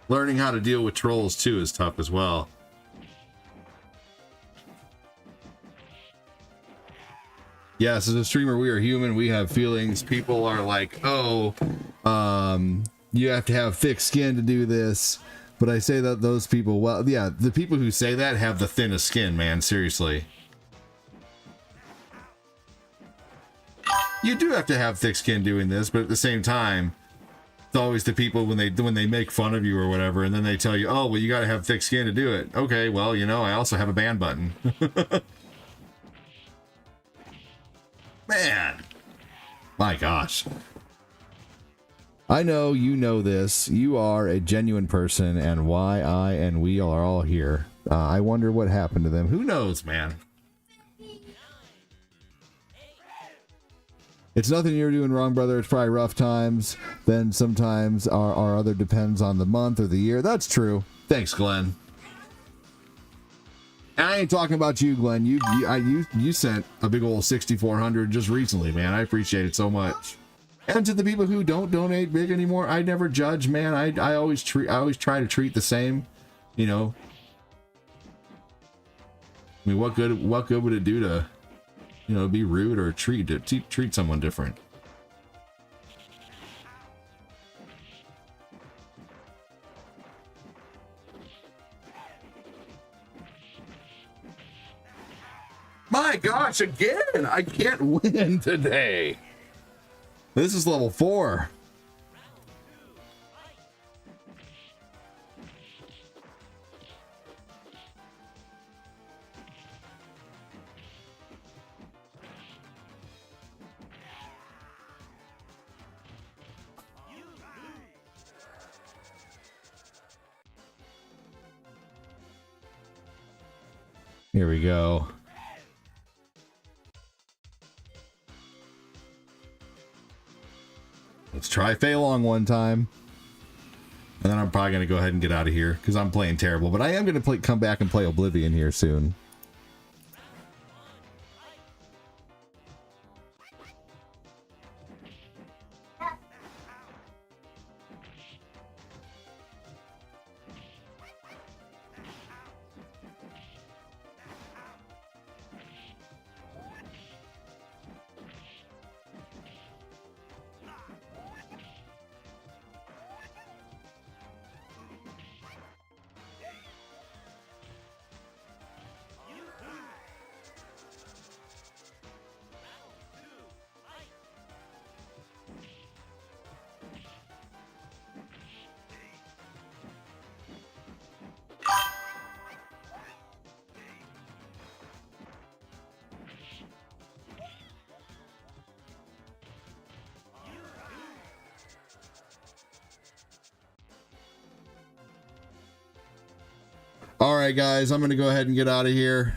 Learning how to deal with trolls too is tough as well. Yes, as a streamer, we are human. We have feelings. People are like, oh, you have to have thick skin to do this. But I say that those people, well, yeah, the people who say that have the thinnest skin, man. Seriously. You do have to have thick skin doing this, but at the same time, it's always the people when they make fun of you or whatever, and then they tell you, oh, well, you got to have thick skin to do it. Okay, well, you know, I also have a ban button. Man, my gosh. I know you know this. You are a genuine person, and why I and we are all here. I wonder what happened to them. Who knows, man? It's nothing you're doing wrong, brother. It's probably rough times. Then sometimes our other depends on the month or the year. That's true. Thanks, Glenn. And I ain't talking about you, Glenn. You sent a big old 6,400 just recently, man. I appreciate it so much. And to the people who don't donate big anymore, I never judge, man. I always try to treat the same, you know. I mean, what good would it do to, you know, be rude or treat someone different? My gosh, again, I can't win today. This is level 4. Here we go. Let's try Fei Long one time. And then I'm probably going to go ahead and get out of here because I'm playing terrible. But I am going to come back and play Oblivion here soon. All right, guys, I'm going to go ahead and get out of here.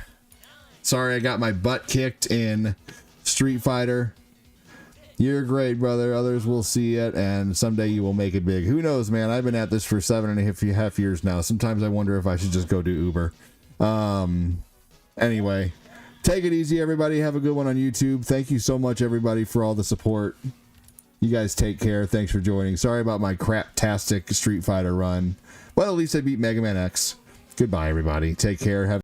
Sorry, I got my butt kicked in Street Fighter. You're great, brother. Others will see it, and someday you will make it big. Who knows, man? I've been at this for 7.5 years now. Sometimes I wonder if I should just go do Uber. Anyway, take it easy, everybody. Have a good one on YouTube. Thank you so much, everybody, for all the support. You guys take care. Thanks for joining. Sorry about my crap-tastic Street Fighter run. But at least I beat Mega Man X. Goodbye, everybody. Take care. Have